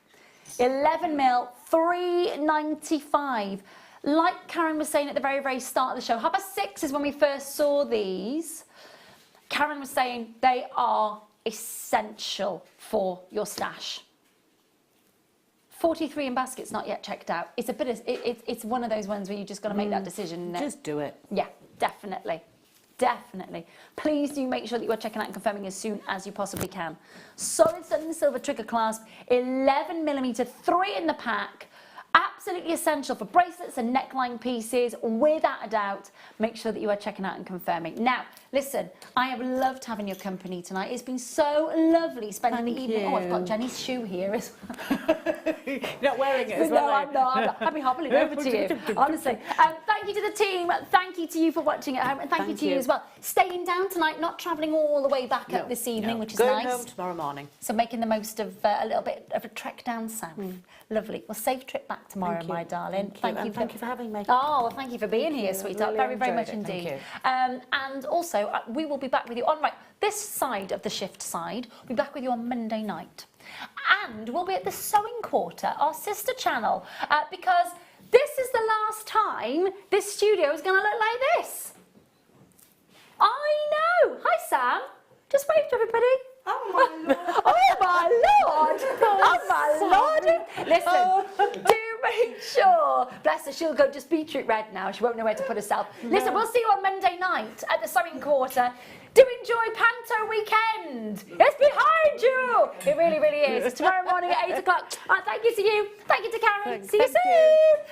11 mil, $3.95. Like Karen was saying at the very, very start of the show, 6:30 is when we first saw these. Karen was saying they are essential for your stash. 43 in baskets, not yet checked out. It's a bit of, it's one of those ones where you just got to make that decision.
Just do it.
Yeah, definitely. Definitely. Please do make sure that you are checking out and confirming as soon as you possibly can. Solid sterling silver trigger clasp, 11mm, 3 in the pack. Absolutely essential for bracelets and neckline pieces, without a doubt. Make sure that you are checking out and confirming. Now, listen, I have loved having your company tonight. It's been so lovely spending the evening. Oh, I've got Jenny's shoe here as well.
You're not wearing it as
well. No, I'm not. I'll be hobbling over to you, honestly. Thank you to the team. Thank you to you for watching at home. And thank you to you as well. Staying down tonight, not travelling all the way back up this evening, which is nice.
Going home tomorrow morning.
So making the most of a little bit of a trek down south. Lovely. Well, safe trip back tomorrow, my darling.
Thank you for having me.
Oh, well, thank you for being here, sweetheart.
Really
very much
enjoyed it.
indeed. And also, we will be back with you on this side of the shift side. We'll be back with you on Monday night. And we'll be at the Sewing Quarter, our sister channel, because this is the last time this studio is going to look like this. I know. Hi, Sam. Just wave to everybody. Oh, my Lord. Oh, my Lord. Oh, my Lord. Listen, do make sure. Bless her, she'll go just beetroot red now. She won't know where to put herself. Listen, we'll see you on Monday night at the Sewing Quarter. Do enjoy Panto Weekend. It's behind you. It really, really is. Tomorrow morning at 8 o'clock. Thank you to you. Thank you to Karen. See you soon.